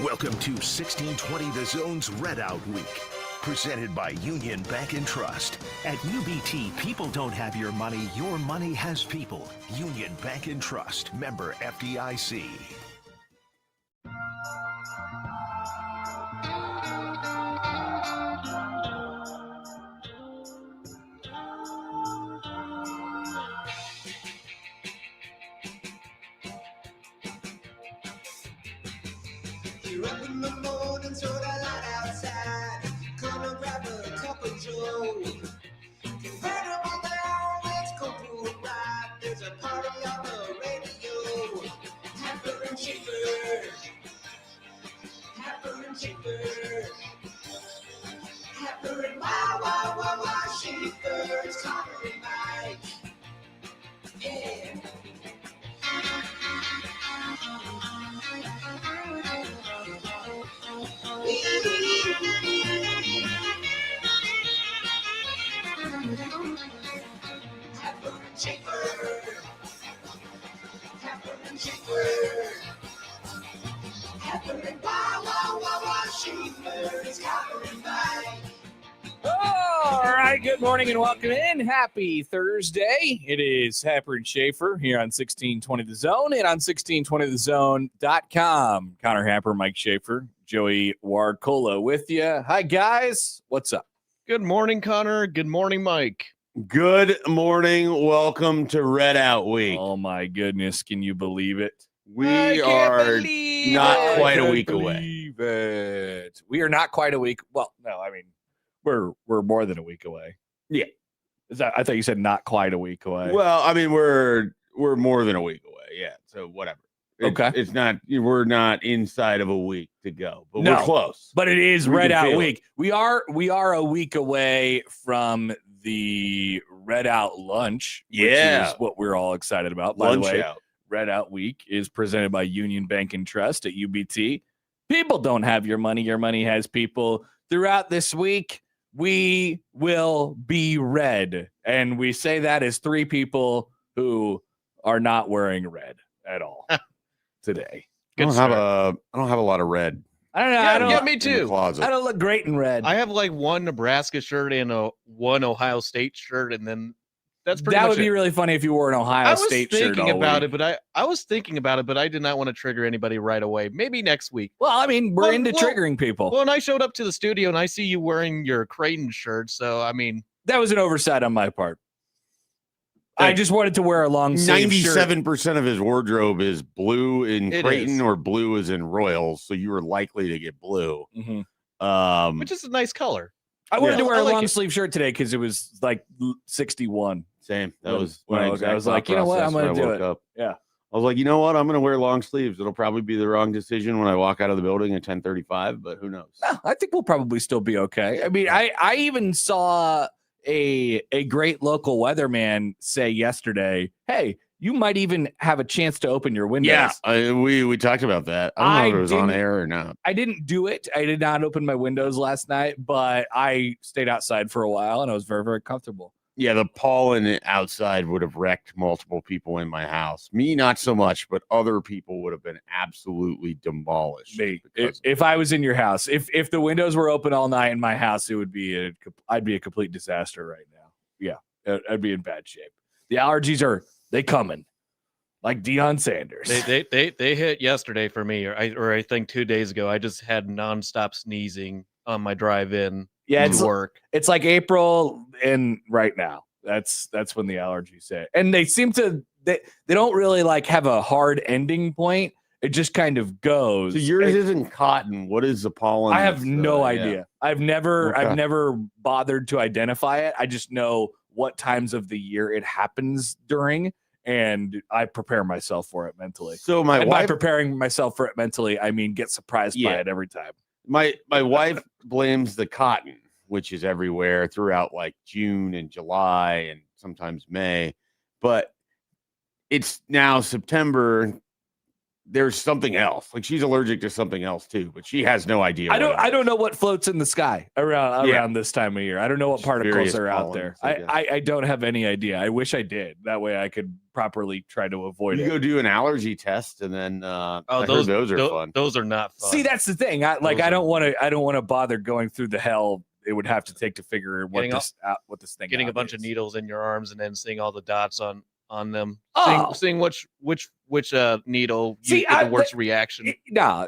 Welcome to 1620 The Zone's Red Out Week. Presented by Union Bank and Trust. At UBT, people don't have your money has people. Union Bank and Trust. Member FDIC. You're up in the morning, so the light outside. Come and grab a cup of joe. You heard about now, let's go through a ride. There's a party on the radio. Happer and Schaefer. Happer and Schaefer. Happer and wow, Schaefer. It's Connor and Mike. Yeah. Happer and Schaefer. Happer and Schaefer. Happer and wow, Schaefer. It's Connor and Mike. All right, good morning and welcome in. Happy Thursday. It is Happer and Schaefer here on 1620 The Zone and on 1620thezone.com. Connor Happer, Mike Schaefer, Joey Warcola with you. Hi, guys. What's up? Good morning, Connor. Good morning, Mike. Good morning. Welcome to Red Out Week. Oh, my goodness. Can you believe it? We are not quite a week away. Believe it. We are not quite a week. Well, no, I mean, we're more than a week away. Yeah. I thought you said not quite a week away. Well, I mean, we're more than a week away. Yeah. So whatever. Okay. It's not, we're not inside of a week to go, but No. we're close. But it is We Red can Out feel Week. We are a week away from the Red Out lunch, which Yeah. is what we're all excited about. By Lunch the way, out. Red Out Week is presented by Union Bank and Trust at UBT. People don't have your money has people. Throughout this week, we will be red. And we say that as three people who are not wearing red at all today. I don't have a lot of red I don't know. Yeah, I don't, yeah, me in the too. closet. I don't look great in red. I have like one Nebraska shirt and one Ohio State shirt, and then that's pretty That much would be it. really funny if you wore an Ohio I was State shirt thinking all about week. it, but I was thinking about it, but I did not want to trigger anybody right away. Maybe next week. Well, I mean, we're Well, into well, triggering people. Well, and I showed up to the studio and I see you wearing your Creighton shirt, so I mean, That was an oversight on my part. I just wanted to wear a long sleeve shirt. 97% of his wardrobe is blue in It Creighton is. or blue is in Royals, so you were likely to get blue. Mhm. which is a nice color. I wanted to wear I a like long it. sleeve shirt today because it was like 61. Same. That When- was when my I exact was like, thought you know what, process I'm when gonna I do woke it. up. Yeah. I was like, you know what? I'm going to wear long sleeves. It'll probably be the wrong decision when I walk out of the building at 10:35, but who knows? No, I think we'll probably still be okay. I mean, I even saw a great local weatherman say yesterday, hey, you might even have a chance to open your windows. Yeah, we talked about that. I don't know if it was on didn't- air or not. I didn't do it. I did not open my windows last night, but I stayed outside for a while and I was very, very comfortable. Yeah, the pollen outside would have wrecked multiple people in my house. Me, not so much, but other people would have been absolutely demolished. Me, because if I was in your house, if the windows were open all night in my house, it would be I'd be a complete disaster right now. Yeah, I'd be in bad shape. The allergies they coming like Deion Sanders. They hit yesterday for me, or I think 2 days ago. I just had nonstop sneezing on my drive in Yeah, to work. It's like April and right now. That's when the allergies hit. And they seem to they don't really like have a hard ending point. It just kind of goes. so yours isn't cotton. What is the pollen? I have that's, no yeah. idea. I've never Okay. bothered to identify it. I just know what times of the year it happens during, and I prepare myself for it mentally. So my And by wife, preparing myself for it mentally, I mean get surprised by Yeah. it every time. my wife blames the cotton, which is everywhere throughout like June and July and sometimes May, but it's now September. there's something else. Like she's allergic to something else too, but she has no idea. I don't know what floats in the sky around Yeah. this time of year. I don't know what particles Various are out there. pollens, I guess. I don't have any idea. I wish I did. That way I could properly try to avoid You it. go do an allergy test, and then I heard those are fun. Those are not fun. See, that's the thing. I don't want to bother going through the hell it would have to take to figure what this thing getting a out bunch is. of needles in your arms and then seeing all the dots on them. Oh. Seeing which needle See, you get the worst reaction.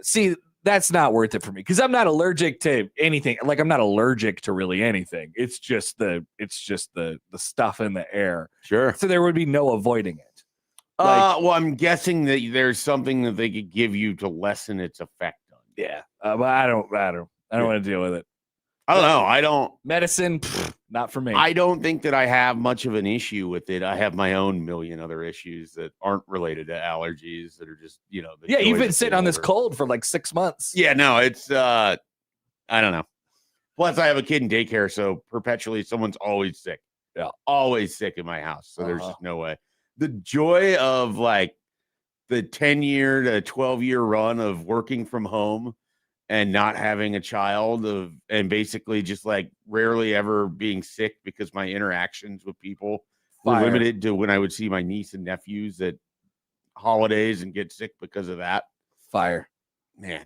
See, that's not worth it for me because I'm not allergic to anything. Like I'm not allergic to really anything. It's just the stuff in the air. Sure. So there would be no avoiding it. Well, I'm guessing that there's something that they could give you to lessen its effect on you. Yeah, but I don't want to deal with it. I don't know. I don't. Medicine, not for me. I don't think that I have much of an issue with it. I have my own million other issues that aren't related to allergies that are just, the you've joys been of sitting being on this older. cold for like 6 months. Yeah, no, it's I don't know. Plus, I have a kid in daycare, so perpetually someone's always sick. Yeah, always sick in my house. So there's just no way. The joy of like the 10-year to 12-year run of working from home and not having a child and basically just like rarely ever being sick because my interactions with people were limited to when I would see my niece and nephews at holidays and get sick because of that. Fire. Man,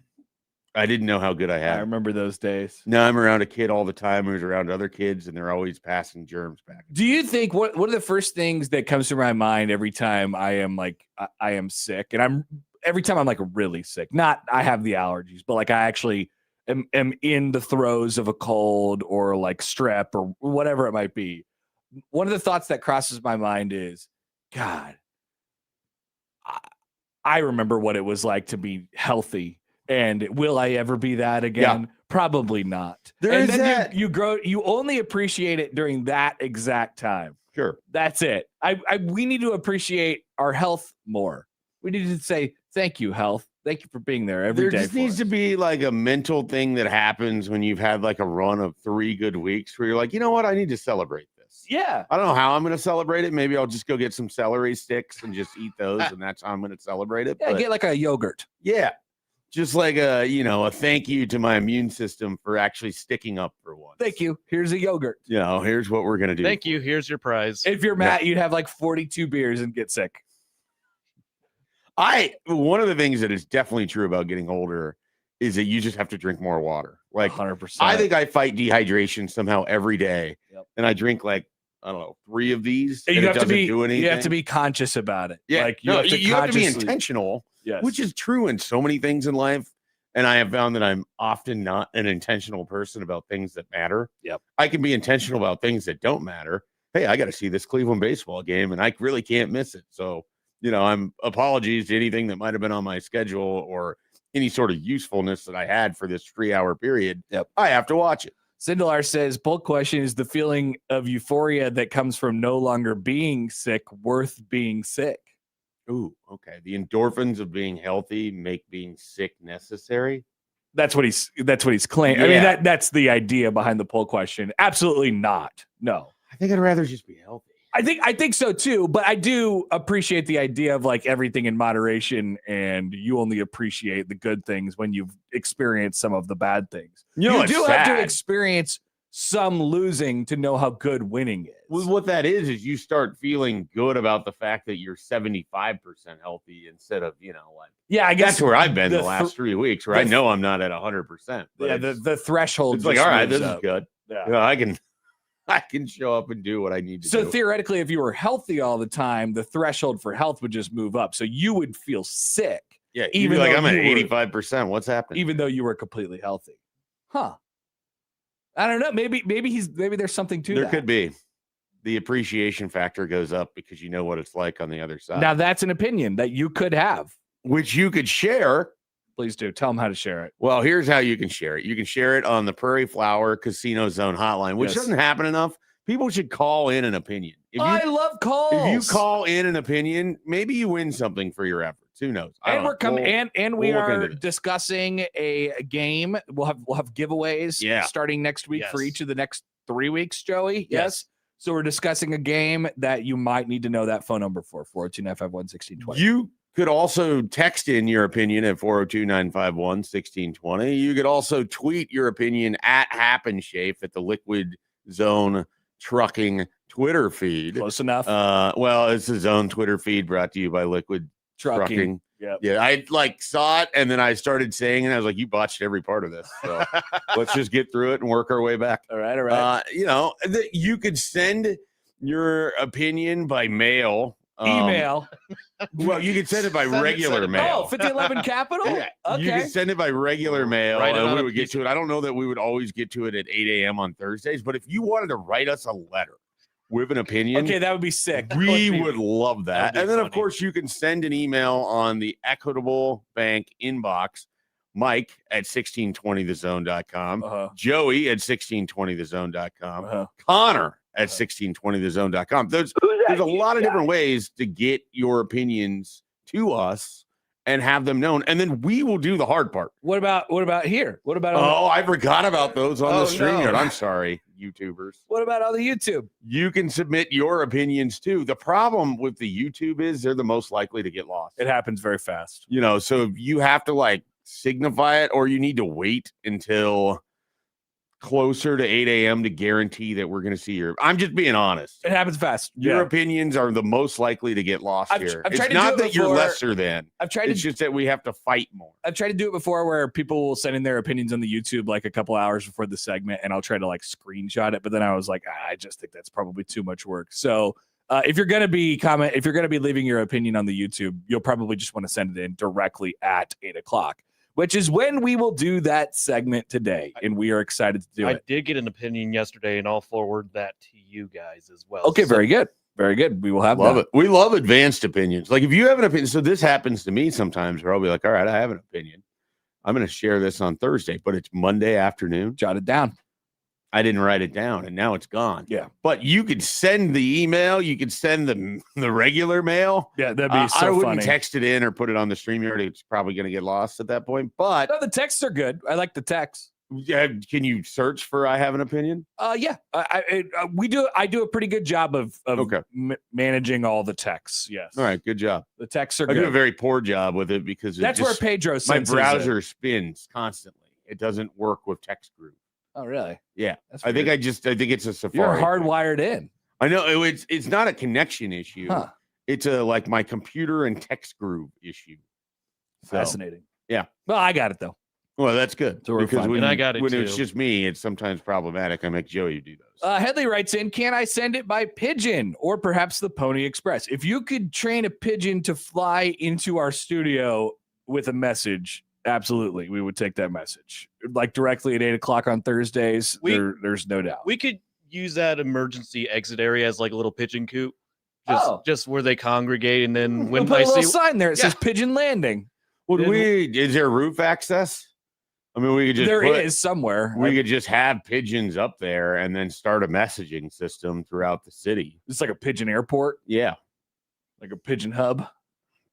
I didn't know how good I had. I remember those days. Now I'm around a kid all the time who's around other kids and they're always passing germs back. Do you think what are the first things that comes to my mind every time I am sick? And every time I'm like really sick, not I have the allergies, but like I actually am in the throes of a cold or like strep or whatever it might be. One of the thoughts that crosses my mind is, God, I remember what it was like to be healthy. And will I ever be that again? Yeah. Probably not. You grow, you only appreciate it during that exact time. Sure. That's it. We need to appreciate our health more. We need to say, thank you, health. Thank you for being there every day. There just needs to be like a mental thing that happens when you've had like a run of 3 good weeks where you're like, you know what? I need to celebrate this. Yeah. I don't know how I'm going to celebrate it. Maybe I'll just go get some celery sticks and just eat those. And that's how I'm going to celebrate it. Yeah, get like a yogurt. Yeah. Just like a thank you to my immune system for actually sticking up for once. Thank you. Here's a yogurt. Here's what we're going to do. Thank you. Here's your prize. If you're Matt, you'd have like 42 beers and get sick. One of the things that is definitely true about getting older is that you just have to drink more water. Like 100%. I think I fight dehydration somehow every day. Yep. And I drink like, I don't know, 3 of these. You have to be conscious about it. Yeah. Like you have to be intentional, yes. Which is true in so many things in life. And I have found that I'm often not an intentional person about things that matter. Yep. I can be intentional about things that don't matter. Hey, I got to see this Cleveland baseball game and I really can't miss it. So, I'm apologies to anything that might have been on my schedule or any sort of usefulness that I had for this 3-hour period. Yep. I have to watch it. Sindelar says, poll question is the feeling of euphoria that comes from no longer being sick worth being sick. Ooh, okay. The endorphins of being healthy make being sick necessary. That's what he's claiming. Yeah. I mean, that's the idea behind the poll question. Absolutely not. No. I think I'd rather just be healthy. I think so too, but I do appreciate the idea of like everything in moderation, and you only appreciate the good things when you've experienced some of the bad things. You do have to experience some losing to know how good winning is. Well, what that is you start feeling good about the fact that you're 75% healthy instead of, like, yeah, I guess that's where I've been the last 3 weeks where I know I'm not at 100%. Yeah, the threshold. It's like, all right, this is good. Yeah. I can show up and do what I need to do. So theoretically, if you were healthy all the time, the threshold for health would just move up. So you would feel sick. Yeah, even like I'm at 85%. What's happening? Even though you were completely healthy. Huh. I don't know. Maybe there's something to that. There could be. The appreciation factor goes up because you know what it's like on the other side. Now that's an opinion that you could have. Which you could share. Please do. Tell them how to share it. Well, here's how you can share it. You can share it on the Prairie Flower Casino Zone hotline, which doesn't happen enough. People should call in an opinion. I love calls. If you call in an opinion, maybe you win something for your efforts. Who knows? And we're coming and we are discussing a game. We'll have giveaways starting next week for each of the next 3 weeks, Joey. Yes. So we're discussing a game that you might need to know that phone number for 402-951-1620. You could also text in your opinion at 402-951-1620. You could also tweet your opinion at Happen Schaefer at the Liquid Zone Trucking Twitter feed. Close enough. Well, it's the Zone Twitter feed brought to you by Liquid Trucking. Yep. Yeah, I saw it and then I started saying it. I was like, you botched every part of this. So let's just get through it and work our way back. All right. You could send your opinion by mail. Email. Well, you can send it by regular mail. Oh, 5011 Capital? Yeah, Okay. you can send it by regular mail Write it and on we a would get to it. I don't know that we would always get to it at 8 a.m. on Thursdays, but if you wanted to write us a letter with an opinion, Okay, that would be sick. we would love that. that'd be And then, of funny. course, you can send an email on the Equitable Bank inbox, Mike at 1620thezone.com, Joey at 1620thezone.com, Connor at 1620thezone.com. There's a lot of different ways to get your opinions to us and have them known. And then we will do the hard part. What about here? What about I forgot about those on the stream no. yard. I'm sorry, YouTubers. what about on the YouTube? You can submit your opinions too. The problem with the YouTube is they're the most likely to get lost. It happens very fast. So you have to signify it, or you need to wait until closer to 8 a.m. to guarantee that we're going to see I'm just being honest. It happens fast. Your opinions are the most likely to get lost here. I've It's tried to not do it that you're before. lesser than. It's just that we have to fight more. I've tried to do it before where people will send in their opinions on the YouTube like a couple hours before the segment, and I'll try to screenshot it. But then I was like, I just think that's probably too much work. So if you're gonna be leaving your opinion on the YouTube, you'll probably just want to send it in directly at 8:00, which is when we will do that segment today, and we are excited to do I it. did get an opinion yesterday, and I'll forward that to you guys as well. Okay, very good. Very good. We will have Love that. it. We love advanced opinions. If you have an opinion, so this happens to me sometimes where I'll be like, all right, I have an opinion. I'm going to share this on Thursday, but it's Monday afternoon. Jot it down. I didn't write it down, and now it's gone. Yeah. But you could send the email. You could send the regular mail. Yeah, that'd be so I wouldn't funny. text it in or put it on the StreamYard. It's probably going to get lost at that point. But No, the texts are good. I like the texts. can you search for I have an opinion? Yeah, we do. I do a pretty good job of Okay. Managing all the texts. Yes. All right, good job. The texts are I do a good. very poor job with it because That's where Pedro my senses it. browser spins constantly. It doesn't work with text group. Oh, really? Yeah. That's I think weird. I think it's a Safari. You're hardwired in. I know it's not a connection issue. Huh. It's my computer and text groove issue. So, Fascinating. yeah. Well, I got it though. Well, that's good. So we're because fine. when, And I got it when it's too. just me, it's sometimes problematic. I make Joey do those. Headley writes in, can I send it by pigeon or perhaps the Pony Express? If you could train a pigeon to fly into our studio with a message, absolutely, we would take that message. Directly at 8:00 on Thursdays, there's no doubt. We could use that emergency exit area as a little pigeon coop, Oh. just where they congregate, and then We'll when put I a little see sign there. It says pigeon landing. Is there roof access? I mean, we could just There is somewhere. We could just have pigeons up there and then start a messaging system throughout the city. It's like a pigeon airport, Yeah, like a pigeon hub.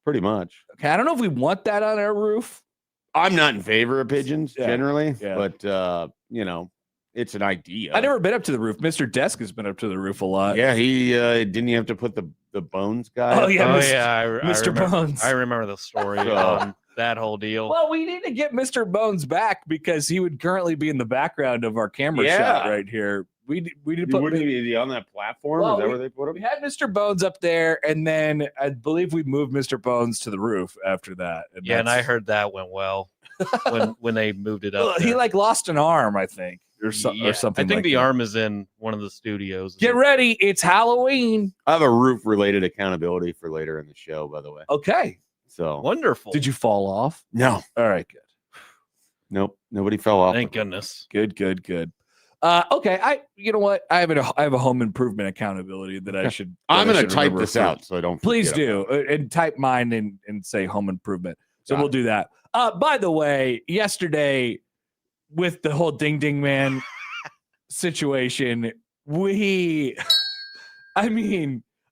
pretty much. Okay, I don't know if we want that on our roof. I'm not in favor of pigeons Yeah, generally, yeah. but it's an idea. I've never been up to the roof. Mr. Desk has been up to the roof a lot. Yeah, he didn't he have to put the bones guy? Oh, up yeah, there? Oh Mr. yeah, I Mr. remember, Bones. I remember the story So- on that whole deal. Well, we need to get Mr. Bones back because he would currently be in the background of our camera shot Yeah. right here. We need to You put. wouldn't be on that platform. Well, Is that where they put him? We had Mr. Bones up there, and then I believe we moved Mr. Bones to the roof after that. Yeah, and I that's- heard that went well when they moved it up. Well, he there. lost an arm, I think, or Yeah, something. I think like the that. arm is in one of the studios. Get ready, it's Halloween. I have a roof related accountability for later in the show, by the way. Okay. So Wonderful. Did you fall off? no, All right, good. nope, nobody fell off. Thank goodness. Good. Okay. You know what? I have a home improvement accountability that I should. I'm that I going to should type remember this for- out so I don't. Please forget do, about and type mine and say home improvement. So Got we'll do that. By the way, yesterday with the whole Ding Ding Man situation,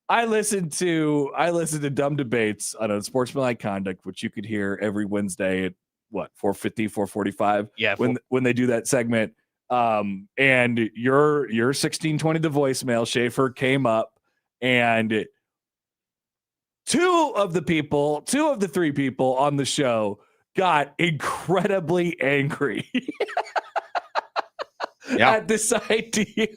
I listened to Dumb Debates on Unsportsmanlike Conduct, which you could hear every Wednesday at 4:50, 4:45 Yeah. when they do that segment. And your 1620 the voicemail, Schaefer, came up and two of the three people on the show got incredibly angry at this idea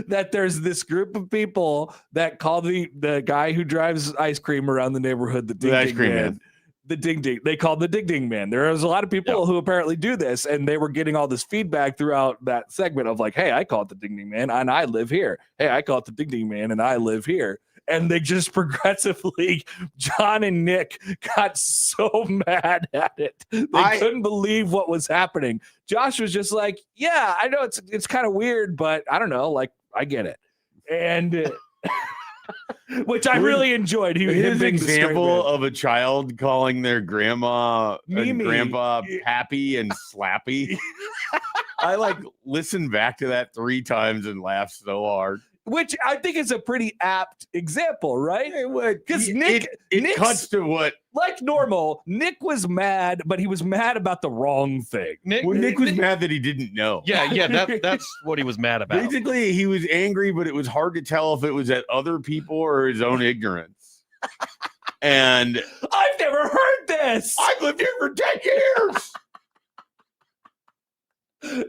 that there's this group of people that call the guy who drives ice cream around the neighborhood the ice cream man. The ding ding. They called the ding ding man. There was a lot of people who apparently do this, and they were getting all this feedback throughout that segment of like, hey, I call it the ding ding man, and I live here. Hey, I call it the ding ding man, and I live here. And they just progressively, John and Nick got so mad at it. They couldn't believe what was happening. Josh was just like, yeah, I know it's kind of weird, but I don't know, like, I get it. And which I really enjoyed. His example of a child calling their grandma and grandpa Pappy and Slappy. I like listened back to that 3 times and laughed so hard. Which I think is a pretty apt example, right? Because Nick cuts to what, like normal, Nick was mad, but he was mad about the wrong thing. Nick was mad that he didn't know. Yeah, that's what he was mad about. Basically, he was angry, but it was hard to tell if it was at other people or his own ignorance. And I've never heard this. I've lived here for 10 years.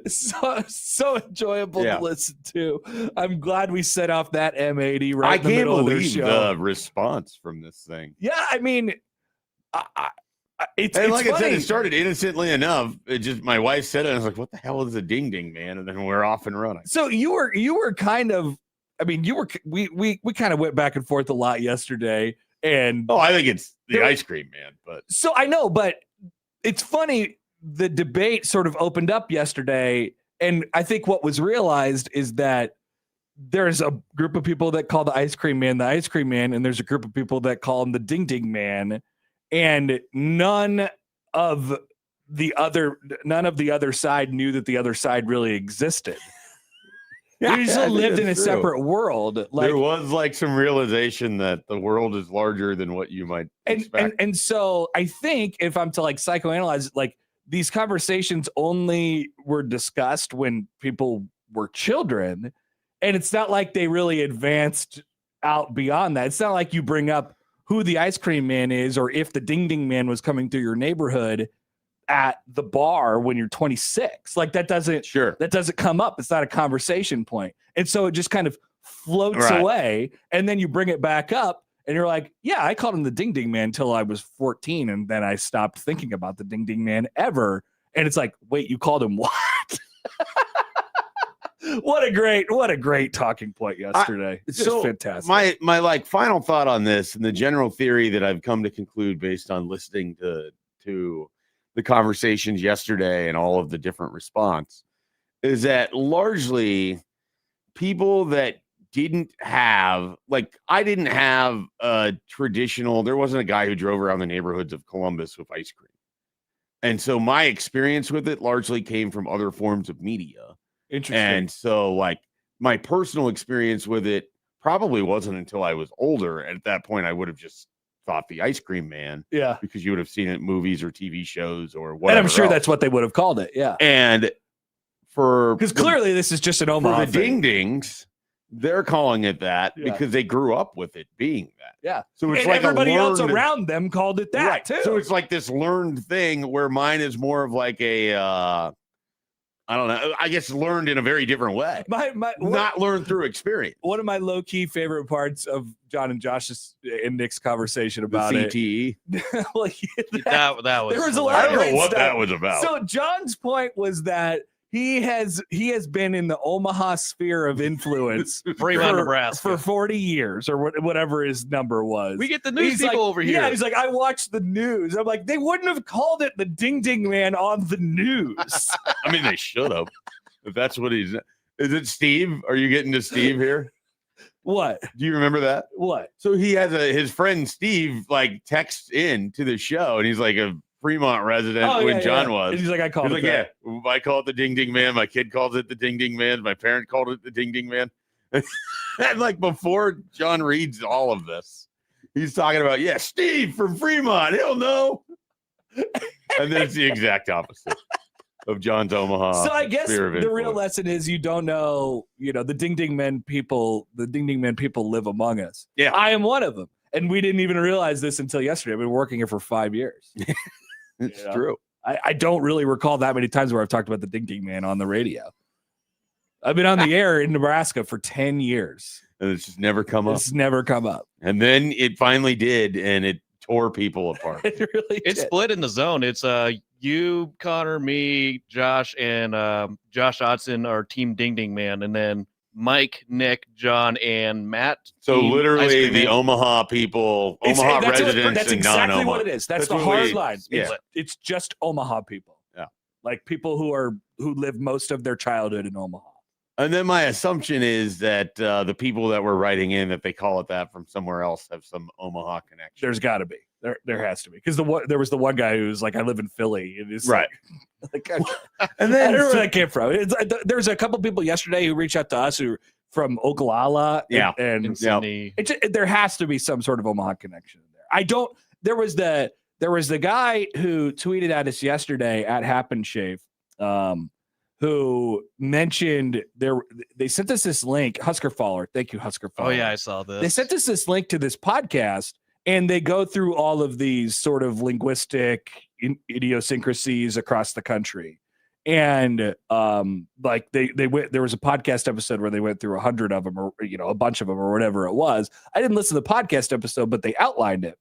So enjoyable to listen to. I'm glad we set off that M80 right in the middle of the show. I can't believe the response from this thing. Yeah, I mean, it's like funny. I said, it started innocently enough. It just, my wife said it, and I was like, "What the hell is a ding ding man?" And then we're off and running. So you were kind of, I mean, we kind of went back and forth a lot yesterday, and I think it's the ice cream man, but so I know, but it's funny. The debate sort of opened up yesterday, and I think what was realized is that there's a group of people that call the ice cream man, and there's a group of people that call him the ding ding man, and none of the other side knew that the other side really existed. We just lived in a separate world. Like, there was like some realization that the world is larger than what you might expect. And so I think if I'm to like psychoanalyze it, like, these conversations only were discussed when people were children, and it's not like they really advanced out beyond that. It's not like you bring up who the ice cream man is or if the ding ding man was coming through your neighborhood at the bar when you're 26. Like that doesn't come up. It's not a conversation point. And so it just kind of floats away, and then you bring it back up. And you're like, yeah, I called him the ding ding man until I was 14. And then I stopped thinking about the ding ding man ever. And it's like, wait, you called him what? What a great talking point yesterday. It's just fantastic. My like final thought on this, and the general theory that I've come to conclude based on listening to the conversations yesterday and all of the different response, is that largely people that didn't have, like, I didn't have a traditional, there wasn't a guy who drove around the neighborhoods of Columbus with ice cream. And so my experience with it largely came from other forms of media. Interesting. And so like my personal experience with it probably wasn't until I was older. And at that point, I would have just thought the ice cream man. Yeah. Because you would have seen it in movies or TV shows or whatever. And I'm sure else. that's what they would have called it. Yeah. And because clearly this is just an Omaha for the ding dings, they're calling it that because they grew up with it being that. Yeah. So it's and like everybody else around them called it that too. So it's like this learned thing where mine is more of like a, I don't know, I guess learned in a very different way. Not learned through experience. One of my low key favorite parts of John and Josh's and Nick's conversation about the CTE. That was. There was a lot. I don't know what that was about. So John's point was that he has been in the Omaha sphere of influence Fremont, Nebraska for 40 years or whatever his number was. We get the news people over here. Yeah, he's like, I watched the news. I'm like, they wouldn't have called it the ding ding man on the news. I mean, they should have. If that's what he's. Is it Steve? Are you getting to Steve here? What? Do you remember that? What? So he has his friend Steve like texts in to the show, and he's like a Fremont resident when John was. And he's like, I called it that. Yeah, I call it the ding ding man. My kid calls it the ding ding man. My parent called it the ding ding man. And like before John reads all of this, he's talking about, Steve from Fremont. He'll know. And then it's the exact opposite of John's Omaha. So I guess the real lesson is you don't know, the ding ding men people live among us. Yeah. I am one of them. And we didn't even realize this until yesterday. I've been working here for 5 years. It's You know? true. I don't really recall that many times where I've talked about the Ding Ding Man on the radio. I've been on the air in Nebraska for 10 years. And it's just never come up. It's never come up. And then it finally did, and it tore people apart. It really It's did. split in the zone. It's you, Connor, me, Josh, and Josh Odson are Team Ding Ding Man, and then Mike, Nick, John, and Matt. So Team Ice literally Cream the Man. Omaha people, Omaha residents, That's and exactly non-Omaha. what it is. That's the what hard it is. line. Yeah. It's just Omaha people. Yeah. Like people who live most of their childhood in Omaha. And then my assumption is that the people that were writing in that they call it that from somewhere else have some Omaha connection. There's got to be. There has to be. Because there was the one guy who's like, I live in Philly. And it's Right. Like, And I then don't know where that came from. There's a couple people yesterday who reached out to us who from Oglala. Yeah. And In Sydney. there has to be some sort of Omaha connection there. There was the guy who tweeted at us yesterday at Happen Shave, who mentioned they sent us this link, Husker Faller. Thank you, Husker Faller. Oh yeah, I saw this. They sent us this link to this podcast, and they go through all of these sort of linguistic idiosyncrasies across the country. And like they went, there was a podcast episode where they went through 100 of them, or a bunch of them, or whatever it was. I didn't listen to the podcast episode, but they outlined it.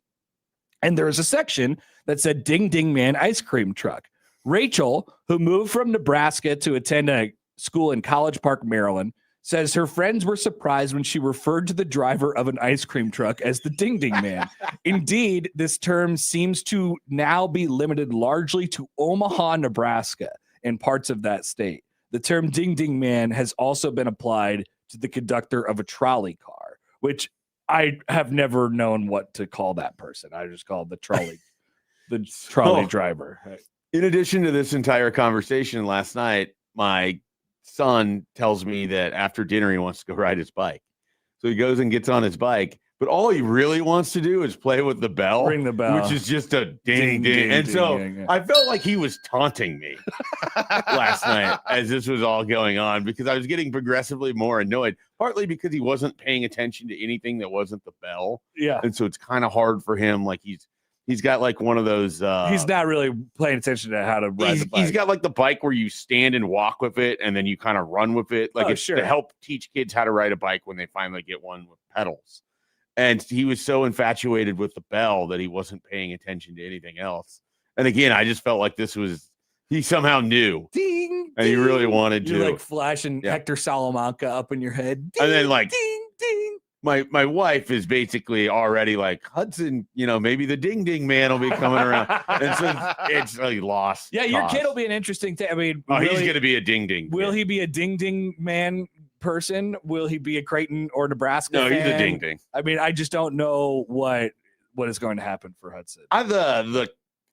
And there was a section that said Ding Ding Man ice cream truck. Rachel, who moved from Nebraska to attend a school in College Park, Maryland, says her friends were surprised when she referred to the driver of an ice cream truck as the Ding Ding Man. Indeed, this term seems to now be limited largely to Omaha, Nebraska, and parts of that state. The term Ding Ding Man has also been applied to the conductor of a trolley car, which I have never known what to call that person. I just call the trolley driver. in addition to this entire conversation last night, my son tells me that after dinner he wants to go ride his bike. So he goes and gets on his bike, but all he really wants to do is play with the bell, Ring the bell, which is just a ding, ding. ding And ding, so ding, yeah. I felt like he was taunting me last night as this was all going on, because I was getting progressively more annoyed, partly because he wasn't paying attention to anything that wasn't the bell. Yeah. And so it's kind of hard for him. Like he's got like one of those He's not really paying attention to how to ride the bike. He's got like the bike where you stand and walk with it and then you kind of run with it. Like it's sure. to help teach kids how to ride a bike when they finally get one with pedals. And he was so infatuated with the bell that he wasn't paying attention to anything else. And again, I just felt like he somehow knew. Ding, And he really wanted You're to. like flashing Yeah. Hector Salamanca up in your head. And then, like, ding, ding. My wife is basically already like, Hudson, maybe the Ding Ding Man will be coming around. And so it's like lost. Yeah, your cause. kid will be an interesting thing. I mean, He's going to be a Ding Ding. will kid. he be a Ding Ding Man person? Will he be a Creighton or Nebraska No, he's fan? a Ding Ding. I mean, I just don't know what is going to happen for Hudson.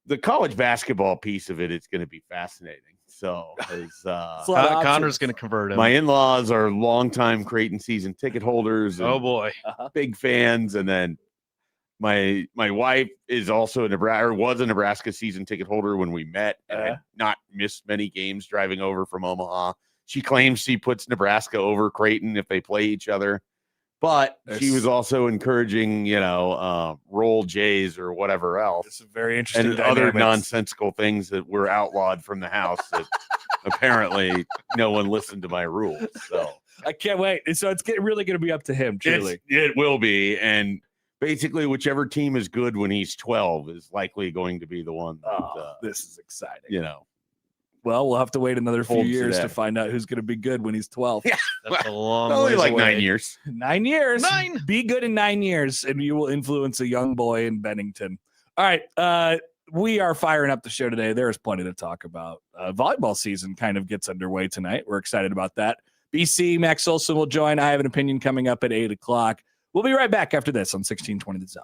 The college basketball piece of it is going to be fascinating. So, Connor's going to convert him. my in-laws are longtime Creighton season ticket holders. And Oh boy. big fans. And then my wife is also was a Nebraska season ticket holder when we met, and had not missed many games driving over from Omaha. She claims she puts Nebraska over Creighton if they play each other. But she was also encouraging, roll Jays or whatever else. It's a very interesting And other dynamics. nonsensical things that were outlawed from the house that apparently no one listened to my rules. So I can't wait. So it's really going to be up to him, truly. it will be. And basically whichever team is good when he's 12 is likely going to be the one that, This is exciting. Well, we'll have to wait another few Holds years to today. find out who's going to be good when he's 12. Yeah. That's a long only ways like away. 9 years. 9 years. 9. Be good in 9 years, and you will influence a young boy in Bennington. All right. We are firing up the show today. There's plenty to talk about. Volleyball season kind of gets underway tonight. We're excited about that. BC, Max Olson will join. I have an opinion coming up at 8 o'clock. We'll be right back after this on 1620 The Zone.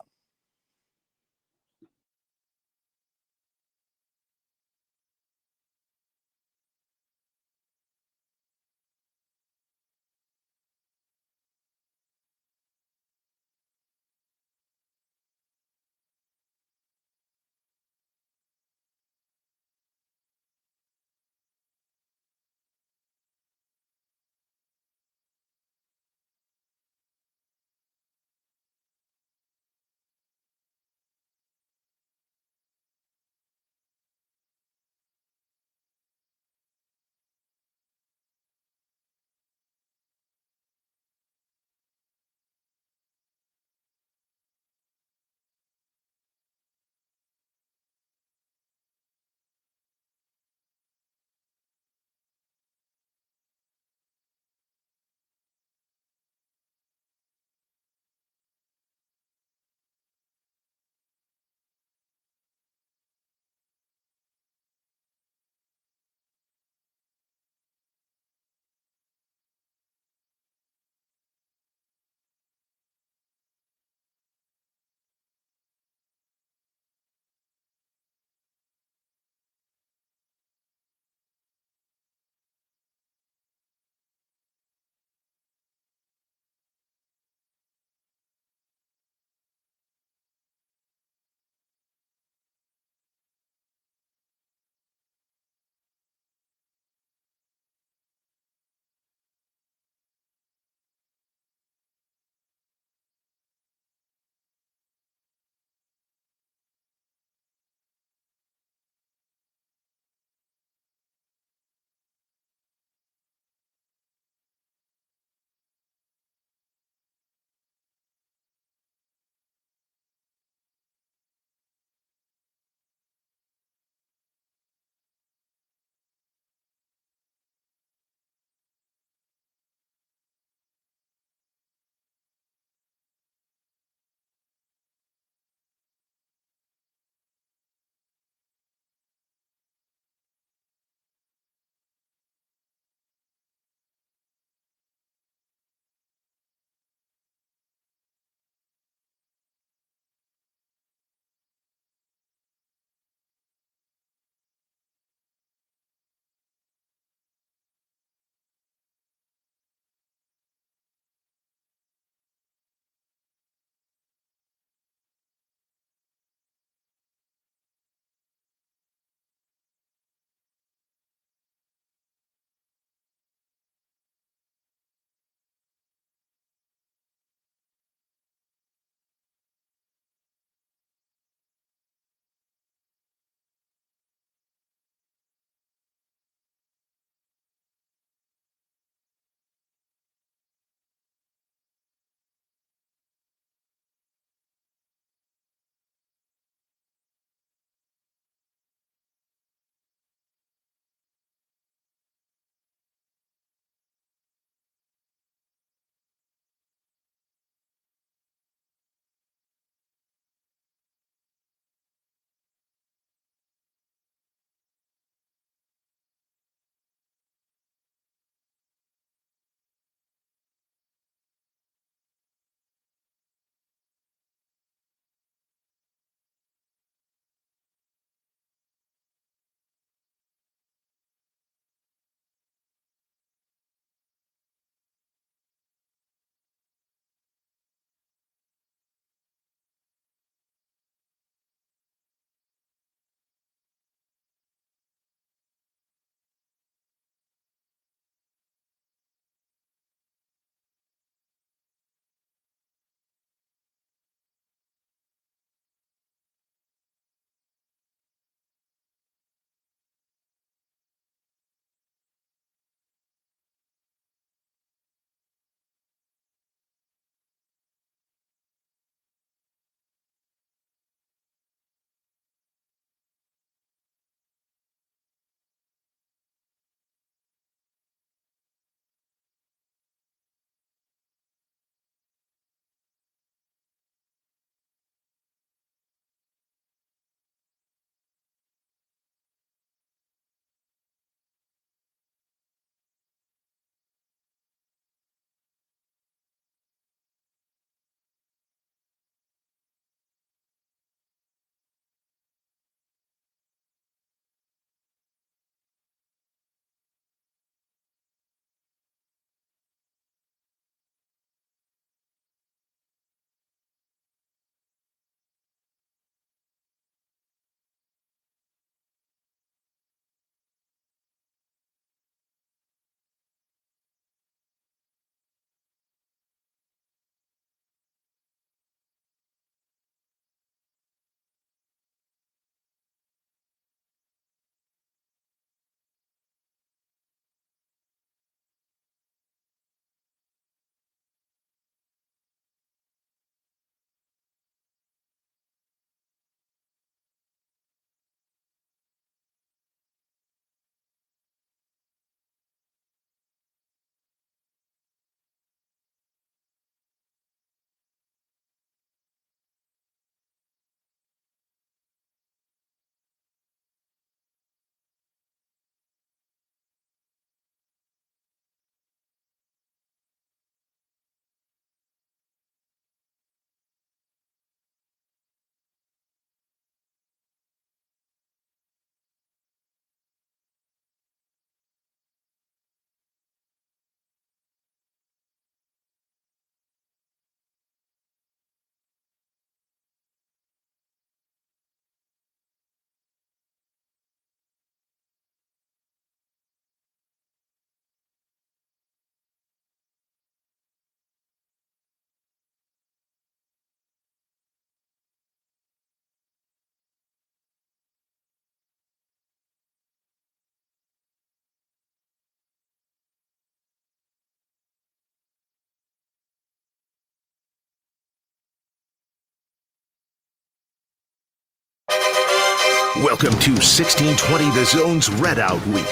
Welcome to 1620 The Zone's Red Out Week,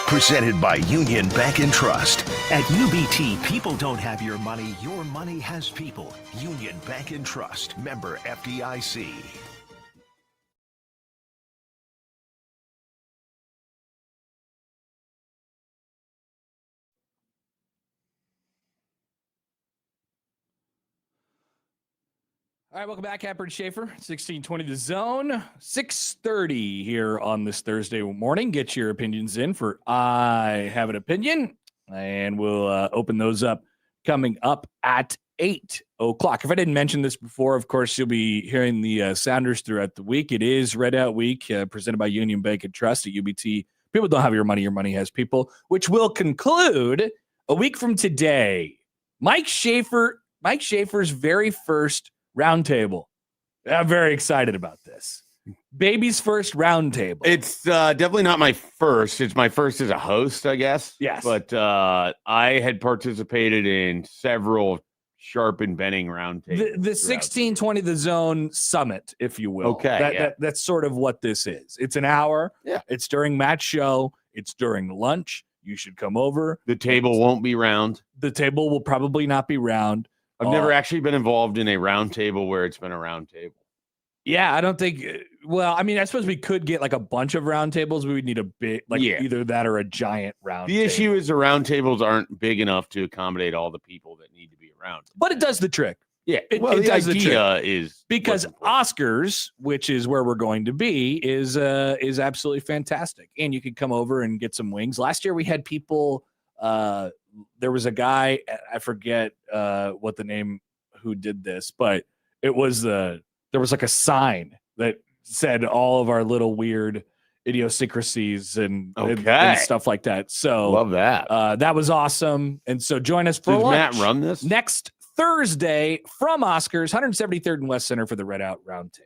presented by Union Bank and Trust. At UBT, people don't have your money has people. Union Bank and Trust, member FDIC. All right, welcome back, Happer and Schaefer, 1620 The Zone, 6:30 here on this Thursday morning. Get your opinions in for I Have an Opinion, and we'll open those up coming up at 8 o'clock. If I didn't mention this before, of course, you'll be hearing the Sounders throughout the week. It is Red Out Week, presented by Union Bank and Trust at UBT. People don't have your money has people, which will conclude a week from today. Mike Schaefer's very first roundtable. I'm very excited about this. Baby's first roundtable. It's definitely not my first. It's my first as a host, I guess. Yes. But I had participated in several Sharp and Benning roundtables. The 1620 The Zone Summit, if you will. Okay. That's sort of what this is. It's an hour. Yeah. It's during Matt's show. It's during lunch. You should come over. The table won't be round. The table will probably not be round. I've never actually been involved in a round table where it's been a round table. Yeah, I don't think. Well, I mean, I suppose we could get like a bunch of round tables. We would need a big, either that or a giant round. The issue is the round tables aren't big enough to accommodate all the people that need to be around. But it does the trick. Yeah, it the does the idea trick. is Because Oscars, which is where we're going to be, is absolutely fantastic. And you could come over and get some wings. Last year we had people. There was a guy, I forget what the name who did this, but it was there was like a sign that said all of our little weird idiosyncrasies and stuff like that. So love that. That was awesome. And so join us for Does lunch Matt run this next Thursday from Oscars, 173rd and West Center for the Red Out Roundtable.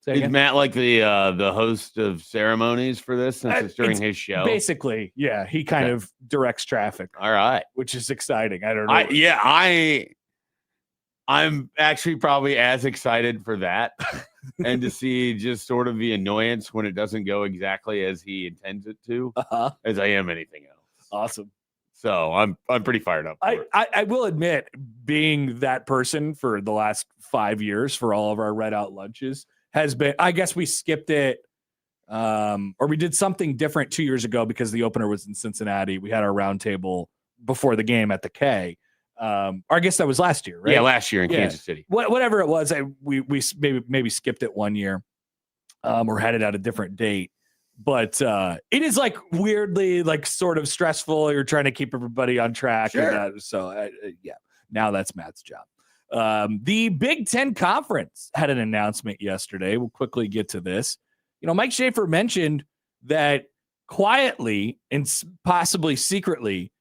Is Matt like the host of ceremonies for this since it's during his show? Basically, yeah. He kind of directs traffic. All right. Which is exciting. I don't know. I'm actually probably as excited for that and to see just sort of the annoyance when it doesn't go exactly as he intends it to as I am anything else. Awesome. So I'm pretty fired up. I will admit, being that person for the last 5 years for all of our Red Out lunches has been, I guess we skipped it or we did something different 2 years ago because the opener was in Cincinnati. We had our roundtable before the game at the K. Or I guess that was last year, right? Yeah, last year in Kansas City. Whatever it was, we maybe skipped it 1 year or had it at a different date. But it is like weirdly like sort of stressful. You're trying to keep everybody on track. Sure. And that, so now that's Matt's job. The Big Ten Conference had an announcement yesterday. We'll quickly get to this. Mike Schaefer mentioned that quietly and possibly secretly,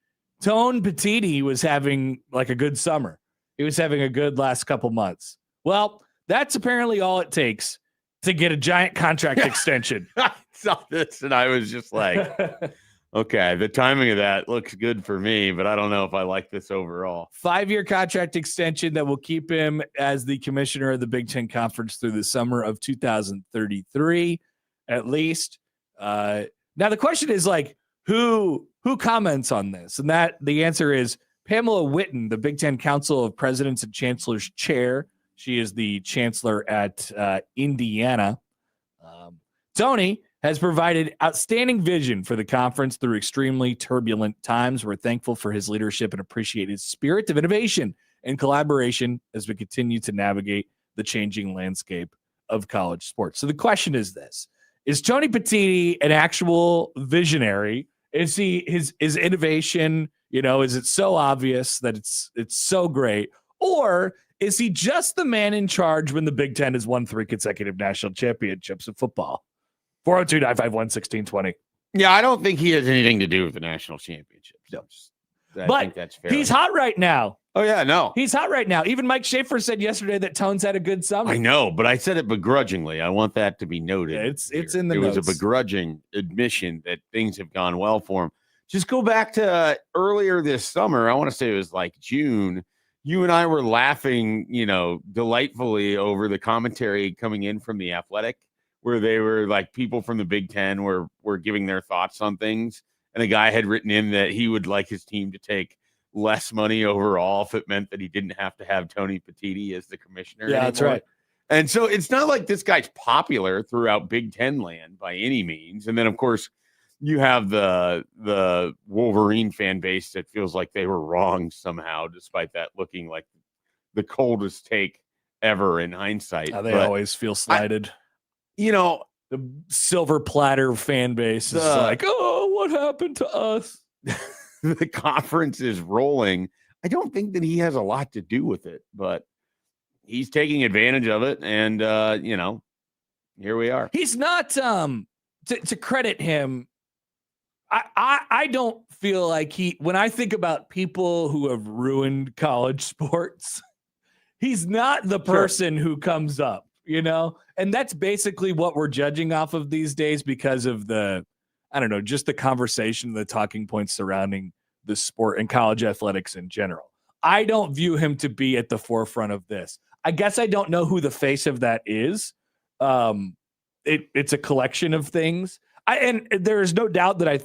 Tone Petiti was having like a good summer. He was having a good last couple months. Well, that's apparently all it takes to get a giant contract extension. I saw this and I was just like, okay, the timing of that looks good for me, but I don't know if I like this overall. 5-year contract extension that will keep him as the commissioner of the Big Ten Conference through the summer of 2033, at least. Now the question is like, who comments on this? And that the answer is Pamela Whitten, the Big Ten Council of Presidents and Chancellors chair. She is the chancellor at Indiana. Tony has provided outstanding vision for the conference through extremely turbulent times. We're thankful for his leadership and appreciate his spirit of innovation and collaboration as we continue to navigate the changing landscape of college sports. So the question is this: is Tony Petiti an actual visionary? Is he his innovation? Is it so obvious that it's so great, or is he just the man in charge when the Big Ten has won 3 consecutive national championships in football? 402-951-1620. Yeah, I don't think he has anything to do with the national championships. No. I think that's fair. He's hot right now. Oh, yeah, no. He's hot right now. Even Mike Schaefer said yesterday that Tone's had a good summer. I know, but I said it begrudgingly. I want that to be noted. Yeah, it's in the notes. It was a begrudging admission that things have gone well for him. Just go back to earlier this summer. I want to say it was like June. You and I were laughing, delightfully over the commentary coming in from The Athletic where they were like people from the Big Ten were giving their thoughts on things. And a guy had written in that he would like his team to take less money overall if it meant that he didn't have to have Tony Petitti as the commissioner. Yeah, that's anymore. right. And so it's not like this guy's popular throughout Big Ten land by any means. And then, of course, you have the Wolverine fan base that feels like they were wrong somehow, despite that looking like the coldest take ever in hindsight. They always feel slighted. The silver platter fan base is like, oh, what happened to us? The conference is rolling. I don't think that he has a lot to do with it, but he's taking advantage of it. And, here we are. He's not, to credit him, I don't feel like when I think about people who have ruined college sports, he's not the person who comes up, and that's basically what we're judging off of these days because of just the conversation, the talking points surrounding the sport and college athletics in general. I don't view him to be at the forefront of this. I guess I don't know who the face of that is. It's a collection of things. And there is no doubt that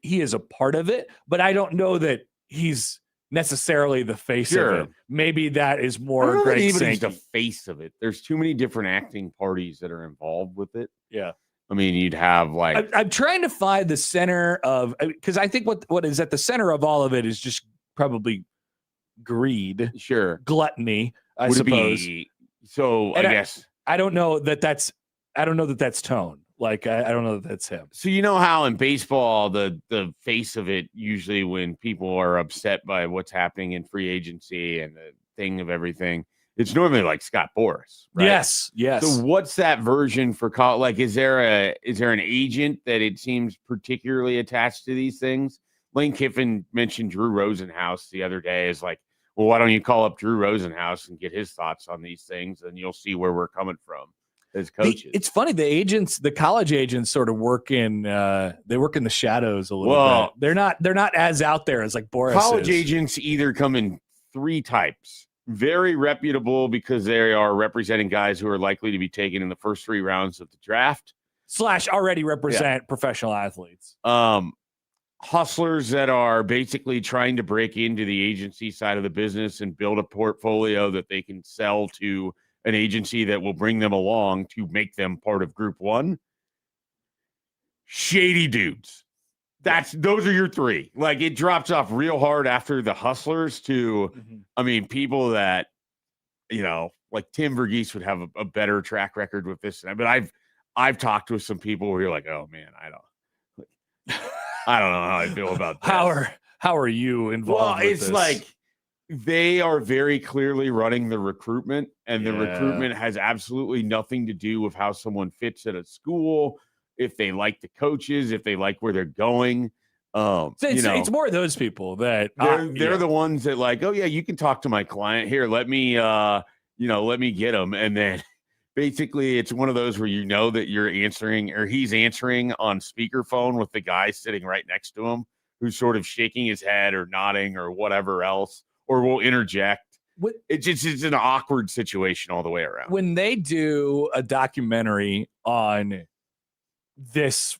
he is a part of it, but I don't know that he's necessarily the face of it. Maybe that is more Greg Sankey. He's the face of it. There's too many different acting parties that are involved with it. Yeah. I mean, you'd have like I'm trying to find the center of, because I think what is at the center of all of it is just probably greed, gluttony, I suppose. I guess I don't know that that's Tone. Like I don't know that that's him. So you know how in baseball the face of it usually when people are upset by what's happening in free agency and the thing of everything, it's normally like Scott Boras, right? Yes. So what's that version for college? Like, is there an agent that it seems particularly attached to these things? Lane Kiffin mentioned Drew Rosenhaus the other day as like, well, why don't you call up Drew Rosenhaus and get his thoughts on these things, and you'll see where we're coming from as coaches. It's funny, the college agents sort of work in the shadows a little bit. They're not as out there as like Boras. College agents either come in three types. Very reputable because they are representing guys who are likely to be taken in the first 3 rounds of the draft. / already represent professional athletes. Hustlers that are basically trying to break into the agency side of the business and build a portfolio that they can sell to an agency that will bring them along to make them part of Group 1. Shady dudes. Those are your 3. Like, it drops off real hard after the hustlers to, I mean, people that, like Tim Verghese would have a better track record with this. But I've talked with some people where you're like, oh man, I don't know how I feel about this. How are you involved? Well, it's like they are very clearly running the recruitment, and the recruitment has absolutely nothing to do with how someone fits at a school, if they like the coaches, if they like where they're going. It's more of those people that they're the ones that like, oh yeah, you can talk to my client here. Let me get them. And then basically it's one of those where that you're answering or he's answering on speakerphone with the guy sitting right next to him who's sort of shaking his head or nodding or whatever else, or will interject. It's an awkward situation all the way around. When they do a documentary on this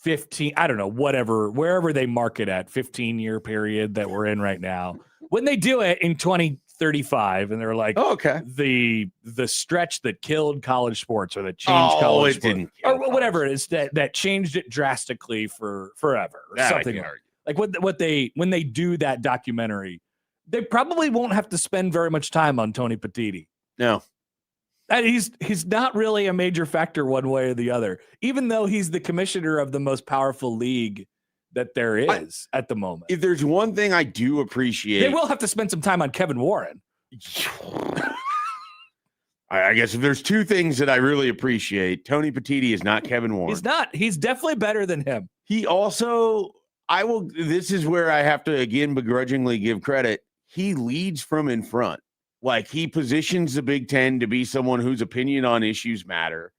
15, I don't know, wherever they market at 15-year period that we're in right now, when they do it in 2035 and they're like, oh, okay, the stretch that killed college sports or that changed college sports, didn't or whatever it is that changed it drastically for forever or something. Like when they do that documentary, they probably won't have to spend very much time on Tony Petitti. No. And he's not really a major factor one way or the other, even though he's the commissioner of the most powerful league that there is at the moment. If there's one thing I do appreciate, they will have to spend some time on Kevin Warren. I guess if there's 2 things that I really appreciate, Tony Petitti is not Kevin Warren. He's not. He's definitely better than him. He also, this is where I have to again begrudgingly give credit. He leads from in front. Like, he positions the Big Ten to be someone whose opinion on issues matter.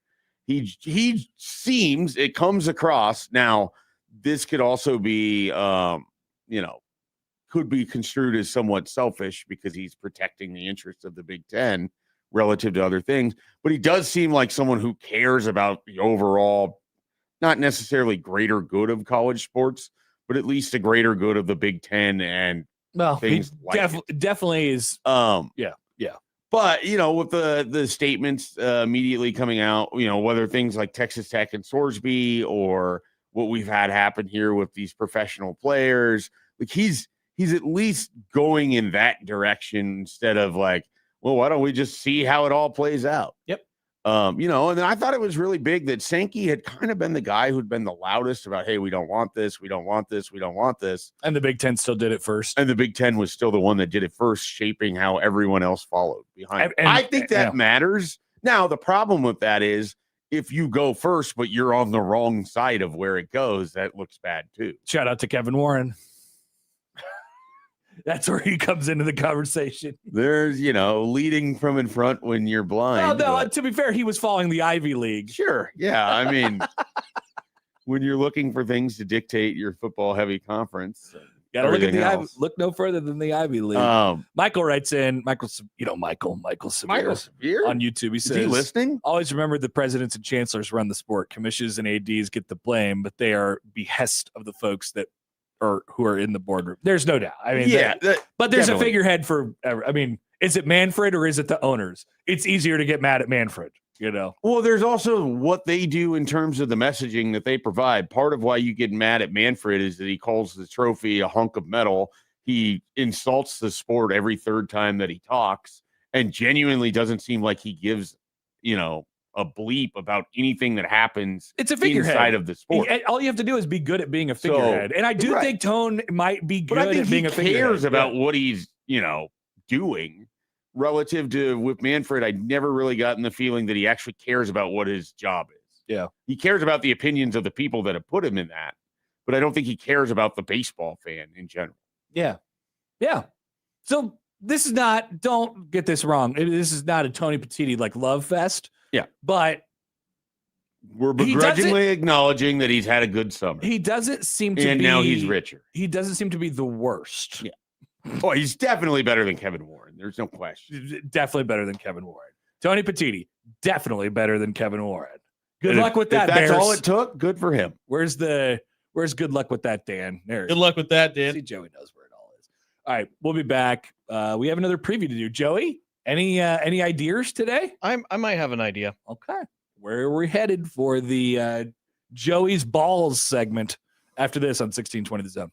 He seems, it comes across. Now, this could also be, could be construed as somewhat selfish because he's protecting the interests of the Big Ten, relative to other things. But he does seem like someone who cares about the overall, not necessarily greater good of college sports, but at least the greater good of the Big Ten and Well, things like it. definitely is. Yeah. But with the statements immediately coming out, whether things like Texas Tech and Sorsby or what we've had happen here with these professional players, like he's at least going in that direction instead of like, well, why don't we just see how it all plays out? Yep. And then I thought it was really big that Sankey had kind of been the guy who'd been the loudest about, hey, we don't want this, we don't want this, we don't want this. And the Big Ten still did it first. And the Big Ten was still the one that did it first, shaping how everyone else followed behind. And I think that matters. Now, the problem with that is if you go first, but you're on the wrong side of where it goes, that looks bad too. Shout out to Kevin Warren. That's where he comes into the conversation. There's, leading from in front when you're blind. No, to be fair, he was following the Ivy League. Sure. Yeah. I mean, when you're looking for things to dictate your football heavy conference, got to look at the Ivy. Look no further than the Ivy League. Michael writes in, Michael Severe on YouTube. He says, is he listening? Always remember the presidents and chancellors run the sport. Commissions and ADs get the blame, but they are behest of the folks that who are in the boardroom. There's no doubt. I mean, but there's a figurehead for. I mean, is it Manfred or is it the owners? It's easier to get mad at Manfred. Well, there's also what they do in terms of the messaging that they provide. Part of why you get mad at Manfred is that he calls the trophy a hunk of metal. He insults the sport every third time that he talks and genuinely doesn't seem like he gives, a bleep about anything that happens. It's a figurehead inside of the sport. All you have to do is be good at being a figurehead. And I do think Tone might be good at being a figurehead. He cares about what he's, doing. Relative to with Manfred, I never really gotten the feeling that he actually cares about what his job is. Yeah. He cares about the opinions of the people that have put him in that, but I don't think he cares about the baseball fan in general. Yeah. Yeah. So this is not, don't get this wrong. This is not a Tony Petitti love fest. Yeah. But we're begrudgingly acknowledging that he's had a good summer. He doesn't seem to and now he's richer. He doesn't seem to be the worst. Yeah. Oh, he's definitely better than Kevin Warren. There's no question. Definitely better than Kevin Warren. Tony Petitti, definitely better than Kevin Warren. Good luck with that, if that's Bears. all it took, good for him. Where's good luck with that, Dan? Good luck with that, Dan. See, Joey knows where it all is. All right, we'll be back. We have another preview to do. Joey, any ideas today? I might have an idea. Okay. Where are we headed for the Joey's Balls segment after this on 1620 The Zone?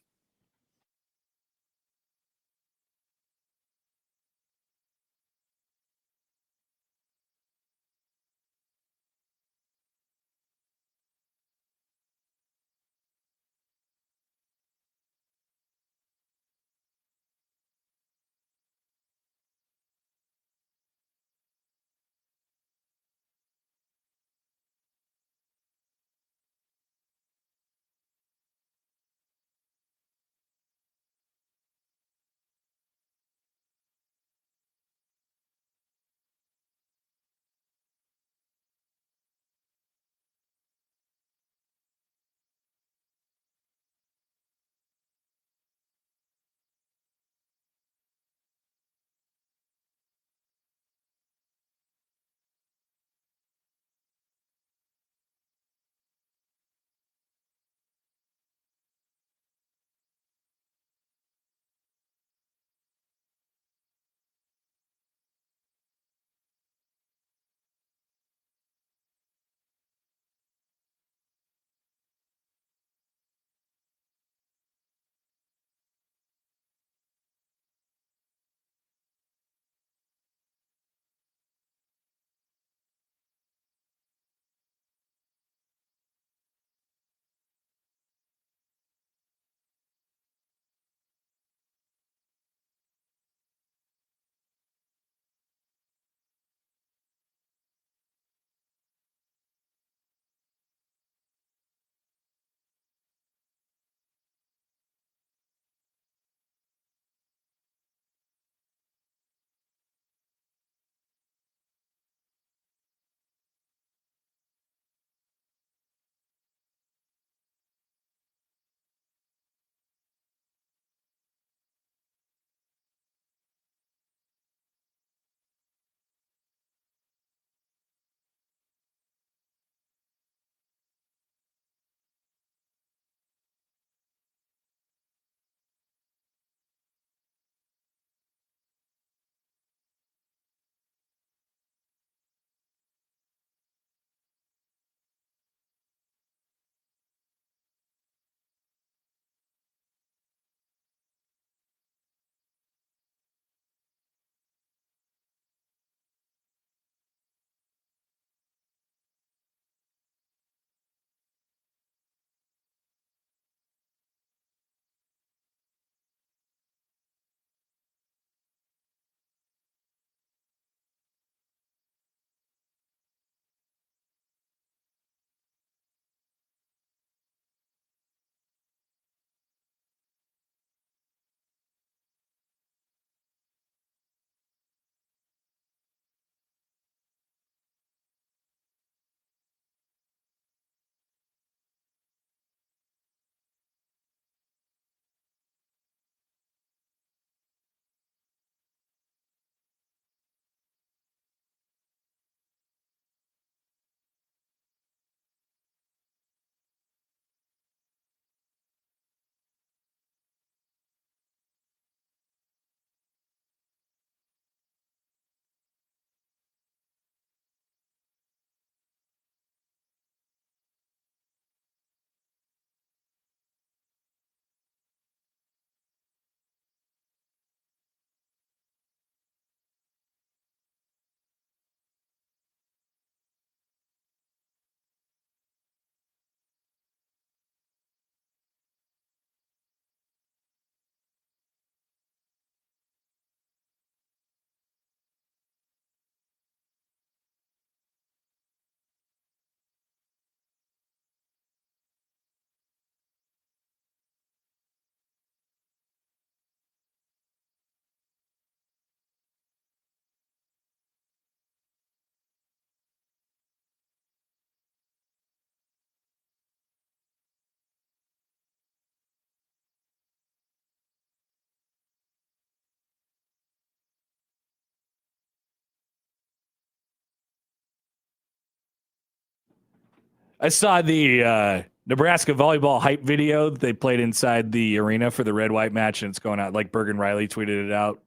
I saw the Nebraska volleyball hype video that they played inside the arena for the red-white match, and it's going out. Like Bergen Riley tweeted it out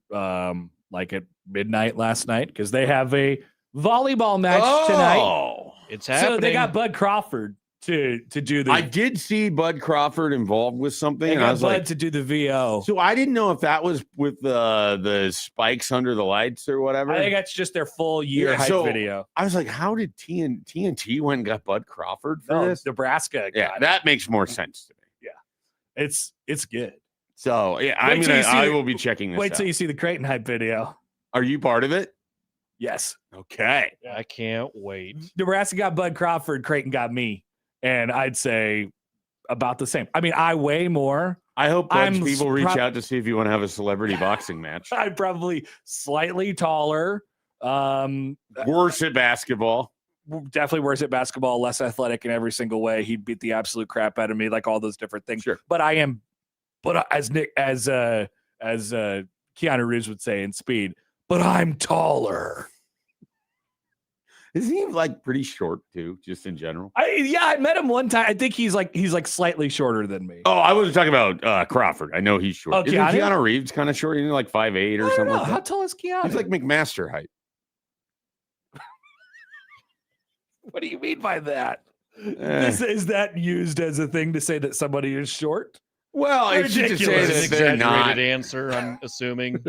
like at midnight last night because they have a volleyball match tonight. It's happening. So they got Bud Crawford to do the. I did see Bud Crawford involved with something. They And I got was Bud like, to do the VO. so I didn't know if that was with the spikes under the lights or whatever. I think that's just their full year Yeah, hype so video. I was like, how did TNT went and got Bud Crawford for this? Nebraska. Yeah, got it. that makes more sense to me. It's good. So yeah, I will be checking this Wait out. till you see the Creighton hype video. Are you part of it? Yes. Okay. I can't wait. Nebraska got Bud Crawford, Creighton got me. And I'd say about the same. I mean, I weigh more. I hope Bud's I'm people reach out to see if you want to have a celebrity boxing match. I'm probably slightly taller. Worse at basketball. Definitely worse at basketball, less athletic in every single way. He'd beat the absolute crap out of me, like all those different things. Sure. But I am, as Keanu Reeves would say in Speed, but I'm taller. Isn't he like pretty short too, just in general? I met him one time. I think he's like slightly shorter than me. Oh, I was talking about Crawford. I know he's short. Oh, Isn't Keanu Reeves kind of short? He's like 5'8" or I don't something know. like How that. tall is Keanu? He's like McMaster height. What do you mean by that? Eh. Is that used as a thing to say that somebody is short? Well, it's just to say Ridiculous. that they're not. Answer, I'm assuming.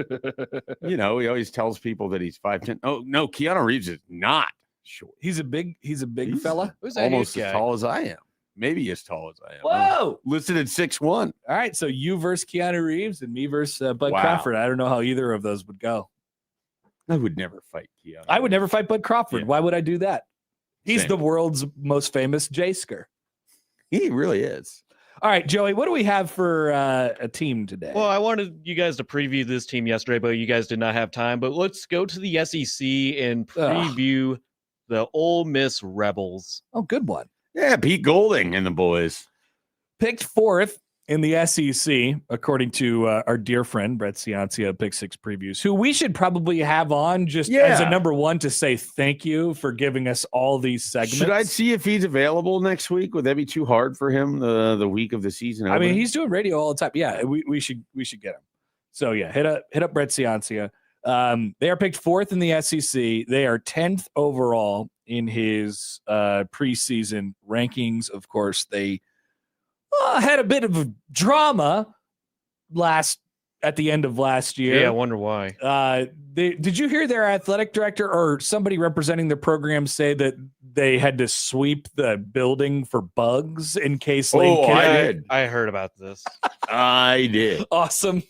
You know, he always tells people that he's 5'10". Oh no, Keanu Reeves is not short. He's a big fella. Who's that Almost huge as guy? tall as I am. Maybe as tall as I am. Whoa! Listed at 6'1". All right, so you versus Keanu Reeves and me versus Bud Wow. Crawford. I don't know how either of those would go. I would never fight Keanu. I would never fight Bud Crawford. Yeah. Why would I do that? He's Same. the world's most famous J-sker. He really is. All right, Joey, what do we have for a team today? Well, I wanted you guys to preview this team yesterday, but you guys did not have time. But let's go to the SEC and preview the Ole Miss Rebels. Oh, good one. Yeah, Pete Golding and the boys. Picked fourth in the SEC, according to our dear friend Brett Ciancia, Pick Six Previews, who we should probably have on just as a number one to say thank you for giving us all these segments. Should I see if he's available next week? Would that be too hard for him the week of the season? I mean, opener? he's doing radio all the time. Yeah, we should get him. So yeah, hit up Brett Ciancia. They are picked fourth in the SEC. They are 10th overall in his preseason rankings. Of course, they had a bit of a drama at the end of last year. Yeah, I wonder why. Did you hear their athletic director or somebody representing the program say that they had to sweep the building for bugs in case Lane Oh, I Kiffin- did. I heard about this. I did. Awesome.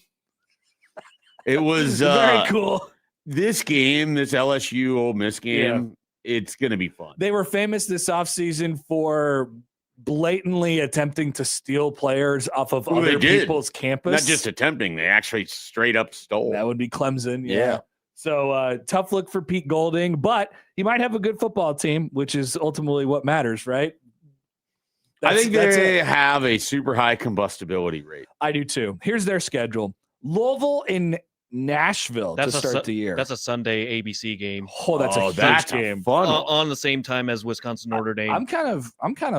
It was Very cool. This game, this LSU Ole Miss game, it's going to be fun. They were famous this offseason for blatantly attempting to steal players off of Well, they other did. people's campus. Not just attempting, they actually straight up stole. That would be Clemson. Yeah. Yeah. So tough look for Pete Golding, but he might have a good football team, which is ultimately what matters, right? I think that's they it. have a super high combustibility rate. I do too. Here's their schedule: Louisville in Nashville to start the year. That's a Sunday ABC game Oh, that's a huge that's game. a fun one. on the same time as Wisconsin Notre Dame. I'm kind of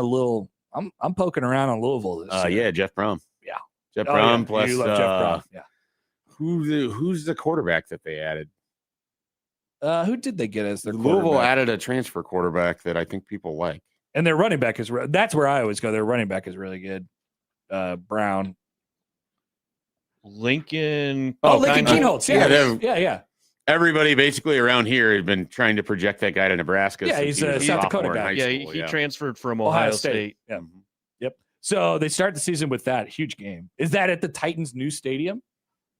little. I'm poking around on Louisville this year. Yeah, Jeff Brown. Yeah. Jeff Oh, Brown yeah. plus You love Jeff Brown. Yeah. who's the quarterback that they added? Who did they get as their Louisville quarterback? added a transfer quarterback that I think people like. And their running back is that's where I always go. Their running back is really good. Brown. Lincoln. Lincoln kinda. Kienholz. Yeah. Everybody basically around here has been trying to project that guy to Nebraska. Yeah, since he's he was a South Dakota sophomore in guy. high Yeah, school, he transferred from Ohio State. Yeah. Yep. So they start the season with that huge game. Is that at the Titans' new stadium?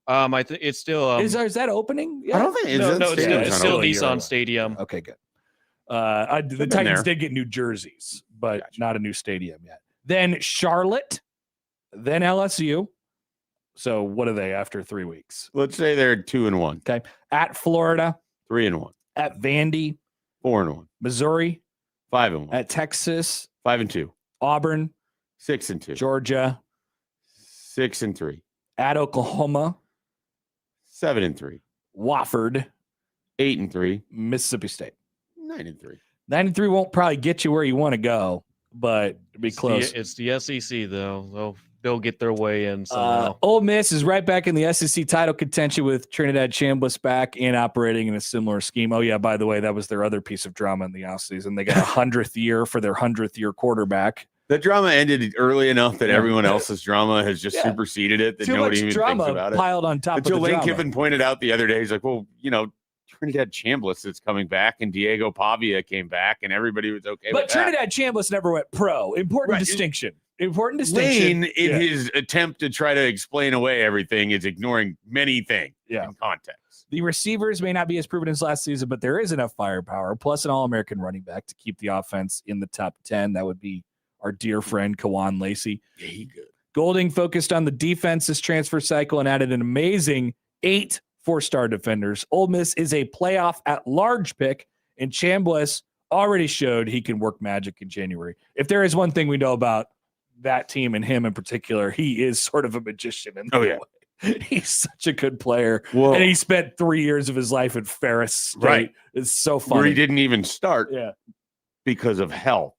I think it's still. Is that opening? I don't think no, that it's stadium's still not open. Nissan Stadium. Okay, good. The been Titans there. did get new jerseys, but Gotcha. not a new stadium yet. Then Charlotte, then LSU. So what are they after 3 weeks? Let's say they're 2-1, At Florida, 3-1, at Vandy, 4-1, Missouri, 5-1, at Texas, 5-2, Auburn, 6-2, Georgia, 6-3, at Oklahoma, 7-3, Wofford, 8-3, Mississippi State. 9-3. 93 won't probably get you where you want to go. but it'd be close. It's the SEC though. They'll get their way in somehow. Ole Miss is right back in the SEC title contention with Trinidad Chambliss back and operating in a similar scheme. Oh, yeah, by the way, that was their other piece of drama in the offseason. They got a 100th year for their 100th year quarterback. The drama ended early enough that everyone else's drama has just superseded it. That Too nobody much even drama thinks about it. piled on top Until of the Lane drama. Kiffin pointed out the other day, he's like, well, Trinidad Chambliss is coming back, and Diego Pavia came back, and everybody was okay with that. But Trinidad Chambliss never went pro. Important distinction. Lane, in his attempt to try to explain away everything, is ignoring many things in context. The receivers may not be as proven as last season, but there is enough firepower, plus an All-American running back to keep the offense in the top 10. That would be our dear friend Kawan Lacey. Yeah, he good. Golding focused on the defense this transfer cycle and added an amazing 8 4-star defenders. Ole Miss is a playoff at large pick, and Chambliss already showed he can work magic in January. If there is one thing we know about that team and him in particular, he is sort of a magician. Way. He's such a good player. Well, and he spent 3 years of his life at Ferris State. Right. It's so funny. Where he didn't even start because of health.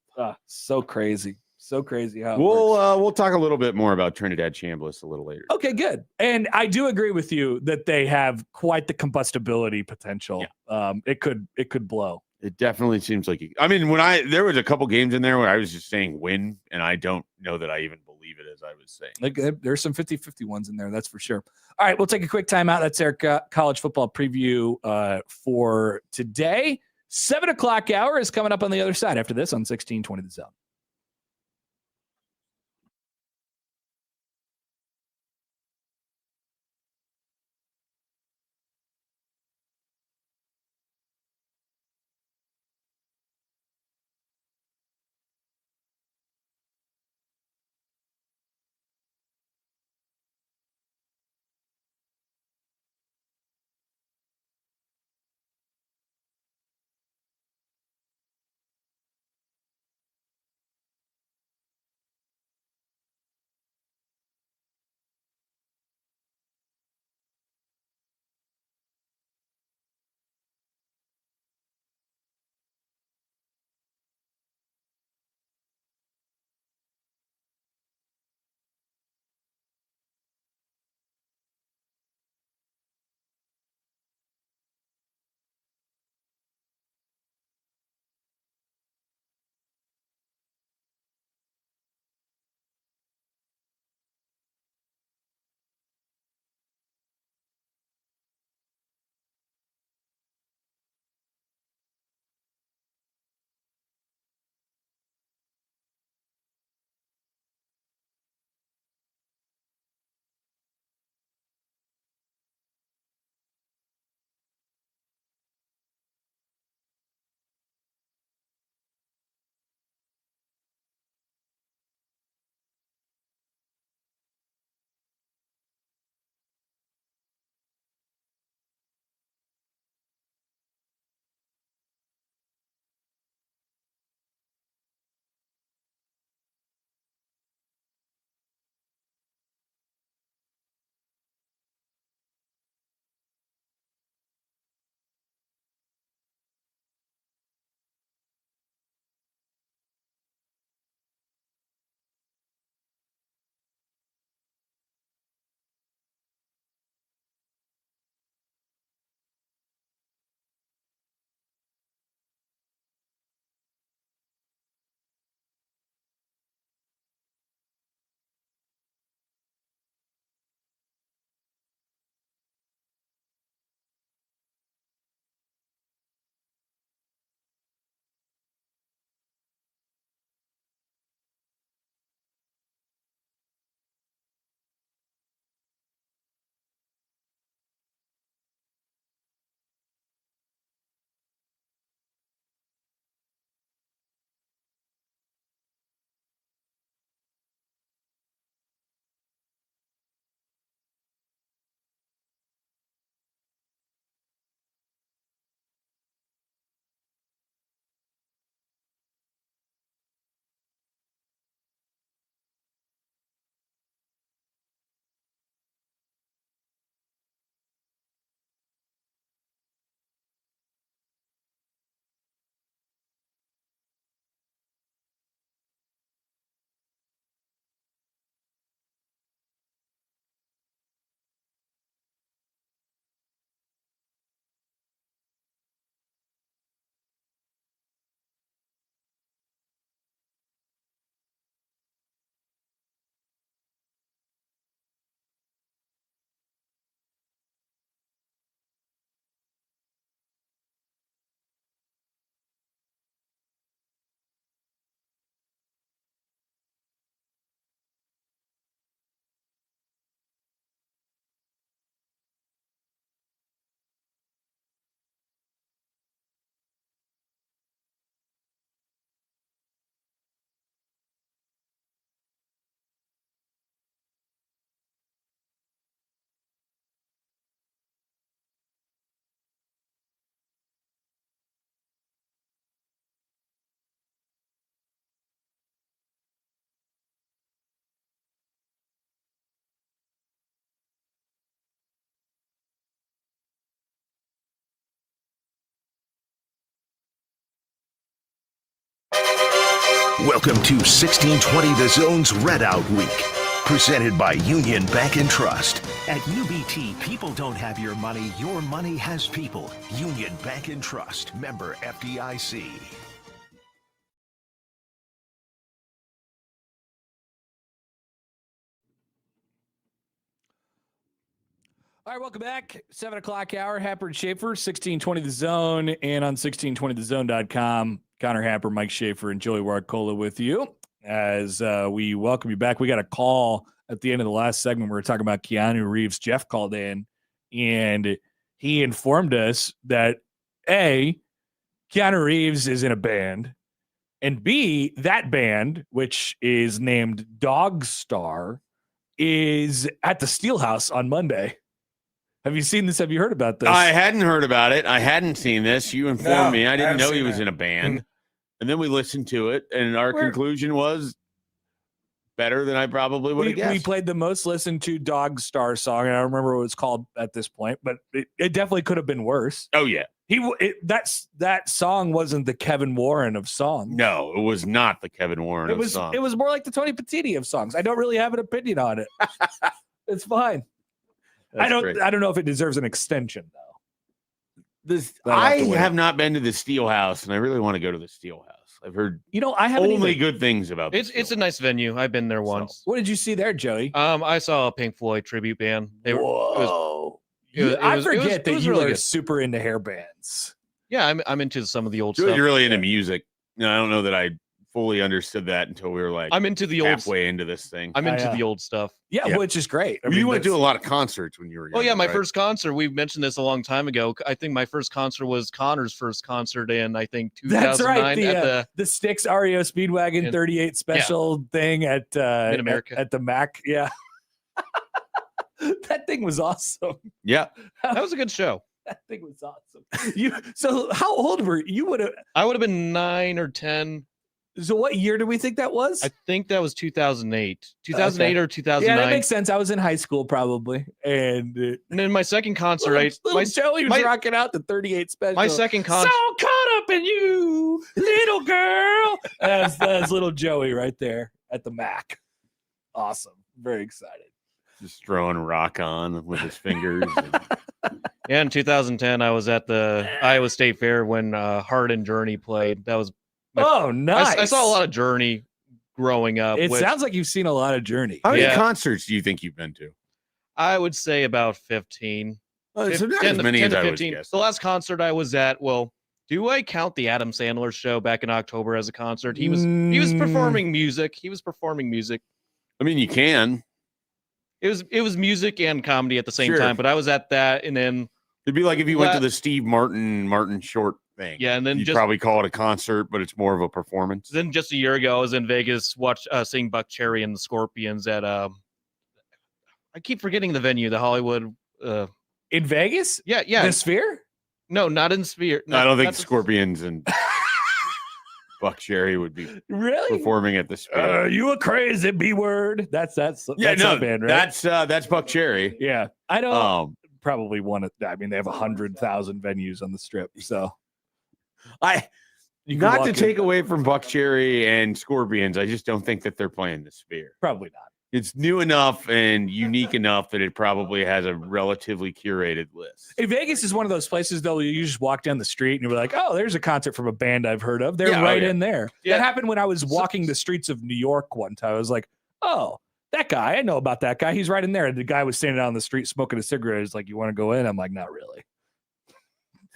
So crazy. So crazy how it works. We'll talk a little bit more about Trinidad Chambliss a little later. Okay, good. And I do agree with you that they have quite the combustibility potential. Yeah. It could blow. It definitely seems like there was a couple games in there where I was just saying win, and I don't know that I even believe it as I was saying. Like, there's some 50-50 ones in there, that's for sure. All right, we'll take a quick timeout. That's our college football preview for today. 7 o'clock hour is coming up on the other side after this on 1620 The Zone. Welcome to 1620 The Zone's Red Out Week, presented by Union Bank and Trust. At UBT, people don't have your money has people. Union Bank and Trust, member FDIC. All right, welcome back. 7 o'clock hour, Happer and Schaefer, 1620 The Zone, and on 1620thezone.com. Connor Happer, Mike Schaefer, and Joey Warcola with you as we welcome you back. We got a call at the end of the last segment. We were talking about Keanu Reeves. Jeff called in, and he informed us that, A, Keanu Reeves is in a band, and B, that band, which is named Dog Star, is at the Steelhouse on Monday. Have you seen this? Have you heard about this? I hadn't heard about it. I hadn't seen this. You informed me. I didn't know he was in a band. And then we listened to it, and our conclusion was better than I probably would have guessed. We played the most listened to Dog Star song, and I don't remember what it's called at this point, but it definitely could have been worse. Oh, yeah. That song wasn't the Kevin Warren of songs. No, it was not the Kevin Warren of songs. It was more like the Tony Petiti of songs. I don't really have an opinion on it. It's fine. I don't know if it deserves an extension though. I have not been to the Steelhouse, and I really want to go to the Steelhouse. I've heard I haven't only good things about it. It's a nice venue. I've been there once. What did you see there, Joey? I saw a Pink Floyd tribute band. Whoa. I forget that you are super into hair bands. Yeah, I'm into some of the old Joey's stuff. You're really into music. No, I don't know that I fully understood that until we were like I'm into the halfway into this thing. I'm into the old stuff. Yeah, which is great. You went to a lot of concerts when you were young. Oh yeah, my first concert. We mentioned this a long time ago. I think my first concert was Connor's first concert in 2009. That's right. The Styx REO Speedwagon 38 special thing at Mid-America at the Mac. Yeah, that thing was awesome. Yeah, that was a good show. That thing was awesome. So how old were you? I would have been 9 or 10. So what year do we think that was? I think that was 2008. 2008 or 2009. Yeah, that makes sense. I was in high school probably. And then my second concert, Joey was rocking out the 38 special. My second concert. So caught up in you, little girl. That's little Joey right there at the Mac. Awesome. Very excited. Just throwing rock on with his fingers. Yeah, in 2010, I was at the Iowa State Fair when Hard and Journey played. That was nice. I saw a lot of Journey growing up. It sounds like you've seen a lot of Journey. How many concerts do you think you've been to? I would say about 15. So not as many as I would guess. The last concert I was at, do I count the Adam Sandler show back in October as a concert? He was performing music. I mean, you can. It was music and comedy at the same time, but I was at that, and then it'd be like if you went to the Steve Martin Short thing. Yeah, and then you'd probably call it a concert, but it's more of a performance. Then just a year ago, I was in Vegas, seeing Buck Cherry and the Scorpions at I keep forgetting the venue, the Hollywood. In Vegas? Yeah. The Sphere? No, not in the Sphere. No, I don't think Scorpions and Buck Cherry would be performing at the Sphere. You a crazy B word? That's band, right? That's Buck Cherry. Yeah, I don't probably want to. I mean, they have 100,000 venues on the Strip, so. Not to take away from Buck Cherry and Scorpions, I just don't think that they're playing the Sphere. Probably not. It's new enough and unique enough that it probably has a relatively curated list. Hey, Vegas is one of those places, though, you just walk down the street and you're like, oh, there's a concert from a band I've heard of. They're in there. Yeah. That happened when I was walking the streets of New York one time. I was like, oh, that guy, I know about that guy. He's right in there. And the guy was standing out on the street smoking a cigarette. He's like, you want to go in? I'm like, not really.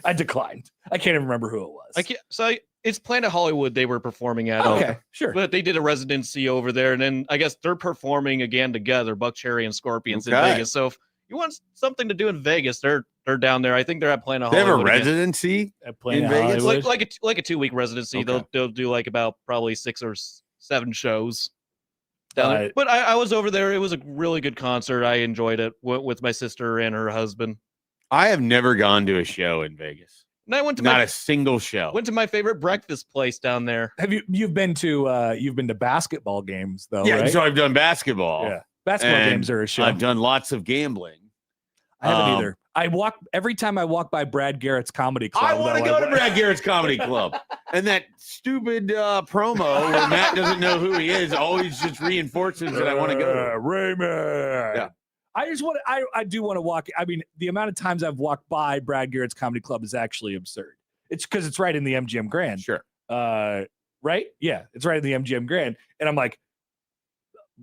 I declined. I can't even remember who it was. It's Planet Hollywood they were performing at. Okay, sure. But they did a residency over there, and then I guess they're performing again together, Buck Cherry and Scorpions in Vegas. So if you want something to do in Vegas, they're down there. I think they're at Planet Hollywood. They have a residency in Vegas? Like a 2-week residency. Okay. They'll do like about probably 6 or 7 shows down there. But I was over there. It was a really good concert. I enjoyed it with my sister and her husband. I have never gone to a show in Vegas. And I went to not a single show. Went to my favorite breakfast place down there. Have you've been to basketball games though? Yeah, right? So I've done basketball. Yeah, basketball games are a show. I've done lots of gambling. I haven't either. Every time I walk by Brad Garrett's comedy club. I want to go to Brad Garrett's comedy club, And that stupid promo where Matt doesn't know who he is always just reinforces that I want to go. Raymond. Yeah. I do want to walk. I mean, the amount of times I've walked by Brad Garrett's Comedy Club is actually absurd. It's because it's right in the MGM Grand. Sure. Right? Yeah, it's right in the MGM Grand. And I'm like,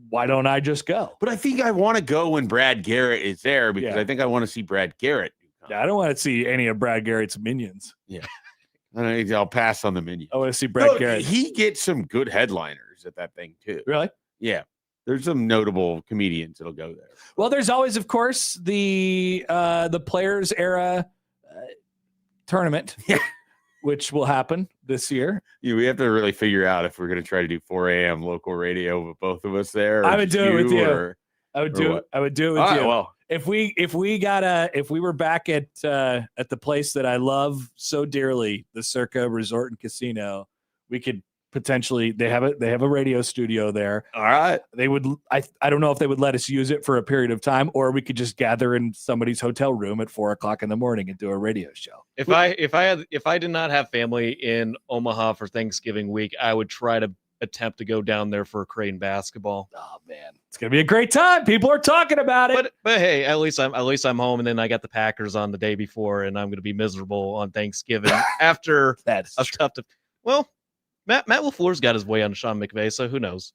why don't I just go? But I think I want to go when Brad Garrett is there because Yeah. I think I want to see Brad Garrett. Yeah, I don't want to see any of Brad Garrett's minions. Yeah. I'll pass on the menu. I want to see Brad No, Garrett. He gets some good headliners at that thing too. Really? Yeah. There's some notable comedians that'll go there. Well, there's always, of course, the Players Era tournament, which will happen this year. Yeah, we have to really figure out if we're going to try to do 4 a.m. local radio with both of us there. I would do it with you. I would do what? it with All you. right, well, If we were back at the place that I love so dearly, the Circa Resort and Casino, we could potentially they have a radio studio there. all right. They would I don't know if they would let us use it for a period of time, or we could just gather in somebody's hotel room at 4:00 in the morning and do a radio show. If I did not have family in Omaha for Thanksgiving week, I would try to attempt to go down there for Crane basketball. Oh man, it's gonna be a great time. People are talking about it. But hey, at least I'm home, and then I got the Packers on the day before, and I'm going to be miserable on Thanksgiving after That's a tough. Well, Matt LaFleur's got his way on Sean McVay, so who knows?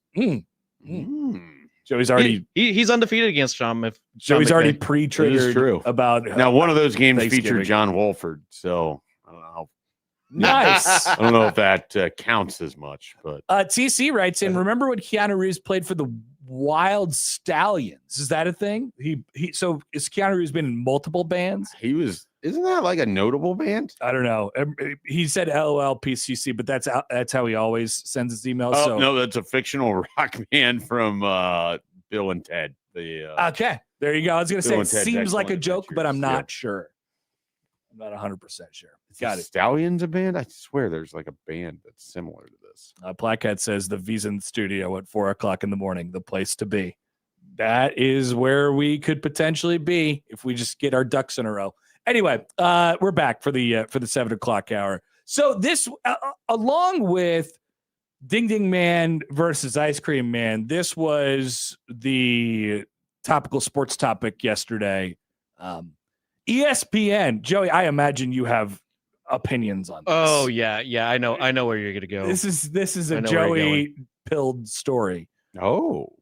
Joey's already He's undefeated against Sean. Joey's already It pre-triggered is true. about Now, one of those games Thanksgiving. featured John Wolford, so I don't know. nice. I don't know if that counts as much, but TC writes in, remember when Keanu Reeves played for the Wild Stallions? Is that a thing? So is Keanu Reeves been in multiple bands? he was. Isn't that like a notable band? I don't know. He said LOL PCC, but that's how he always sends his emails. Oh so no, that's a fictional rock band from Bill and Ted. Okay, there you go. I was gonna say Bill it and Ted's seems like a Excellent joke, but I'm Adventures. not sure. I'm not 100% sure. Got it. Stallions a band? I swear there's like a band that's similar to this. Plaquette says the Wiesn Studio at 4:00 in the morning, the place to be. That is where we could potentially be if we just get our ducks in a row. Anyway, we're back for the 7:00 hour. So this, along with Ding Ding Man versus Ice Cream Man, this was the topical sports topic yesterday. ESPN, Joey, I imagine you have opinions on this. Oh yeah, I know where you're gonna go. This is a I know where you're Joey pilled story. Oh,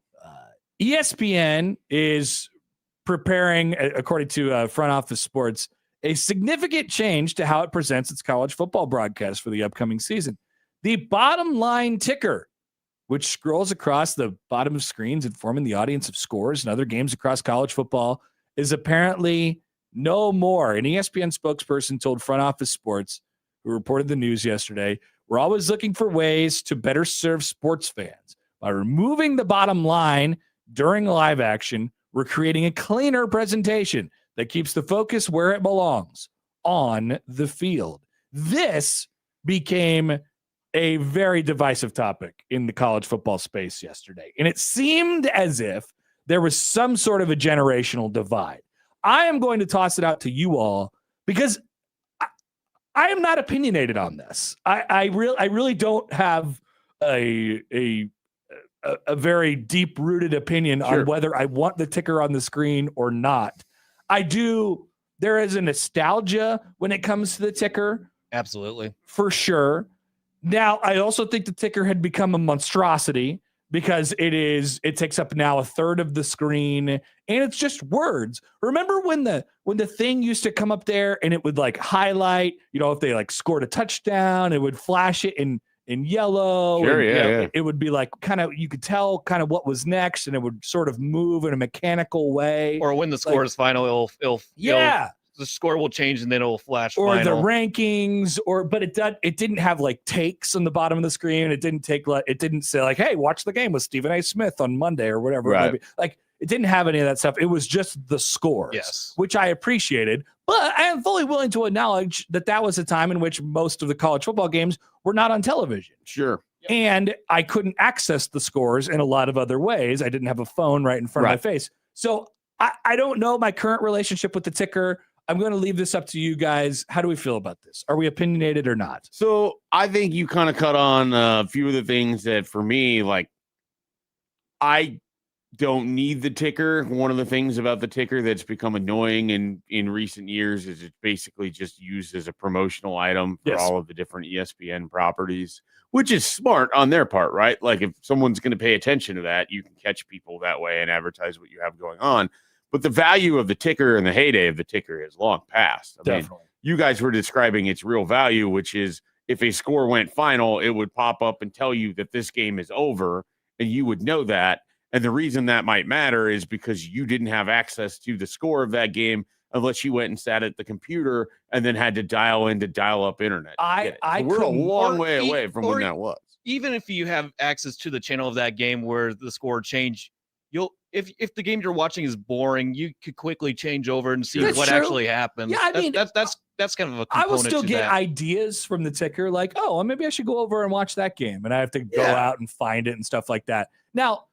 ESPN is preparing, according to Front Office Sports, a significant change to how it presents its college football broadcast for the upcoming season. The bottom line ticker, which scrolls across the bottom of screens informing the audience of scores and other games across college football, is apparently no more. An ESPN spokesperson told Front Office Sports, who reported the news yesterday, we're always looking for ways to better serve sports fans. By removing the bottom line during live action, we're creating a cleaner presentation that keeps the focus where it belongs, on the field. This became a very divisive topic in the college football space yesterday. And it seemed as if there was some sort of a generational divide. I am going to toss it out to you all because I am not opinionated on this. I really don't have a very deep-rooted opinion on whether I want the ticker on the screen or not. I do. There is a nostalgia when it comes to the ticker. Absolutely. For sure. Now, I also think the ticker had become a monstrosity because it takes up now a third of the screen and it's just words. Remember when the thing used to come up there and it would like highlight, if they like scored a touchdown, it would flash it in yellow. Sure, and, yeah. It would be like you could tell kind of what was next, and it would sort of move in a mechanical way. Or when the score is final, the score will change and then it will flash. Or final. the rankings, but it didn't have like takes on the bottom of the screen. It didn't say like, hey, watch the game with Stephen A. Smith on Monday or whatever. Right. It might be. Like it didn't have any of that stuff. It was just the scores, yes, which I appreciated. But I am fully willing to acknowledge that was a time in which most of the college football games were not on television. Sure. And I couldn't access the scores in a lot of other ways. I didn't have a phone right in front of my face. So I don't know my current relationship with the ticker. I'm going to leave this up to you guys. How do we feel about this? Are we opinionated or not? So I think you kind of cut on a few of the things that for me, like, I don't need the ticker. One of the things about the ticker that's become annoying in recent years is it's basically just used as a promotional item for all of the different ESPN properties, which is smart on their part, right? Like if someone's going to pay attention to that, you can catch people that way and advertise what you have going on. But the value of the ticker and the heyday of the ticker has long passed. I mean, you guys were describing its real value, which is if a score went final, it would pop up and tell you that this game is over, and you would know that. And the reason that might matter is because you didn't have access to the score of that game unless you went and sat at the computer and then had to dial into dial-up internet. We're a long way away from when that was. Even if you have access to the channel of that game where the score changed, if the game you're watching is boring, you could quickly change over and see what actually happened. Yeah, I mean, that's kind of a component. I will still get that. ideas from the ticker, like, oh, maybe I should go over and watch that game, and I have to go out and find it and stuff like that. Now,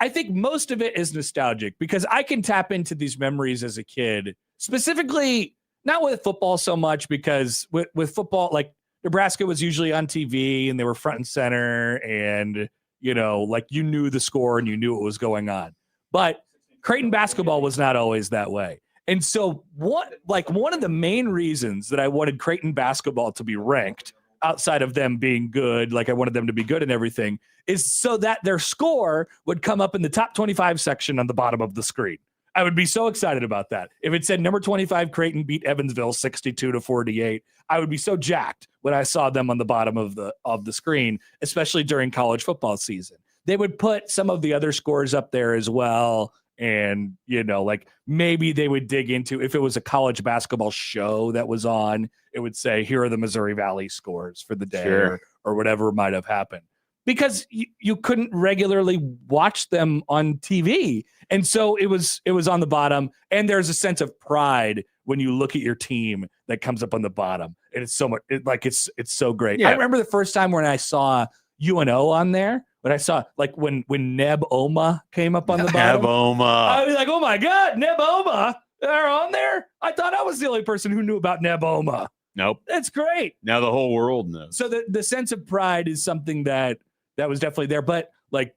I think most of it is nostalgic because I can tap into these memories as a kid, specifically not with football so much because with football, like Nebraska was usually on TV and they were front and center and, like you knew the score and you knew what was going on. But Creighton basketball was not always that way. And so one of the main reasons that I wanted Creighton basketball to be ranked outside of them being good, like I wanted them to be good and everything, is so that their score would come up in the top 25 section on the bottom of the screen. I would be so excited about that. If it said number 25 Creighton beat Evansville 62-48, I would be so jacked when I saw them on the bottom of the screen, especially during college football season. They would put some of the other scores up there as well. And, like maybe they would dig into, if it was a college basketball show that was on, it would say, here are the Missouri Valley scores for the day or whatever might have happened. Because you couldn't regularly watch them on TV. And so it was on the bottom. And there's a sense of pride when you look at your team that comes up on the bottom. And it's so much, it's so great. Yeah. I remember the first time when I saw UNO on there. When I saw, like, when Neb Oma came up on the bottom. Neb Oma. I was like, oh, my God, Neb Oma. They're on there? I thought I was the only person who knew about Neb Oma. Nope. That's great. Now the whole world knows. So the sense of pride is something that was definitely there. But, like,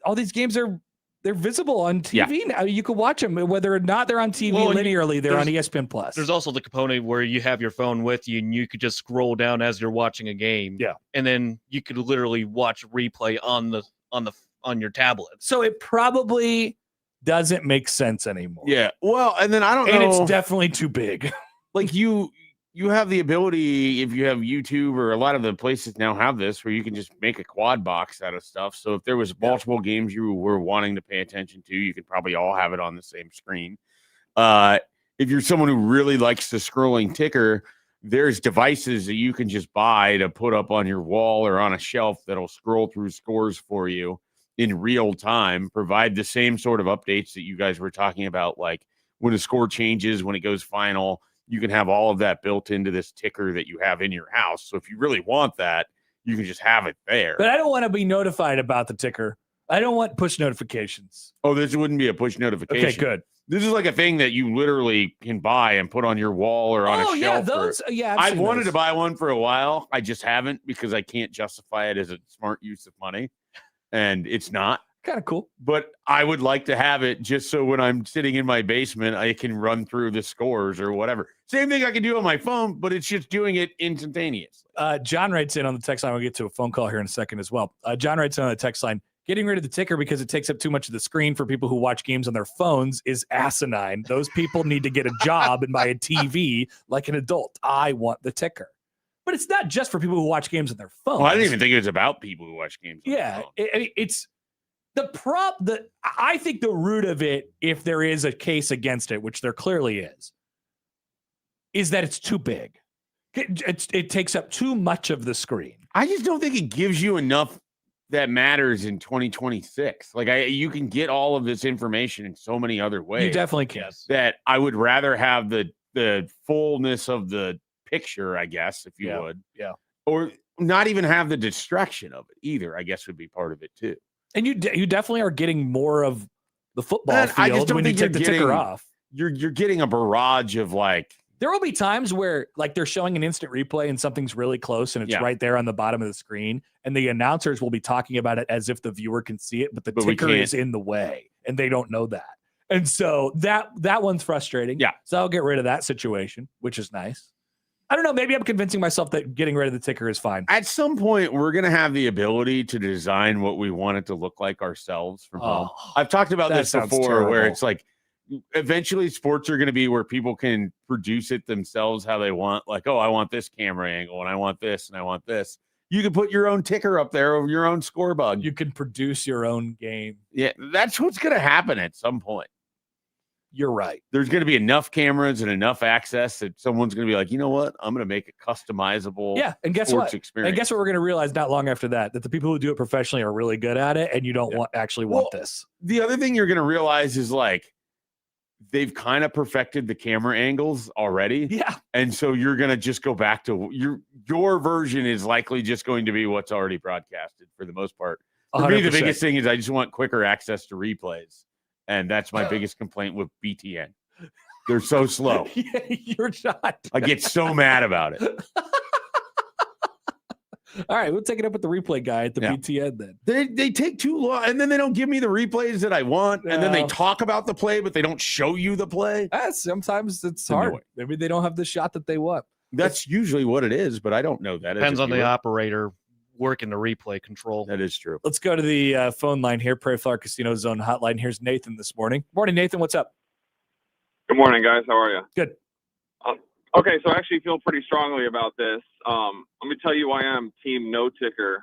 all these games they're visible on TV now. You can watch them, whether or not they're on TV linearly. They're on ESPN+. There's also the component where you have your phone with you and you could just scroll down as you're watching a game. Yeah. And then you could literally watch replay on your tablet. So it probably doesn't make sense anymore. Yeah. Well, and then I don't know. And it's definitely too big. Like you have the ability, if you have YouTube or a lot of the places now have this, where you can just make a quad box out of stuff. So if there was multiple games you were wanting to pay attention to, you could probably all have it on the same screen. If you're someone who really likes the scrolling ticker, there's devices that you can just buy to put up on your wall or on a shelf that'll scroll through scores for you in real time, provide the same sort of updates that you guys were talking about, like when a score changes, when it goes final. You can have all of that built into this ticker that you have in your house. So if you really want that, you can just have it there. But I don't want to be notified about the ticker. I don't want push notifications. Oh, this wouldn't be a push notification. Okay, good. This is like a thing that you literally can buy and put on your wall or on a shelf. I've wanted to buy one for a while. I just haven't because I can't justify it as a smart use of money. And it's not. Kind of cool. But I would like to have it just so when I'm sitting in my basement, I can run through the scores or whatever. Same thing I can do on my phone, but it's just doing it instantaneously. John writes in on the text line. We'll get to a phone call here in a second as well. John writes in on the text line, getting rid of the ticker because it takes up too much of the screen for people who watch games on their phones is asinine. Those people need to get a job and buy a TV like an adult. I want the ticker. But it's not just for people who watch games on their phones. Well, I didn't even think it was about people who watch games on their phone. It's... I think the root of it, if there is a case against it, which there clearly is that it's too big. It takes up too much of the screen. I just don't think it gives you enough that matters in 2026. Like you can get all of this information in so many other ways. You definitely can. That I would rather have the fullness of the picture, I guess, if you would. Yeah. Or not even have the distraction of it either, I guess would be part of it too. And you definitely are getting more of the football field when you take the ticker off. you're getting a barrage of like. There will be times where like they're showing an instant replay and something's really close and it's right there on the bottom of the screen, and the announcers will be talking about it as if the viewer can see it, but the ticker is in the way and they don't know that. And so that one's frustrating. Yeah. So I'll get rid of that situation, which is nice. I don't know. Maybe I'm convincing myself that getting rid of the ticker is fine. At some point, we're going to have the ability to design what we want it to look like ourselves from home. I've talked about this before where it's like eventually sports are going to be where people can produce it themselves how they want. Like, oh, I want this camera angle and I want this and I want this. You can put your own ticker up there over your own score bug. You can produce your own game. Yeah, that's what's going to happen at some point. You're right. There's going to be enough cameras and enough access that someone's going to be like, you know what? I'm going to make a customizable and guess sports what? experience. And guess what we're going to realize not long after that the people who do it professionally are really good at it, and you don't want this. The other thing you're going to realize is like they've kind of perfected the camera angles already. Yeah. And so you're going to just go back to your version is likely just going to be what's already broadcasted for the most part. For 100%. me, the biggest thing is I just want quicker access to replays. And that's my biggest complaint with BTN. They're so slow. Yeah, you're not. I get so mad about it. All right, we'll take it up with the replay guy at the BTN then. They take too long, and then they don't give me the replays that I want, and then they talk about the play, but they don't show you the play. Sometimes it's hard. Maybe they don't have the shot that they want. That's usually what it is, but I don't know that. Depends on the operator working the replay control. That is true. Let's go to the phone line here, Prairie Flower Casino Zone hotline. Here's Nathan this morning. Morning, Nathan. What's up? Good morning, guys. How are you? Good. Okay, so I actually feel pretty strongly about this. Let me tell you why I'm team no ticker.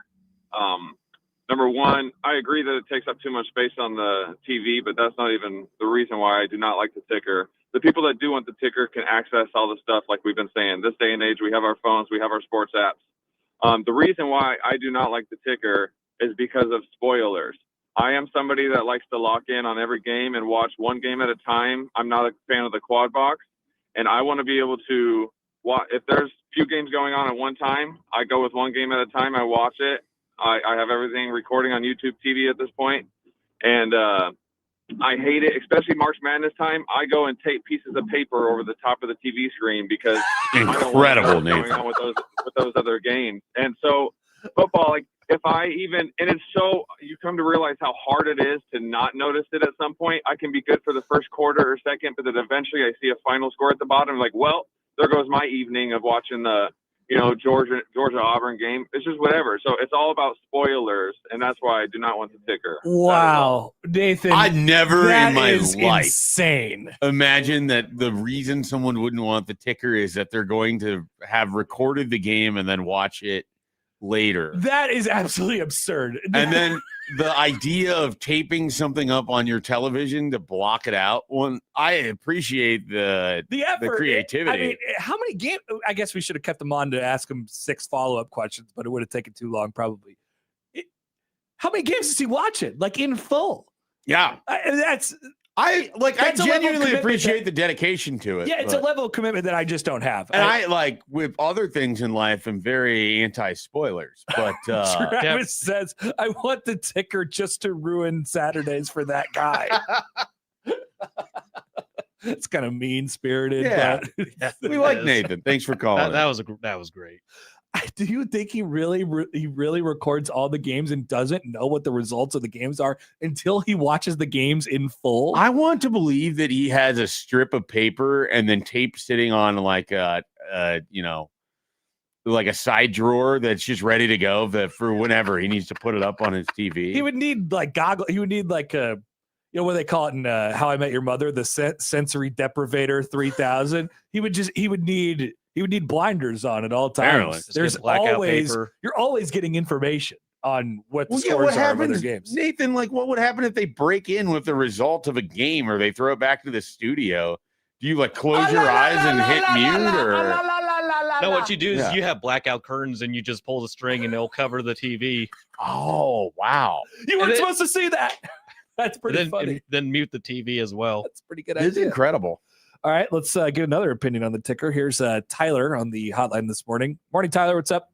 Number one, I agree that it takes up too much space on the TV, but that's not even the reason why I do not like the ticker. The people that do want the ticker can access all the stuff like we've been saying. This day and age, we have our phones, we have our sports apps. The reason why I do not like the ticker is because of spoilers. I am somebody that likes to lock in on every game and watch one game at a time. I'm not a fan of the quad box, and I want to be able to watch. If there's a few games going on at one time, I go with one game at a time. I watch it. I have everything recording on YouTube TV at this point, and I hate it, especially March Madness time. I go and tape pieces of paper over the top of the TV screen because incredible, Nathan, going on with those other games. And so football, like if I even, and it's so, you come to realize how hard it is to not notice it at some point. I can be good for the first quarter or second, but then eventually I see a final score at the bottom. Like, well, there goes my evening of watching the, Georgia Auburn game. It's just whatever. So it's all about spoilers, and that's why I do not want the ticker. Wow, Nathan! I never in my life insane. Imagine that the reason someone wouldn't want the ticker is that they're going to have recorded the game and then watch it later. That is absolutely absurd. And then the idea of taping something up on your television to block it out. Well, I appreciate the effort, the creativity. I mean, how many games? I guess we should have kept them on to ask him 6 follow-up questions, but it would have taken too long, probably. How many games is he watching? Like in full? Yeah, I genuinely appreciate the dedication to it. Yeah, it's a level of commitment that I just don't have. And I like with other things in life, I'm very anti-spoilers. But Travis says, I want the ticker just to ruin Saturdays for that guy. It's kind of mean-spirited. Yeah. But we like Nathan. Thanks for calling. That was great. Do you think he really records all the games and doesn't know what the results of the games are until he watches the games in full? I want to believe that he has a strip of paper and then tape sitting on like a side drawer that's just ready to go for whenever he needs to put it up on his TV. He would need like goggles. He would need like a, what they call it in How I Met Your Mother, the sensory deprivator 3000. He would need blinders on at all times. There's always paper. You're always getting information on what the scores are of other games. Nathan, like what would happen if they break in with the result of a game or they throw it back to the studio? Do you like close your eyes and hit mute or? No, what you do is you have blackout curtains and you just pull the string and it'll cover the TV. Oh, wow. You weren't supposed to see that. That's pretty funny. And then mute the TV as well. That's a pretty good idea. It's incredible. All right, let's get another opinion on the ticker. Here's Tyler on the hotline this morning. Morning, Tyler. What's up?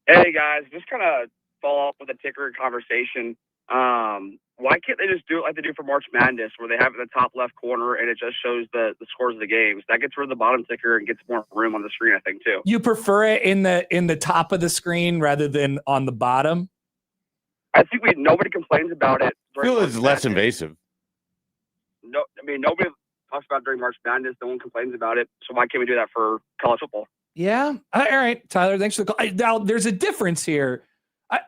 Hey, guys. Just kind of follow up with the ticker conversation. Why can't they just do it like they do for March Madness, where they have it in the top left corner and it just shows the scores of the games? That gets rid of the bottom ticker and gets more room on the screen, I think, too. You prefer it in the top of the screen rather than on the bottom? I think nobody complains about it. I feel it's less invasive. No, I mean, nobody talks about it during March Madness. No one complains about it. So why can't we do that for college football? Yeah. All right, Tyler, thanks for the call. Now, there's a difference here.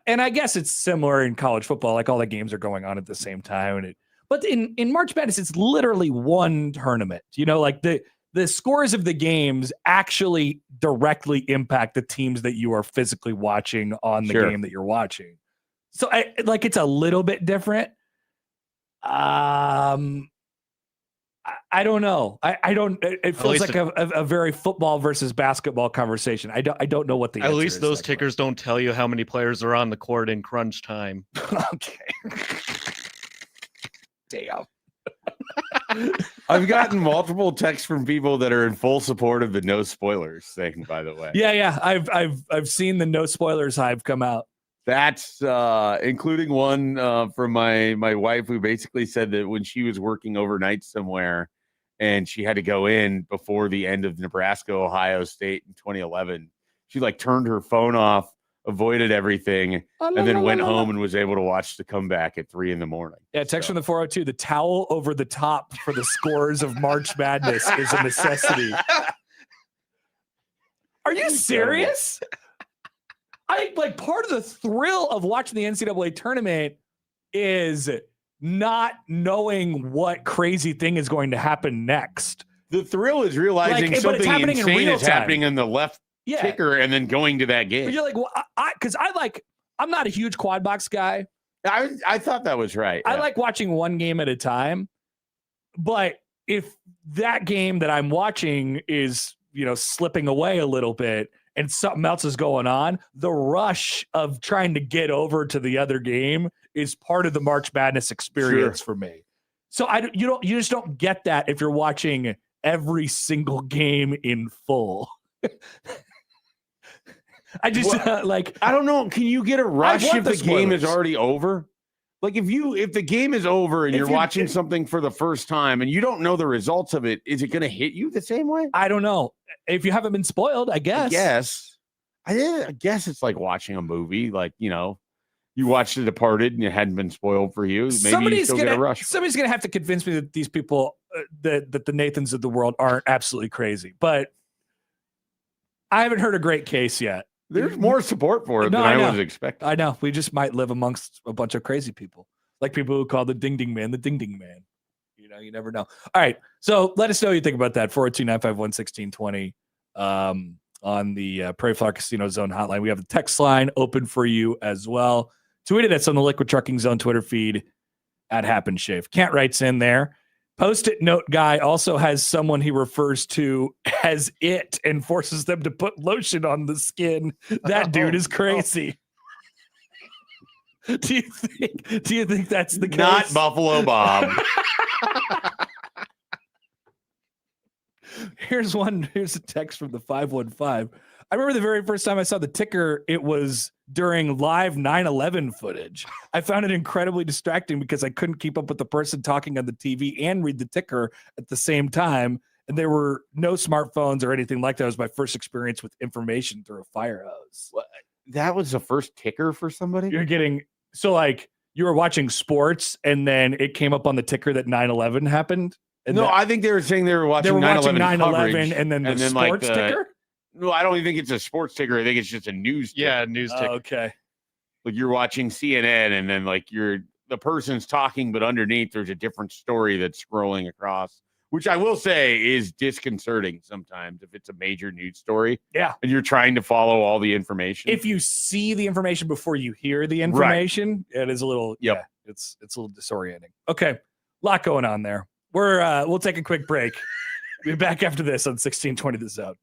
And I guess it's similar in college football, like all the games are going on at the same time. But in March Madness, it's literally one tournament. Like the scores of the games actually directly impact the teams that you are physically watching on the game that you're watching. So it's a little bit different. I don't know. I don't. It feels like a very football versus basketball conversation. I don't know what the at answer least is those tickers don't tell you how many players are on the court in crunch time. Okay. Damn. I've gotten multiple texts from people that are in full support of the no spoilers thing. By the way, yeah. I've seen the no spoilers hype come out. That's including one from my wife, who basically said that when she was working overnight somewhere and she had to go in before the end of Nebraska, Ohio State in 2011, she turned her phone off, avoided everything, and then went home and was able to watch the comeback at 3 a.m. Yeah, text from the 402. The towel over the top for the scores of March Madness is a necessity. Are you serious? Part of the thrill of watching the NCAA tournament is not knowing what crazy thing is going to happen next. The thrill is realizing something insane is happening in the left ticker and then going to that game. But you're like, well, I'm not a huge quad box guy. I thought that was right. I like watching one game at a time. But if that game that I'm watching is, slipping away a little bit and something else is going on, the rush of trying to get over to the other game is part of the March Madness experience for me. So you just don't get that if you're watching every single game in full. I don't know. Can you get a rush if the game is already over? If the game is over and you're watching something for the first time and you don't know the results of it, is it going to hit you the same way? I don't know. If you haven't been spoiled, I guess. I guess it's like watching a movie. You watched The Departed and it hadn't been spoiled for you. Maybe you still get a rush. Somebody's going to have to convince me that these people, that the Nathans of the world aren't absolutely crazy. But I haven't heard a great case yet. There's more support for it than I was expecting. I know. We just might live amongst a bunch of crazy people, like people who call the Ding Ding Man the Ding Ding Man. You never know. All right. So let us know what you think about that. 402-951-1620 on the Prairie Flower Casino Zone hotline. We have the text line open for you as well. Tweet at us on the Liquid Trucking Zone Twitter feed at Happen Shave. Kent writes in there. Post-it note guy also has someone he refers to as it and forces them to put lotion on the skin. That dude is crazy. Do you think that's the case? Not Buffalo Bob. Here's a text from the 515. I remember the very first time I saw the ticker, it was during live 9/11 footage. I found it incredibly distracting because I couldn't keep up with the person talking on the TV and read the ticker at the same time. And there were no smartphones or anything like that. It was my first experience with information through a fire hose. That was the first ticker for somebody? You were watching sports and then it came up on the ticker that 9/11 happened. And I think they were saying they were watching 9/11 and then the sports ticker? No, I don't even think it's a sports ticker. I think it's just a news ticker. Yeah, news ticker. Okay. You're watching CNN and then the person's talking, but underneath there's a different story that's scrolling across, which I will say is disconcerting sometimes if it's a major news story. Yeah. And you're trying to follow all the information. If you see the information before you hear the information, it is a little, it's a little disorienting. Okay. Lot going on there. We'll take a quick break. We'll be back after this on 1620 The Zone.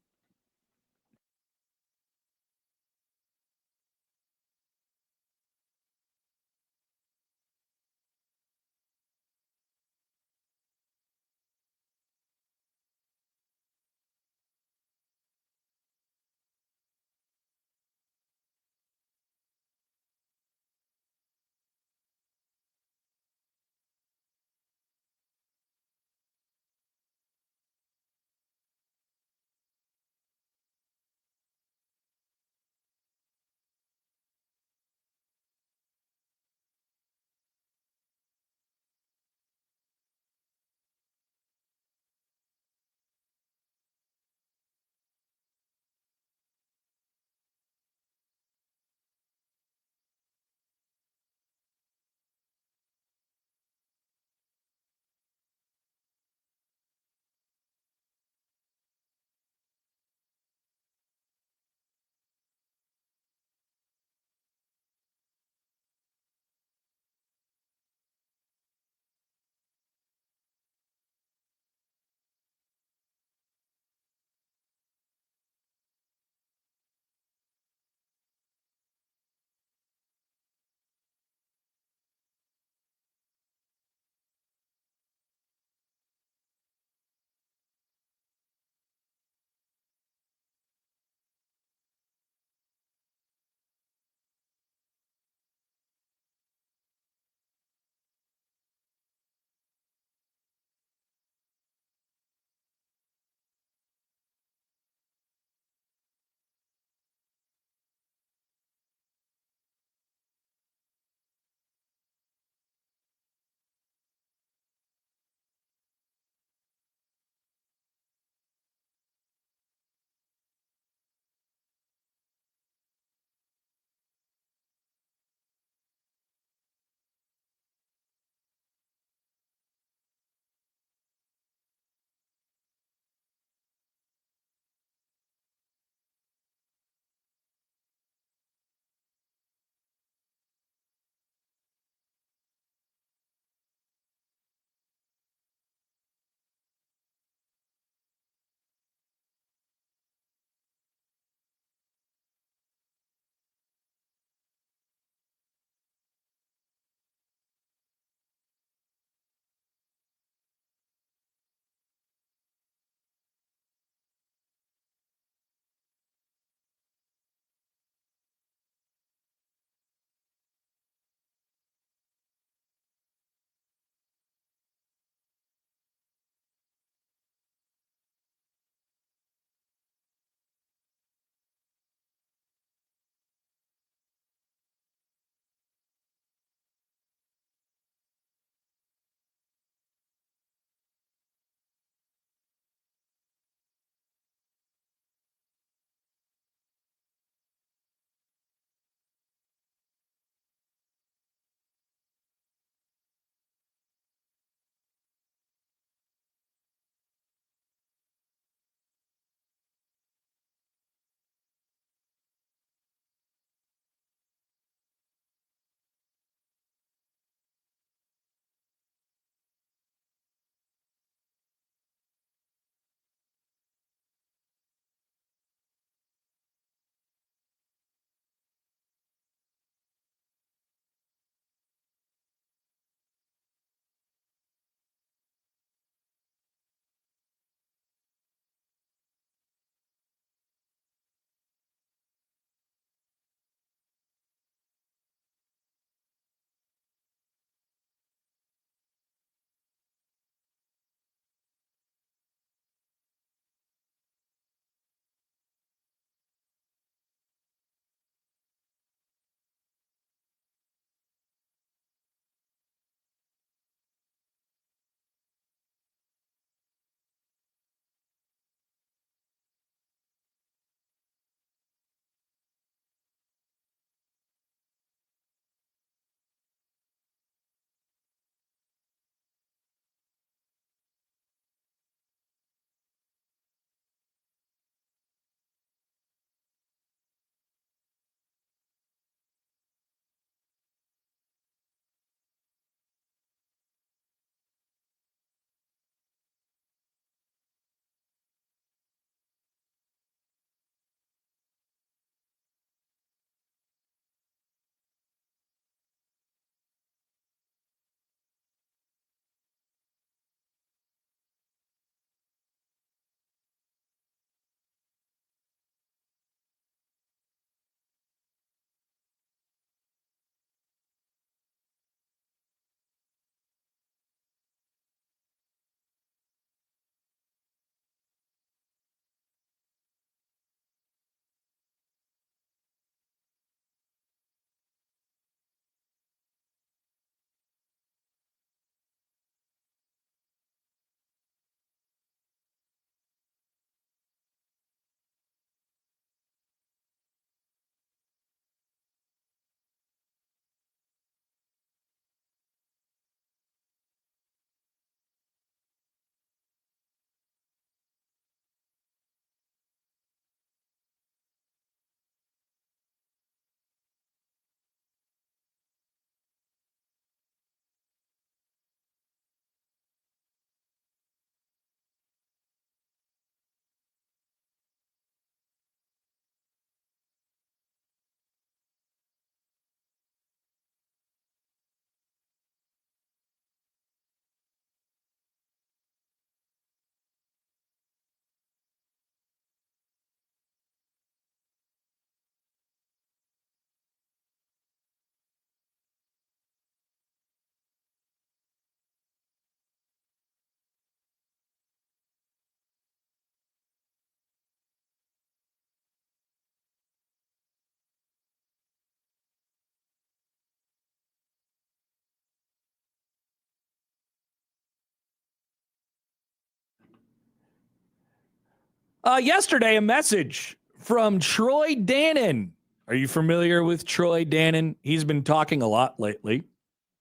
Yesterday, a message from Troy Dannon. Are you familiar with Troy Dannon? He's been talking a lot lately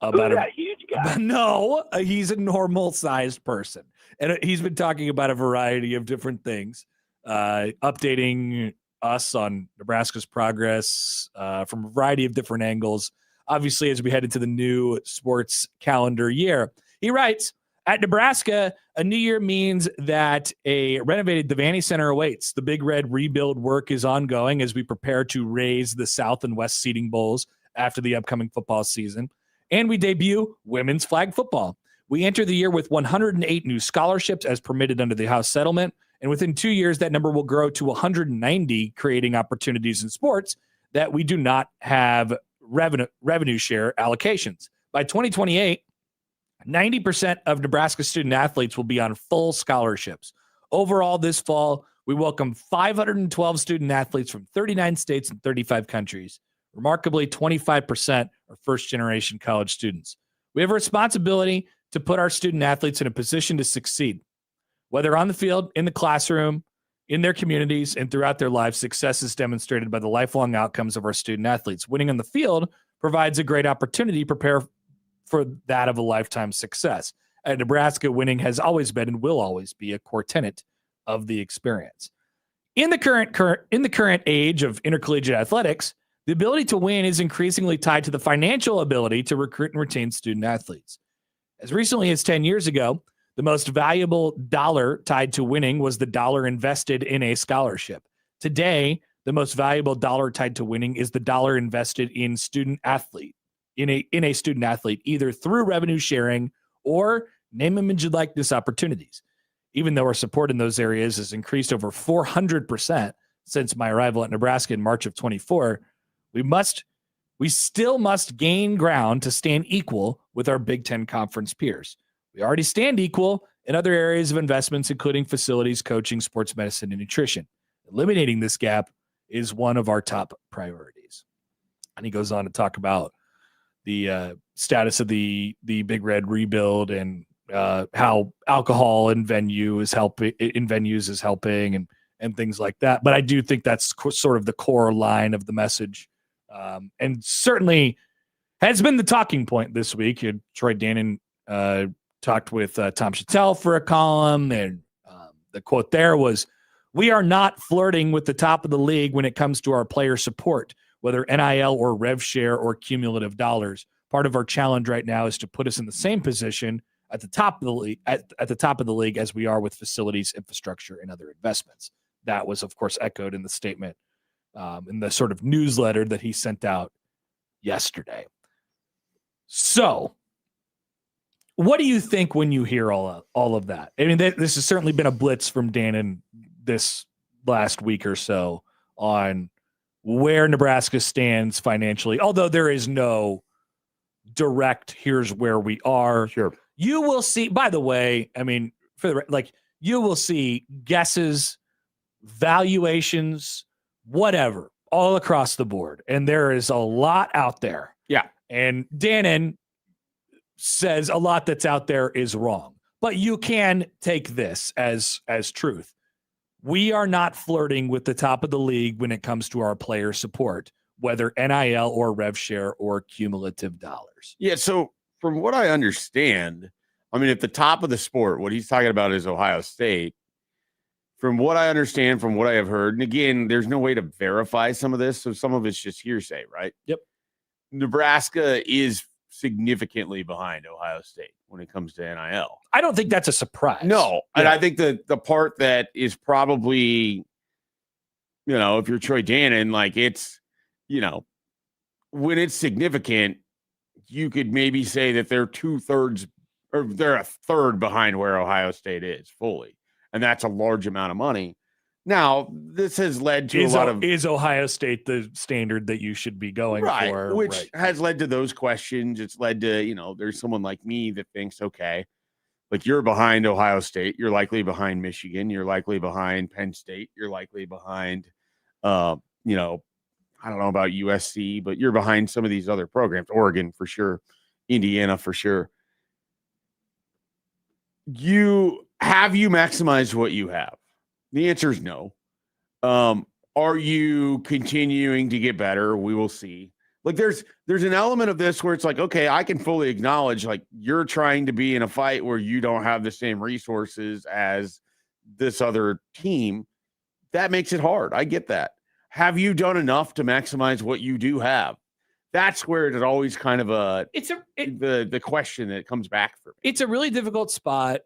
about that huge guy. No, he's a normal-sized person. And he's been talking about a variety of different things, updating us on Nebraska's progress from a variety of different angles, obviously, as we head into the new sports calendar year. He writes, at Nebraska, a new year means that a renovated Devaney Center awaits. The Big Red rebuild work is ongoing as we prepare to raise the South and West seating bowls after the upcoming football season. And we debut women's flag football. We enter the year with 108 new scholarships as permitted under the House settlement. And within 2 years, that number will grow to 190, creating opportunities in sports that we do not have revenue share allocations. By 2028, 90% of Nebraska student athletes will be on full scholarships. Overall, this fall, we welcome 512 student athletes from 39 states and 35 countries. Remarkably, 25% are first-generation college students. We have a responsibility to put our student athletes in a position to succeed. Whether on the field, in the classroom, in their communities, and throughout their lives, success is demonstrated by the lifelong outcomes of our student athletes. Winning on the field provides a great opportunity to prepare for that of a lifetime success. At Nebraska, winning has always been and will always be a core tenet of the experience. In the current age of intercollegiate athletics, the ability to win is increasingly tied to the financial ability to recruit and retain student athletes. As recently as 10 years ago, the most valuable dollar tied to winning was the dollar invested in a scholarship. Today, the most valuable dollar tied to winning is the dollar invested in a student athlete, either through revenue sharing or name, image, and likeness opportunities. Even though our support in those areas has increased over 400% since my arrival at Nebraska in March of 24, we still must gain ground to stand equal with our Big Ten Conference peers. We already stand equal in other areas of investments, including facilities, coaching, sports medicine, and nutrition. Eliminating this gap is one of our top priorities. And he goes on to talk about the status of the Big Red rebuild and how alcohol in venues is helping and things like that. But I do think that's sort of the core line of the message. And certainly has been the talking point this week. Troy Dannon talked with Tom Chattel for a column, and the quote there was, "We are not flirting with the top of the league when it comes to our player support, whether NIL or rev share or cumulative dollars. Part of our challenge right now is to put us in the same position at the top of the league, at the top of the league as we are with facilities, infrastructure, and other investments." That was, of course, echoed in the statement in the sort of newsletter that he sent out yesterday. So, what do you think when you hear all of that? I mean, this has certainly been a blitz from Dannon this last week or so on where Nebraska stands financially, although there is no direct, here's where we are. Sure. You will see, by the way, I mean, you will see guesses, valuations, whatever, all across the board. And there is a lot out there. Yeah. And Dannon says a lot that's out there is wrong. But you can take this as truth. We are not flirting with the top of the league when it comes to our player support, whether NIL or rev share or cumulative dollars. Yeah, so from what I understand, I mean, at the top of the sport, what he's talking about is Ohio State. From what I understand, from what I have heard, and again, there's no way to verify some of this, so some of it's just hearsay, right? Yep. Nebraska is significantly behind Ohio State when it comes to NIL. I don't think that's a surprise. No, and I think the part that is probably, if you're Troy Dannon, like it's, when it's significant, you could maybe say that they're 2/3 or they're a third behind where Ohio State is fully. And that's a large amount of money. Now, this has led to a lot of... Is Ohio State the standard that you should be going for? Which has led to those questions. It's led to, there's someone like me that thinks, okay, like you're behind Ohio State. You're likely behind Michigan. You're likely behind Penn State. You're likely behind, I don't know about USC, but you're behind some of these other programs. Oregon, for sure. Indiana, for sure. You maximized what you have? The answer is no. Are you continuing to get better? We will see. Like there's an element of this where it's like, okay, I can fully acknowledge like you're trying to be in a fight where you don't have the same resources as this other team. That makes it hard. I get that. Have you done enough to maximize what you do have? That's where it's always kind of the question that comes back for me. It's a really difficult spot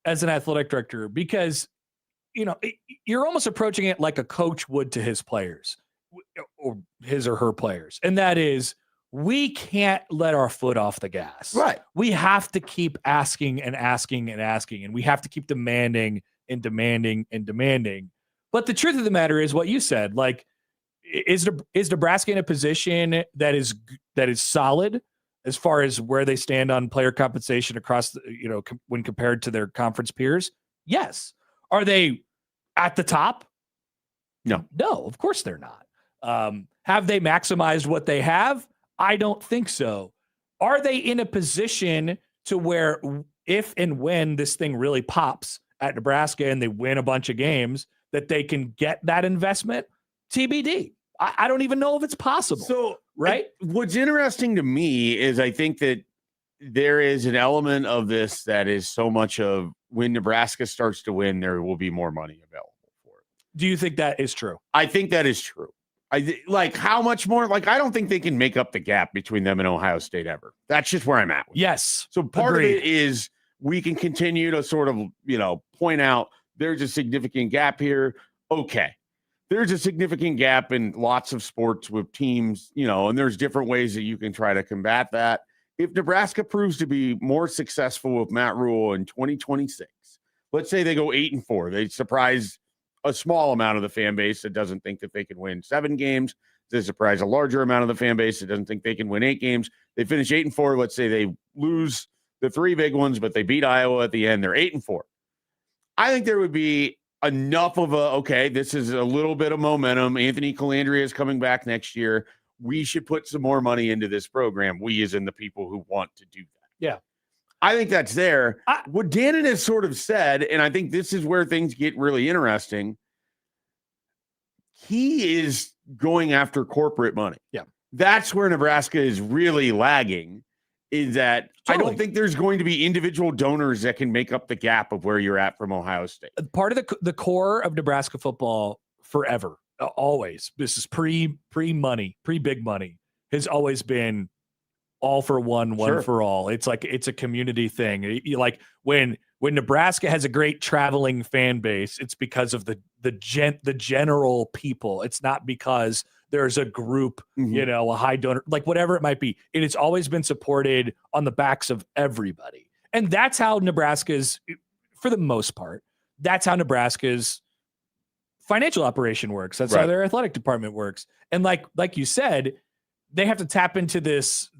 as an athletic director because, you're almost approaching it like a coach would to his players or his or her players. And that is, we can't let our foot off the gas. Right. We have to keep asking and asking and asking, and we have to keep demanding and demanding and demanding. But the truth of the matter is what you said, like, is Nebraska in a position that is solid as far as where they stand on player compensation across the, when compared to their conference peers? Yes. Are they at the top? No, of course they're not. Have they maximized what they have? I don't think so. Are they in a position to where if and when this thing really pops at Nebraska and they win a bunch of games, that they can get that investment? TBD. I don't even know if it's possible. So, right? What's interesting to me is I think that there is an element of this that is so much of when Nebraska starts to win, there will be more money available for it. Do you think that is true? I think that is true. Like how much more? Like, I don't think they can make up the gap between them and Ohio State ever. That's just where I'm at. Yes. So part of it is we can continue to sort of, point out there's a significant gap here. Okay. There's a significant gap in lots of sports with teams, and there's different ways that you can try to combat that. If Nebraska proves to be more successful with Matt Rule in 2026, let's say they go 8-4, they surprise a small amount of the fan base that doesn't think that they can win 7 games. They surprise a larger amount of the fan base that doesn't think they can win 8 games. They finish 8-4. Let's say they lose the 3 big ones, but they beat Iowa at the end. They're 8-4. I think there would be enough of this is a little bit of momentum. Anthony Calandria is coming back next year. We should put some more money into this program. We as in the people who want to do that. Yeah. I think that's there. What Dannon has sort of said, and I think this is where things get really interesting, he is going after corporate money. Yeah. That's where Nebraska is really lagging, is that I don't think there's going to be individual donors that can make up the gap of where you're at from Ohio State. Part of the core of Nebraska football forever, always, this is pre-money, pre-big money, has always been all for one for all. It's like it's a community thing. Like when Nebraska has a great traveling fan base, it's because of the general people. It's not because there's a group, a high donor, like whatever it might be. It has always been supported on the backs of everybody. And that's how Nebraska's, for the most part, that's how Nebraska's financial operation works. That's how their athletic department works. And like you said, they have to tap into this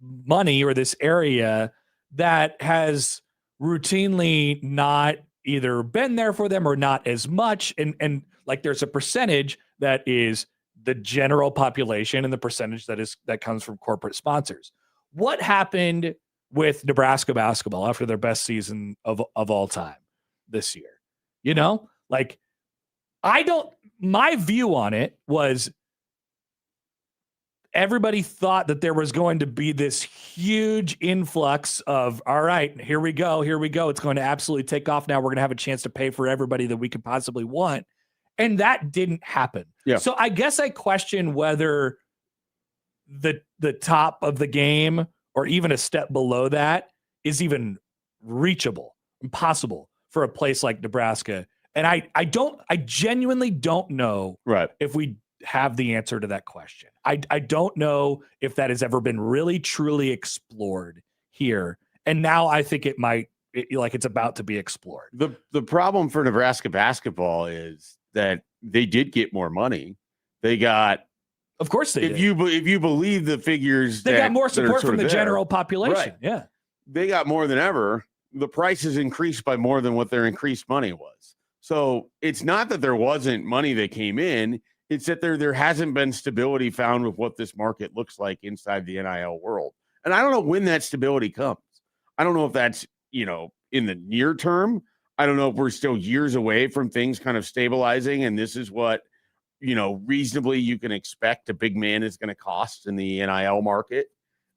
money or this area that has routinely not either been there for them or not as much. And like there's a percentage that is the general population and the percentage that comes from corporate sponsors. What happened with Nebraska basketball after their best season of all time this year? My view on it was everybody thought that there was going to be this huge influx of, all right, here we go. It's going to absolutely take off. Now we're going to have a chance to pay for everybody that we could possibly want. And that didn't happen. Yeah. So I guess I question whether the top of the game or even a step below that is even reachable, impossible for a place like Nebraska. And I genuinely don't know if we have the answer to that question. I don't know if that has ever been really, truly explored here. And now I think it's about to be explored. The problem for Nebraska basketball is that they did get more money. They got, of course they did. If you believe the figures, they got more support from the general population. Right. Yeah. They got more than ever. The prices increased by more than what their increased money was. So it's not that there wasn't money that came in. It's that there hasn't been stability found with what this market looks like inside the NIL world. And I don't know when that stability comes. I don't know if that's, in the near term. I don't know if we're still years away from things kind of stabilizing, and this is what, reasonably you can expect a big man is going to cost in the NIL market,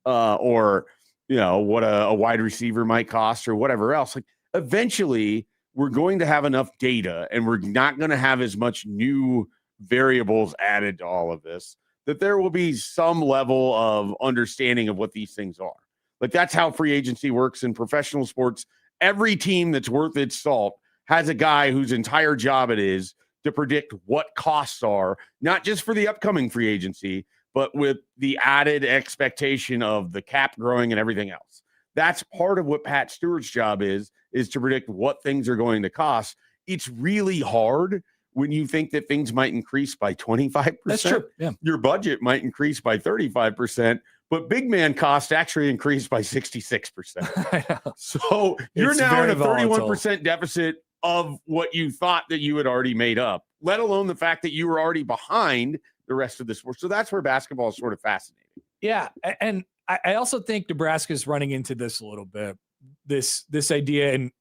or, what a wide receiver might cost or whatever else. Like, eventually we're going to have enough data, and we're not going to have as much new variables added to all of this, that there will be some level of understanding of what these things are. Like, that's how free agency works in professional sports. Every team that's worth its salt has a guy whose entire job it is to predict what costs are, not just for the upcoming free agency, but with the added expectation of the cap growing and everything else. That's part of what Pat Stewart's job is to predict what things are going to cost. It's really hard when you think that things might increase by 25%. That's true. Yeah. Your budget might increase by 35%, but big man cost actually increased by 66%. So you're It's now in a very 31% deficit of what you thought that you had already made up, let alone the fact that you were already behind the rest of the sport. So that's where basketball is sort of fascinating. Yeah. And I also think Nebraska's running into this a little bit, this idea. And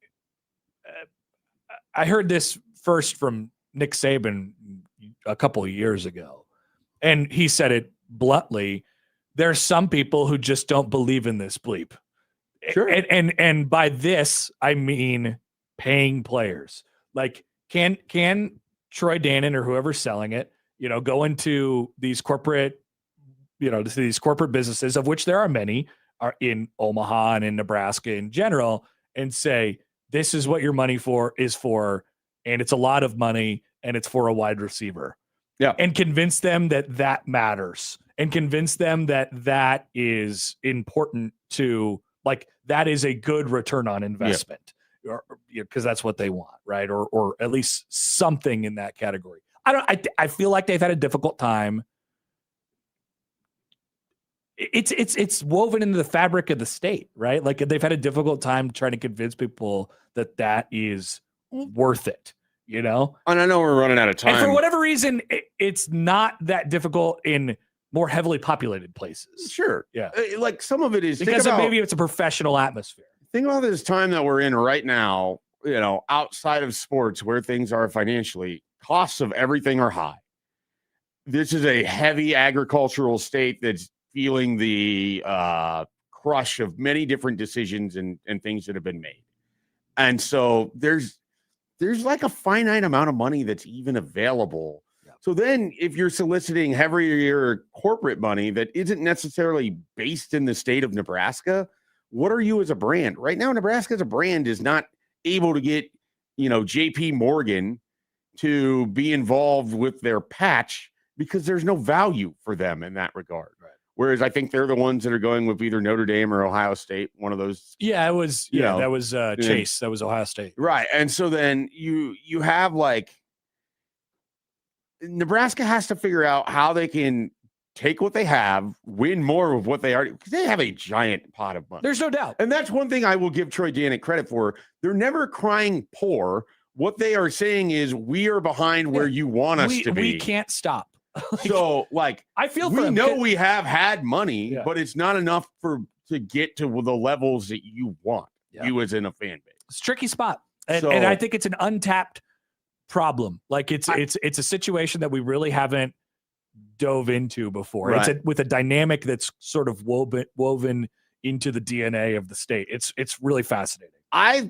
I heard this first from Nick Saban a couple of years ago, and he said it bluntly. There's some people who just don't believe in this bleep. Sure. And by this, I mean paying players. Like, can Troy Dannon or whoever's selling it, go into these corporate, to these corporate businesses, of which there are many, are in Omaha and in Nebraska in general, and say, this is what your money is for, and it's a lot of money, and it's for a wide receiver. Yeah. And convince them that matters, and convince them that is important to, like, that is a good return on investment, because that's what they want, right? Or at least something in that category. I feel like they've had a difficult time. It's woven into the fabric of the state, right? Like, they've had a difficult time trying to convince people that is worth it, And I know we're running out of time. And for whatever reason, it's not that difficult in more heavily populated places. Sure. Yeah. Like, some of it is because maybe it's a professional atmosphere. Think about this time that we're in right now, outside of sports, where things are financially, costs of everything are high. This is a heavy agricultural state that's feeling the crush of many different decisions and things that have been made. And so there's like a finite amount of money that's even available. Yeah. So then if you're soliciting heavier corporate money that isn't necessarily based in the state of Nebraska, what are you as a brand? Right now, Nebraska as a brand is not able to get, JP Morgan to be involved with their patch because there's no value for them in that regard. Right. Whereas I think they're the ones that are going with either Notre Dame or Ohio State, one of those. Yeah, it was. Yeah, that was Chase. That was Ohio State. Right. And so then you have, like, Nebraska has to figure out how they can take what they have, win more of what they already, because they have a giant pot of money. There's no doubt. And that's one thing I will give Troy Dannon credit for. They're never crying poor. What they are saying is, we are behind where you want us to be. We can't stop. So, like, I feel we know we have had money, but it's not enough to get to the levels that you want. Yeah. You as in a fan base. It's a tricky spot. And I think it's an untapped problem. Like, it's a situation that we really haven't dove into before. Right. It's with a dynamic that's sort of woven into the DNA of the state. It's really fascinating. I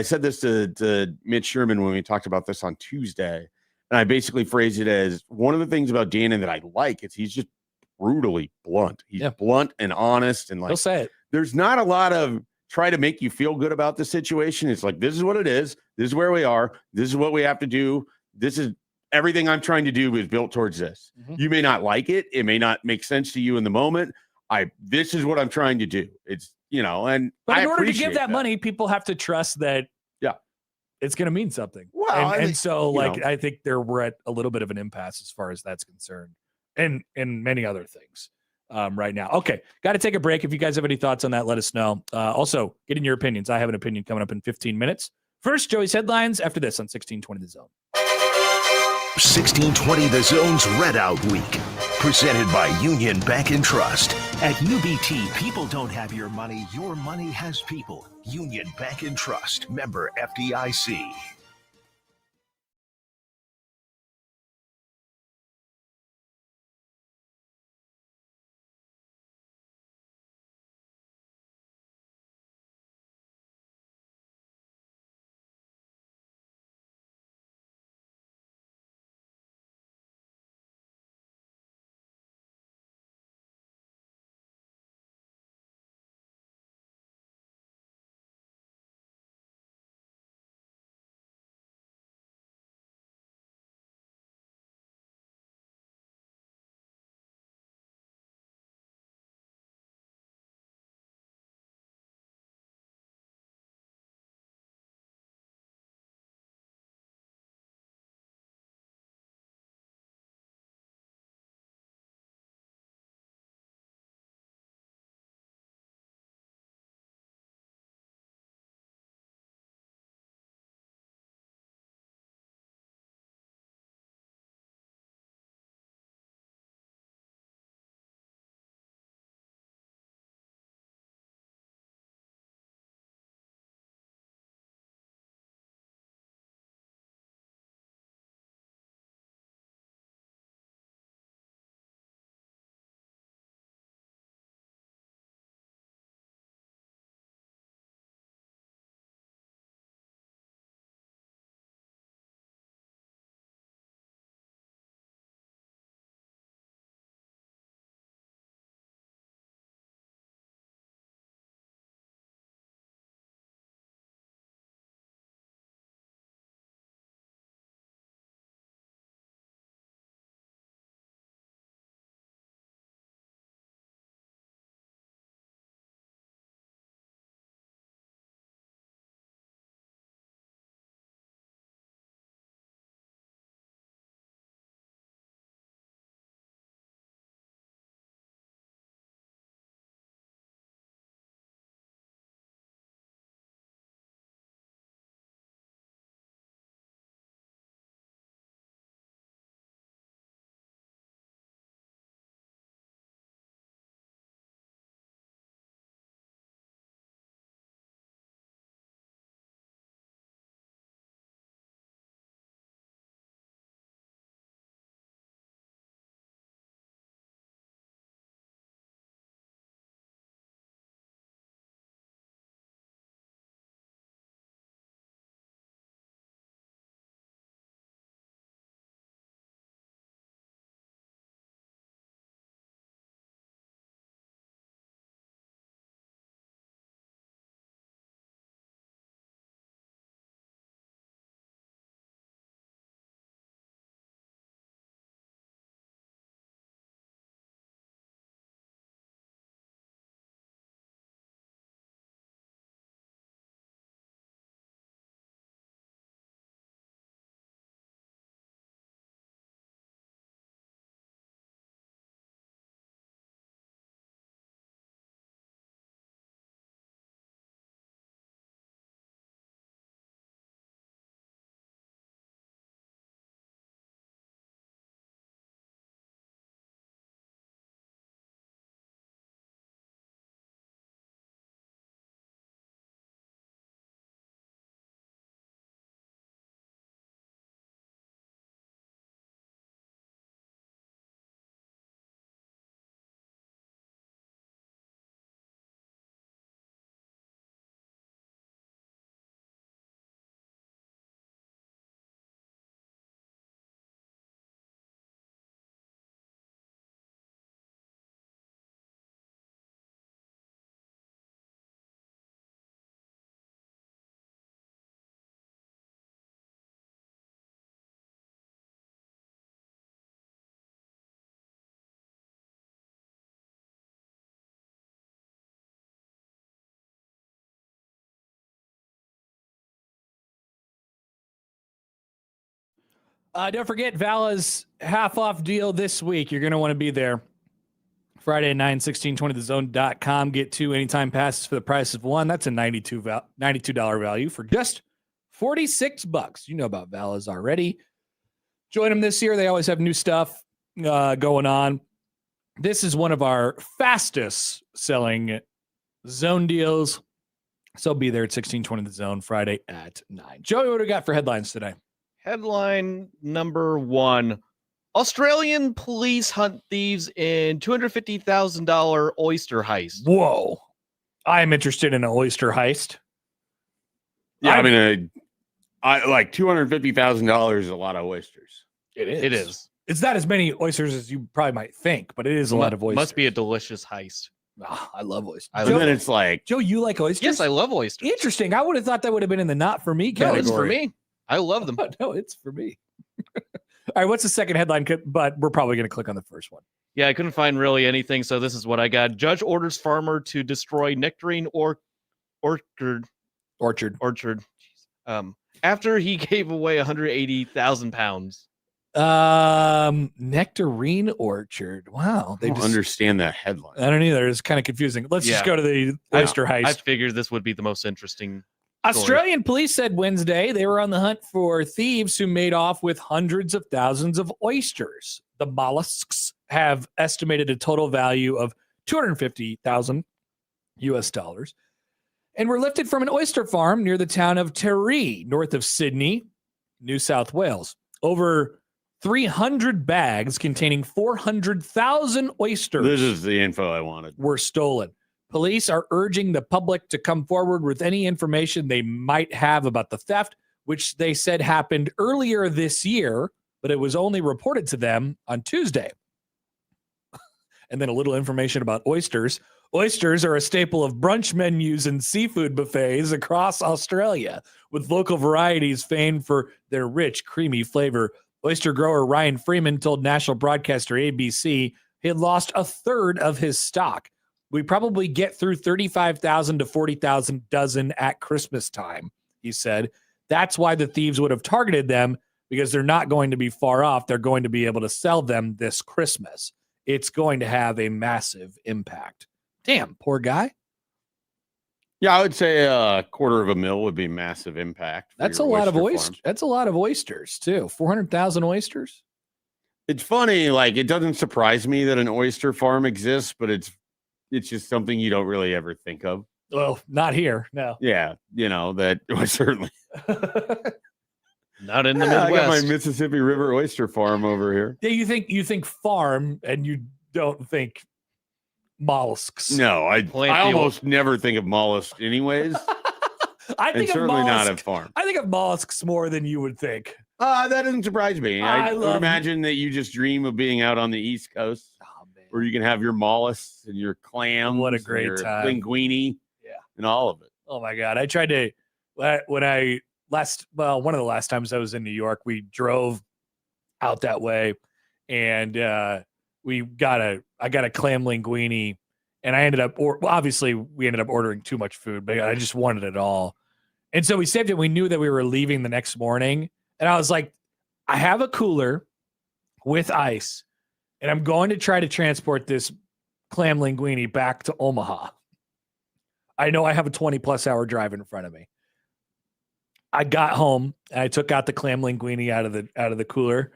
said this to Mitch Sherman when we talked about this on Tuesday, and I basically phrased it as, one of the things about Dannon that I like is he's just brutally blunt. He's blunt and honest, and, like, he'll say it. There's not a lot of try to make you feel good about the situation. It's like, this is what it is. This is where we are. This is what we have to do. This is everything I'm trying to do is built towards this. Mm-hmm. You may not like it. It may not make sense to you in the moment. This is what I'm trying to do. It's, but in order to give that money, people have to trust that it's going to mean something. Well, I think we're at a little bit of an impasse as far as that's concerned, and many other things right now. Okay, got to take a break. If you guys have any thoughts on that, let us know. Also, get in your opinions. I have an opinion coming up in 15 minutes. First, Joey's headlines. After this on 1620 The Zone. 1620 The Zone's Red Out Week. presented by Union Bank and Trust. At UBT, people don't have your money has people. Union Bank and Trust, member FDIC. Don't forget Vala's half-off deal this week. You're going to want to be there. Friday at 9/16/20thezone.com. Get 2 anytime passes for the price of 1. That's a $92 value for just $46. You know about Vala's already. Join them this year. They always have new stuff going on. This is one of our fastest selling zone deals. So be there at 1620 The Zone Friday at 9. Joey, what do we got for headlines today? Headline number 1. Australian police hunt thieves in $250,000 oyster heist. Whoa. I am interested in an oyster heist. Yeah, I mean, I like $250,000 is a lot of oysters. It is. It is. It's not as many oysters as you probably might think, but it is a lot of oysters. Must be a delicious heist. Oh, I love oysters. And then it's like, Joe, you like oysters? Yes, I love oysters. Interesting. I would have thought that would have been in the not for me category. No, it's for me. I love them. No, it's for me. All right, what's the second headline? But we're probably going to click on the first one. Yeah, I couldn't find really anything, so this is what I got. Judge orders farmer to destroy nectarine orchard. After he gave away 180,000 pounds. Nectarine orchard. Wow. I don't understand that headline. I don't either. It's kind of confusing. Let's just go to the oyster heist. I figured this would be the most interesting. Australian police said Wednesday they were on the hunt for thieves who made off with hundreds of thousands of oysters. The mollusks have estimated a total value of $250,000 US and were lifted from an oyster farm near the town of Terry, north of Sydney, New South Wales. Over 300 bags containing 400,000 oysters. This is the info I wanted. Were stolen. Police are urging the public to come forward with any information they might have about the theft, which they said happened earlier this year, but it was only reported to them on Tuesday. And then a little information about oysters. Oysters are a staple of brunch menus and seafood buffets across Australia, with local varieties famed for their rich, creamy flavor. Oyster grower Ryan Freeman told national broadcaster ABC he had lost a third of his stock. We probably get through 35,000 to 40,000 dozen at Christmas time, he said. That's why the thieves would have targeted them, because they're not going to be far off. They're going to be able to sell them this Christmas. It's going to have a massive impact. Damn, poor guy. Yeah, I would say $250,000 would be massive impact. That's a lot of oysters. That's a lot of oysters too. 400,000 oysters. It's funny, like it doesn't surprise me that an oyster farm exists, but it's just something you don't really ever think of. Well, not here. No. Yeah, that was certainly not in the Midwest. I got my Mississippi River oyster farm over here. Yeah, you think farm and you don't think mollusks. No, I almost never think of mollusks anyways. I think certainly not a farm. I think of mollusks more than you would think. That doesn't surprise me. I would imagine that you just dream of being out on the East Coast, where you can have your mollusks and your clams. What a great time! Linguine, and all of it. Oh my God! I tried to one of the last times I was in New York, we drove out that way, and I got a clam linguine, and I ended up, obviously we ended up ordering too much food, but I just wanted it all. And so we saved it. We knew that we were leaving the next morning. And I was like, I have a cooler with ice, and I'm going to try to transport this clam linguine back to Omaha. I know I have a 20+ hour drive in front of me. I got home and I took out the clam linguine out of the cooler.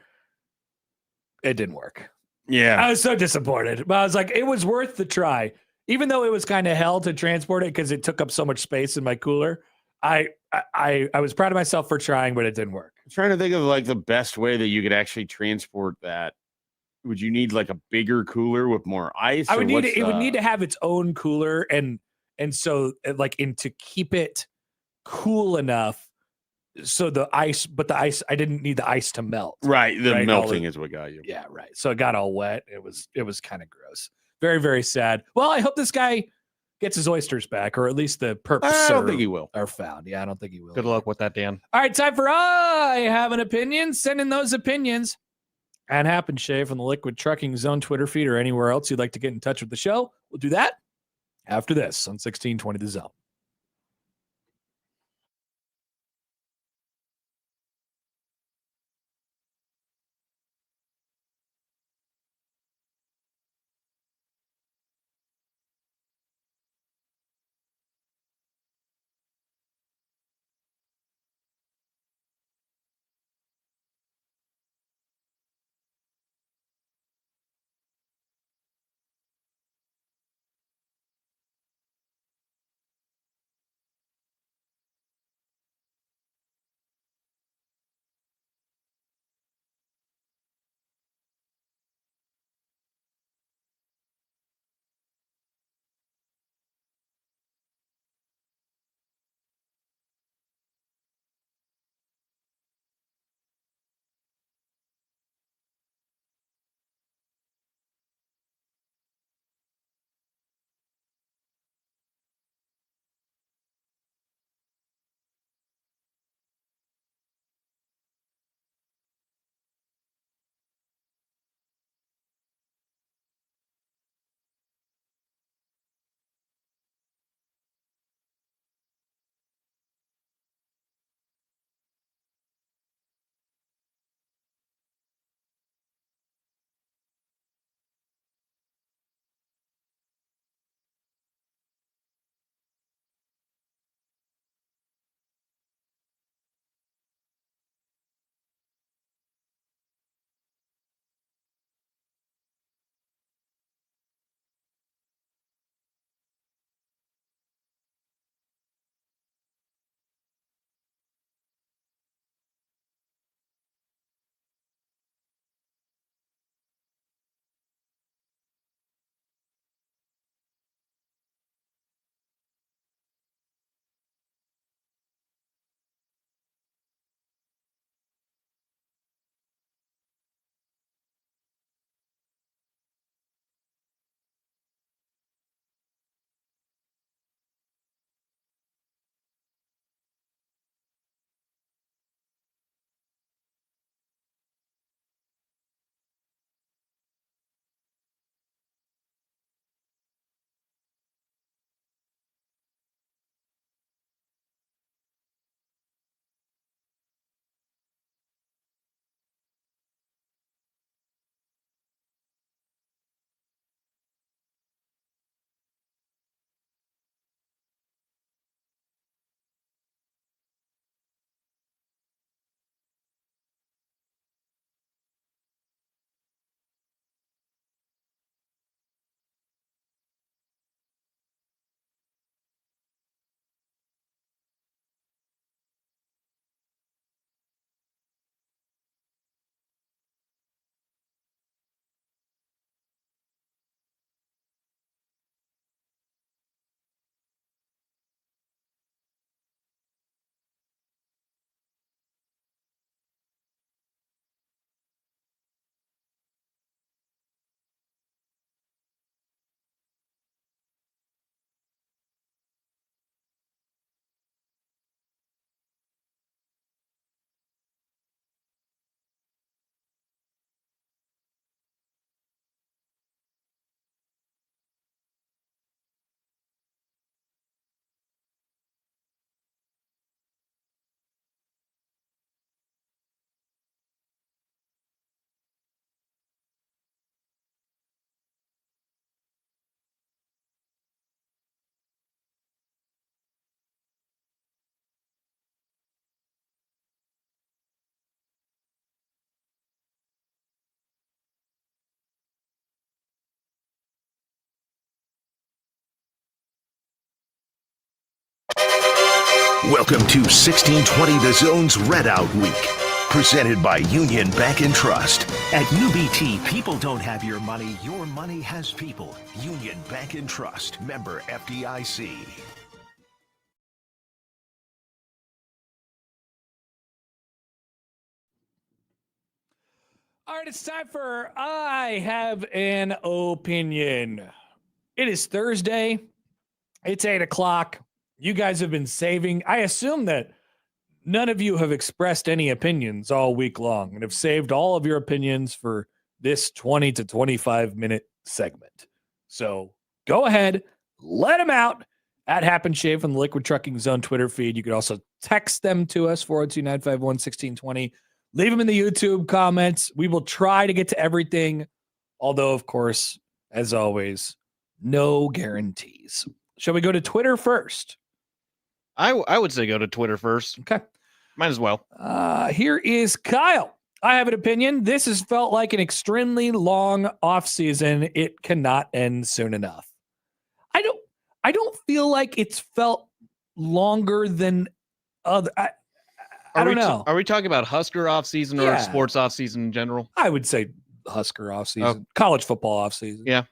It didn't work. Yeah. I was so disappointed. But I was like, it was worth the try. Even though it was kind of hell to transport it because it took up so much space in my cooler. I was proud of myself for trying, but it didn't work. I'm trying to think of like the best way that you could actually transport that. Would you need like a bigger cooler with more ice? I would need it. It would need to have its own cooler, and so like to keep it cool enough. So the ice, I didn't need the ice to melt. Right. The melting is what got you. Yeah. Right. So it got all wet. It was kind of gross. Very, very sad. Well, I hope this guy gets his oysters back, or at least the perps I don't think he will. Are found. Yeah, I don't think he will. Good luck with that, Dan. All right, time for I Have an Opinion. Send in those opinions. And happen, Shay, from the Liquid Trucking Zone Twitter feed or anywhere else you'd like to get in touch with the show. We'll do that after this on 1620 The Zone. Welcome to 1620 The Zone's Red Out Week. Presented by Union Bank and Trust. At UBT, people don't have your money has people. Union Bank and Trust. Member FDIC. All right, it's time for I Have an Opinion. It is Thursday. It's 8 o'clock. You guys have been saving. I assume that none of you have expressed any opinions all week long and have saved all of your opinions for this 20 to 25 minute segment. So go ahead, let them out at Happer and Schaefer on the Liquid Trucking Zone Twitter feed. You could also text them to us, 402-951-1620. Leave them in the YouTube comments. We will try to get to everything, although, of course, as always, no guarantees. Shall we go to Twitter first? I would say go to Twitter first. Okay. Might as well. Here is Kyle. I have an opinion. This has felt like an extremely long offseason. It cannot end soon enough. I don't feel like it's felt longer than other. I don't know. Are we talking about Husker offseason or sports offseason in general? I would say Husker offseason, college football offseason. Yeah.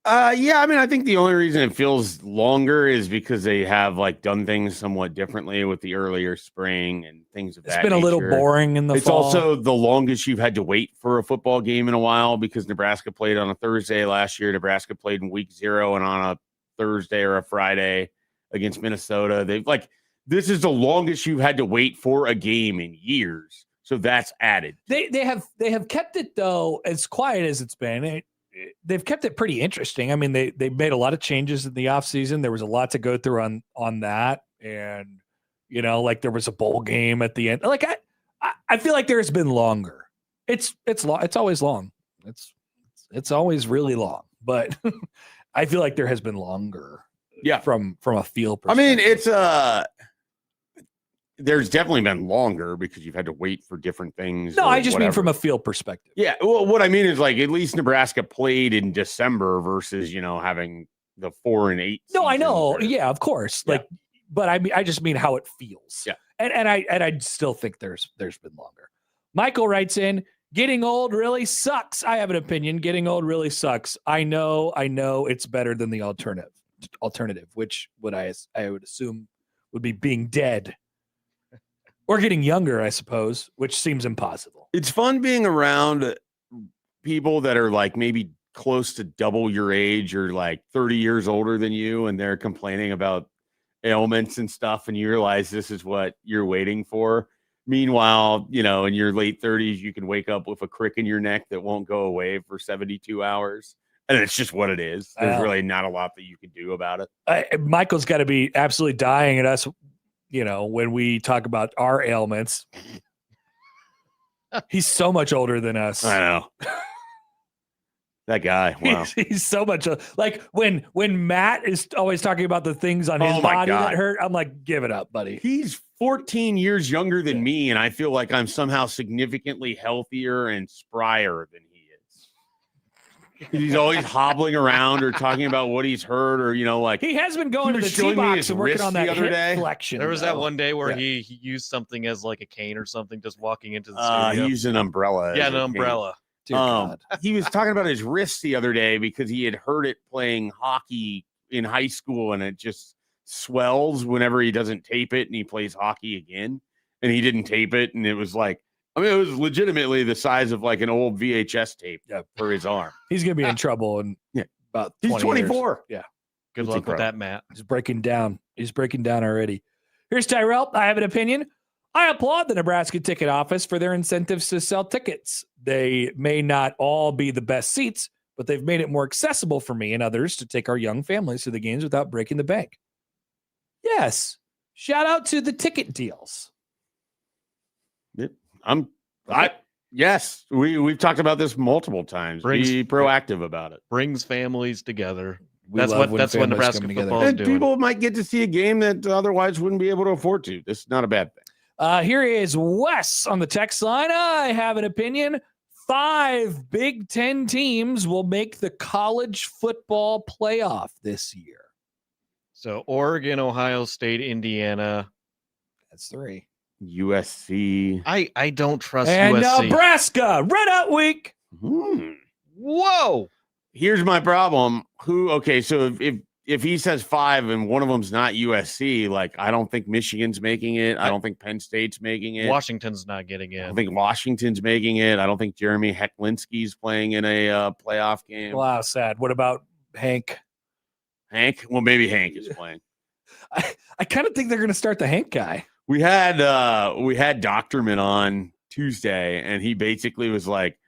Yeah, I mean, I think the only reason it feels longer is because they have like done things somewhat differently with the earlier spring and things of that. It's been a little boring in the fall. It's also the longest you've had to wait for a football game in a while because Nebraska played on a Thursday last year. Nebraska played in week 0 and on a Thursday or a Friday against Minnesota. This is the longest you've had to wait for a game in years. So that's added. They have kept it, though, as quiet as it's been. They've kept it pretty interesting. I mean, they made a lot of changes in the offseason. There was a lot to go through on that. And, like there was a bowl game at the end. Like I feel like there's been longer. It's always long. It's always really long. But I feel like there has been longer. Yeah. From a feel perspective. I mean, it's there's definitely been longer because you've had to wait for different things. No, I just mean from a field perspective. Yeah. Well, what I mean is like at least Nebraska played in December versus, having the 4 and 8. No, I know. Yeah, of course. Yeah. But I just mean how it feels. Yeah. And I still think there's been longer. Michael writes in, getting old really sucks. I have an opinion. Getting old really sucks. I know it's better than the alternative, which I would assume would be being dead. Or getting younger, I suppose, which seems impossible. It's fun being around people that are like maybe close to double your age or like 30 years older than you, and they're complaining about ailments and stuff, and you realize this is what you're waiting for. Meanwhile, in your late 30s, you can wake up with a crick in your neck that won't go away for 72 hours. And it's just what it is. There's really not a lot that you can do about it. Michael's got to be absolutely dying at us. When we talk about our ailments, he's so much older than us. I know. That guy. Wow. He's so much like when Matt is always talking about the things on his body that hurt. I'm like, give it up, buddy. He's 14 years younger than me, and I feel like I'm somehow significantly healthier and sprier than he is. He's always hobbling around or talking about what he's heard, or like he has been going to the tee box and working on that hip flexion. There was that one day where he used something as like a cane or something, just walking into the studio. He used an umbrella. Yeah, an umbrella. He was talking about his wrist the other day because he had hurt it playing hockey in high school, and it just swells whenever he doesn't tape it, and he plays hockey again, and he didn't tape it, and it was like, I mean, it was legitimately the size of like an old VHS tape for his arm. He's going to be in trouble in about 20 He's 24. Years. Yeah. Good luck with that, Matt. He's breaking down. already. Here's Tyrell. I have an opinion. I applaud the Nebraska ticket office for their incentives to sell tickets. They may not all be the best seats, but they've made it more accessible for me and others to take our young families to the games without breaking the bank. Yes. Shout out to the ticket deals. Yes, we've talked about this multiple times. Be proactive about it. Brings families together. That's what Nebraska football is doing. People might get to see a game that otherwise wouldn't be able to afford to. This is not a bad thing. Here is Wes on the text line. I have an opinion. 5 Big Ten teams will make the college football playoff this year. So Oregon, Ohio State, Indiana. That's 3. USC. I don't trust And USC. Nebraska, Red Out Week. Whoa. Here's my problem. Okay, so if he says 5 and one of them's not USC, like I don't think Michigan's making it. I don't think Penn State's making it. Washington's not getting in. I don't think Washington's making it. I don't think Jeremy Hecklinski's playing in a playoff game. Wow, sad. What about Hank? Hank? Well, maybe Hank is playing. I kind of think they're going to start the Hank guy. We had Doctorman on Tuesday, and he basically was like,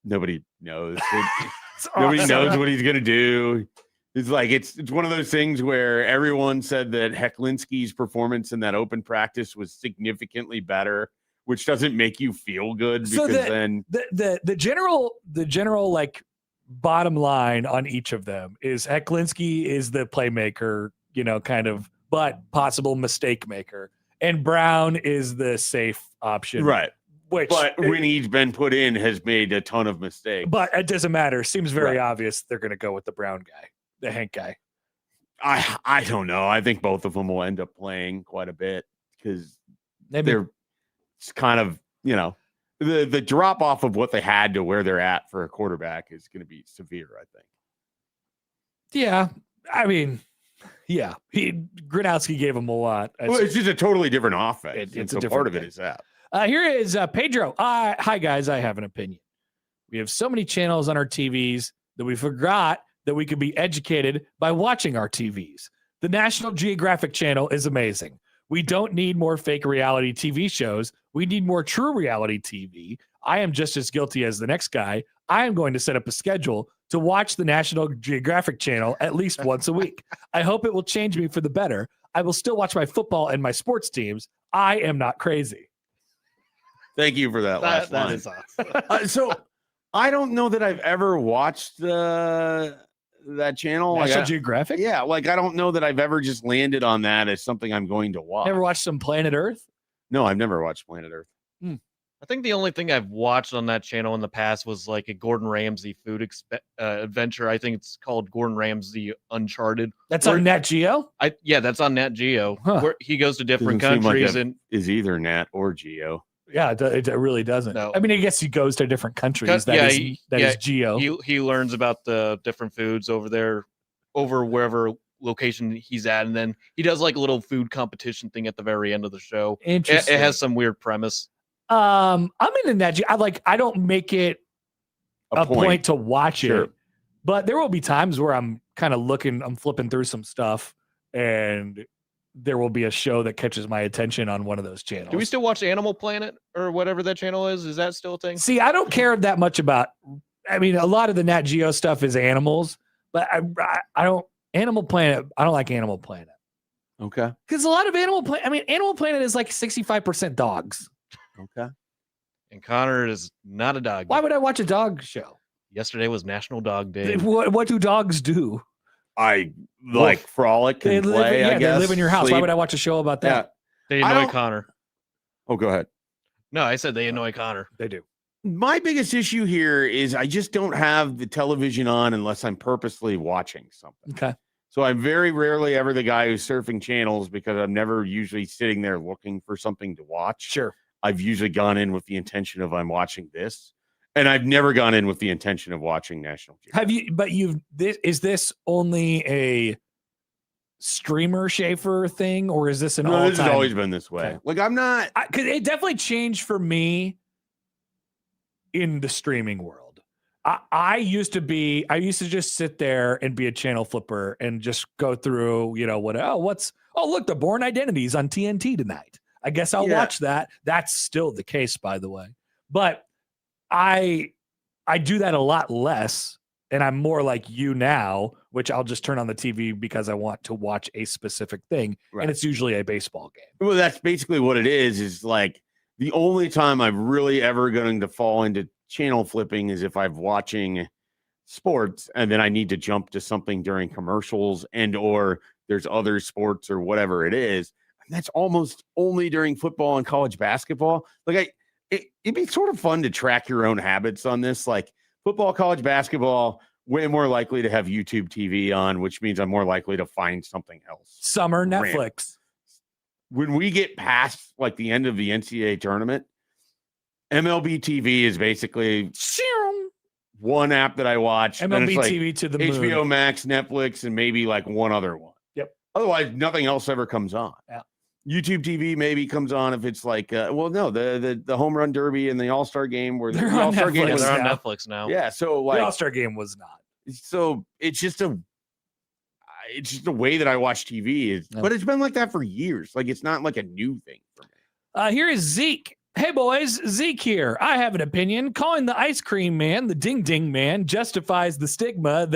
nobody knows. Nobody knows what he's gonna do. It's like it's one of those things where everyone said that Hecklinski's performance in that open practice was significantly better, which doesn't make you feel good because So then the general like bottom line on each of them is Hecklinski is the playmaker, kind of, but possible mistake maker, and Brown is the safe option, right. But when he's been put in, has made a ton of mistakes. But it doesn't matter. Seems very Right. obvious they're going to go with the Brown guy, the Hank guy. I don't know. I think both of them will end up playing quite a bit because they're kind of, the drop off of what they had to where they're at for a quarterback is going to be severe, I think. Yeah. I mean, yeah. Gronowski gave him a lot. Well, it's just a totally different offense. It's so a different part of game. it is that. Here is Pedro. Hi, guys. I have an opinion. We have so many channels on our TVs that we forgot that we could be educated by watching our TVs. The National Geographic Channel is amazing. We don't need more fake reality TV shows. We need more true reality TV. I am just as guilty as the next guy. I am going to set up a schedule to watch the National Geographic Channel at least once a week. I hope it will change me for the better. I will still watch my football and my sports teams. I am not crazy. Thank you for that last line. That is awesome. So I don't know that I've ever watched that channel. National Geographic? Yeah, like I don't know that I've ever just landed on that as something I'm going to watch. Never watched some Planet Earth? No, I've never watched Planet Earth. I think the only thing I've watched on that channel in the past was like a Gordon Ramsay food adventure. I think it's called Gordon Ramsay Uncharted. That's on Nat Geo? That's on Nat Geo. Huh. Where he goes to different Doesn't seem like countries it and is either Nat or Geo. Yeah, it really doesn't. No. I mean, I guess he goes to different countries. That is Geo. he learns about the different foods over there, over wherever location he's at, and then he does like a little food competition thing at the very end of the show. Interesting. It has some weird premise. I'm into Nat Geo. I don't make it a point to watch it, but there will be times where I'm kind of I'm flipping through some stuff, and there will be a show that catches my attention on one of those channels. Do we still watch Animal Planet or whatever that channel is? Is that still a thing? See, I don't care that much about. I mean, a lot of the Nat Geo stuff is animals, but I don't. Animal Planet. I don't like Animal Planet. Okay. Because a lot of Animal Planet. I mean, Animal Planet is like 65% dogs. Okay. And Connor is not a dog. Why would I watch a dog show? Yesterday was National Dog Day. What do dogs do? I like frolic and play. I guess they live in your house. Why sleep. would I watch a show about that? They I annoy don't- Connor. Oh, go ahead. No, I said they annoy Connor. They do. My biggest issue here is I just don't have the television on unless I'm purposely watching something. Okay. So I'm very rarely ever the guy who's surfing channels because I'm never usually sitting there looking for something to watch. Sure. I've usually gone in with the intention of I'm watching this, and I've never gone in with the intention of watching National Geographic. Have you? But is this only a streamer Schaefer thing, or is this an No, all-time? this has always been this way. Okay. Like I'm not. Because it definitely changed for me in the streaming world. I used to just sit there and be a channel flipper and just go through, look, the Born Identities on TNT tonight. I guess I'll watch that. That's still the case, by the way. But I do that a lot less, and I'm more like you now, which I'll just turn on the TV because I want to watch a specific thing, and it's usually a baseball game. Well, that's basically what it is like the only time I'm really ever going to fall into channel flipping is if I'm watching sports and then I need to jump to something during commercials or there's other sports or whatever it is. And that's almost only during football and college basketball. Like it'd be sort of fun to track your own habits on this, like football, college basketball. way more likely to have YouTube TV on, which means I'm more likely to find something else. Summer Netflix. When we get past like the end of the NCAA tournament, MLB TV is basically one app that I watch. MLB TV to the HBO moon. Max, Netflix, and maybe like one other one. Yep. Otherwise, nothing else ever comes on. Yeah. YouTube TV maybe comes on if it's like, the home run derby and the All-Star game where They're the on All-Star game Netflix was They're on now. Netflix now. yeah. So The like, All-Star game was not. so it's just a way that I watch TV is, No. but it's been like that for years. Like it's not like a new thing for me. Here is Zeke. Hey, boys, Zeke here. I have an opinion. Calling the ice cream man the ding ding man justifies the stigma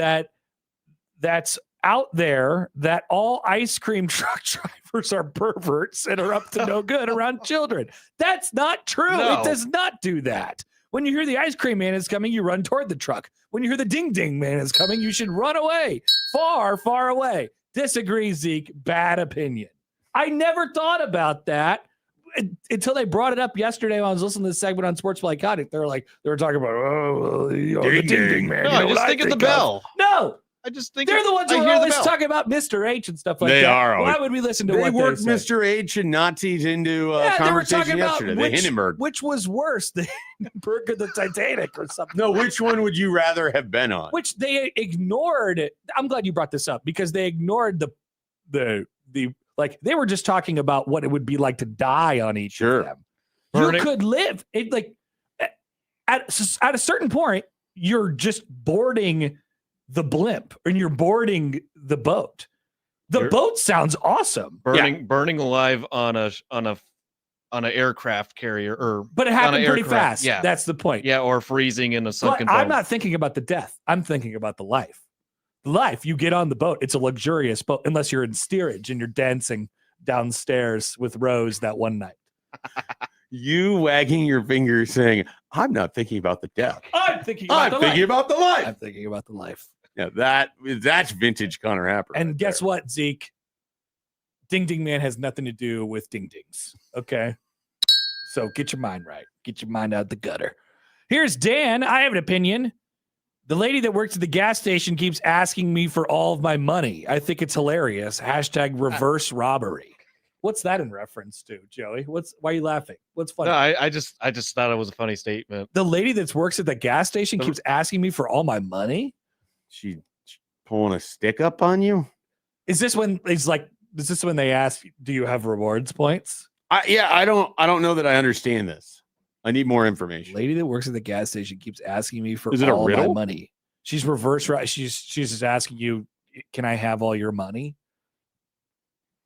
that's out there that all ice cream truck drivers are perverts and are up to no good around children. That's not true. No. It does not do that. When you hear the ice cream man is coming, you run toward the truck. When you hear the ding ding man is coming, you should run away. Far, far away. Disagree, Zeke. Bad opinion. I never thought about that until they brought it up yesterday when I was listening to this segment on Sports Psychotic. They were talking about, the ding ding man. No, You know I what just I think of the of? bell. No, I just think they're the ones who I are hear the always bell. talking about Mr. H and stuff like They that. are Why always- would we listen to They what worked they say? Mr. H and Nazis into Yeah, they were conversation talking about yesterday. The Hindenburg. which was worse, the Hindenburg or the Titanic or something. No, which one would you rather have been on? Which they ignored. I'm glad you brought this up because they ignored the like they were just talking about what it would be like to die on each Sure. of them. Burning- You could live it like at a certain point, you're just boarding the blimp and you're boarding the boat. The You're- boat sounds awesome, burning alive on an aircraft carrier or but it happened pretty aircraft, fast. yeah. That's the point. yeah, or freezing in a But sunken I'm boat. not thinking about the death. I'm thinking about the life. The life, you get on the boat. It's a luxurious boat, unless you're in steerage and you're dancing downstairs with Rose that one night. You wagging your finger saying, I'm not thinking about the death. I'm thinking about I'm the thinking life. about the life. I'm thinking about the life. Yeah, that's vintage Connor Happer. And right guess there. what, Zeke? Ding Ding Man has nothing to do with ding dings. Okay. So get your mind right. Get your mind out the gutter. Here's Dan. I have an opinion. The lady that works at the gas station keeps asking me for all of my money. I think it's hilarious. Hashtag reverse robbery. What's that in reference to, Joey? Why are you laughing? What's funny? No, I just thought it was a funny statement. The lady that works at the gas station keeps asking me for all my money. She pulling a stick up on you? Is this when they ask, do you have rewards points? I don't know that I understand this. I need more information. Lady that works at the gas station keeps asking me for Is it a all my riddle? money. She's she's just asking you, can I have all your money?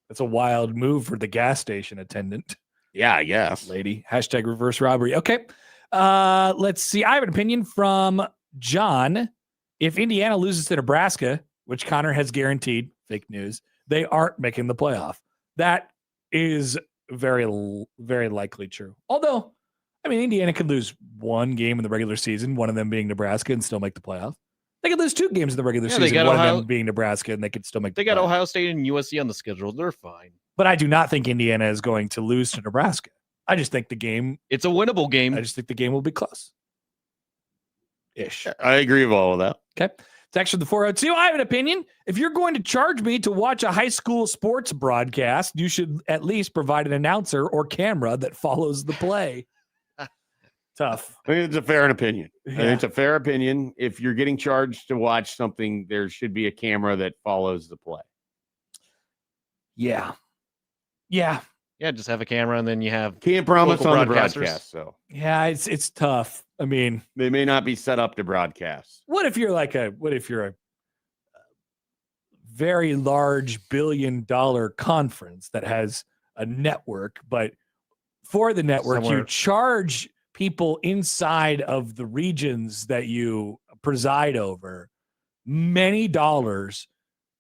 That's a wild move for the gas station attendant. Yeah, I guess. Lady. Hashtag reverse robbery. Okay. Let's see. I have an opinion from John. If Indiana loses to Nebraska, which Connor has guaranteed, fake news, they aren't making the playoff. That is very, very likely true. Although, I mean, Indiana could lose one game in the regular season, one of them being Nebraska, and still make the playoff. They could lose two games in the regular Yeah, they season, got one of Ohio- them being Nebraska, and they could still make They the got playoff. Ohio State and USC on the schedule. They're fine. But I do not think Indiana is going to lose to Nebraska. I just think the game It's a winnable game. will be close. Ish. I agree with all of that. Okay. Text from the 402. I have an opinion. If you're going to charge me to watch a high school sports broadcast, you should at least provide an announcer or camera that follows the play. Tough. I think it's a fair opinion. I Yeah. think it's a fair opinion. If you're getting charged to watch something, there should be a camera that follows the play. Yeah. Yeah. Yeah, just have a camera and then you have Can't promise Local on the broadcasters. broadcast, so Yeah. It's tough. I mean, they may not be set up to broadcast. what if you're a very large $1 billion conference that has a network, but for the network, you Somewhere- charge people inside of the regions that you preside over many dollars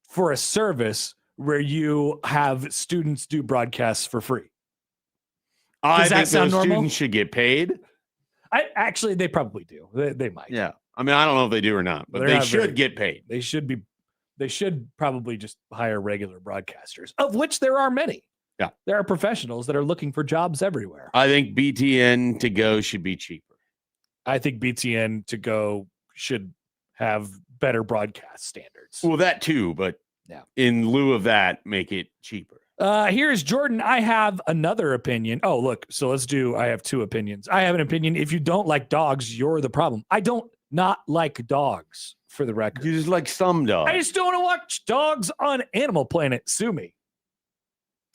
for a service where you have students do broadcasts for free. I Does that think sound those normal? students should get paid. Actually, they probably do. They might. Yeah. I mean, I don't know if they do or not, but They're they not should very- get paid. They should probably just hire regular broadcasters, of which there are many. Yeah. There are professionals that are looking for jobs everywhere. I think BTN to go should be cheaper. I think BTN to go should have better broadcast standards. Well, that too, but Yeah. in lieu of that, make it cheaper. Here's Jordan. I have another opinion. Oh, look. So I have two opinions. I have an opinion. If you don't like dogs, you're the problem. I don't not like dogs, for the record. You just like some dogs. I just don't want to watch dogs on Animal Planet. Sue me.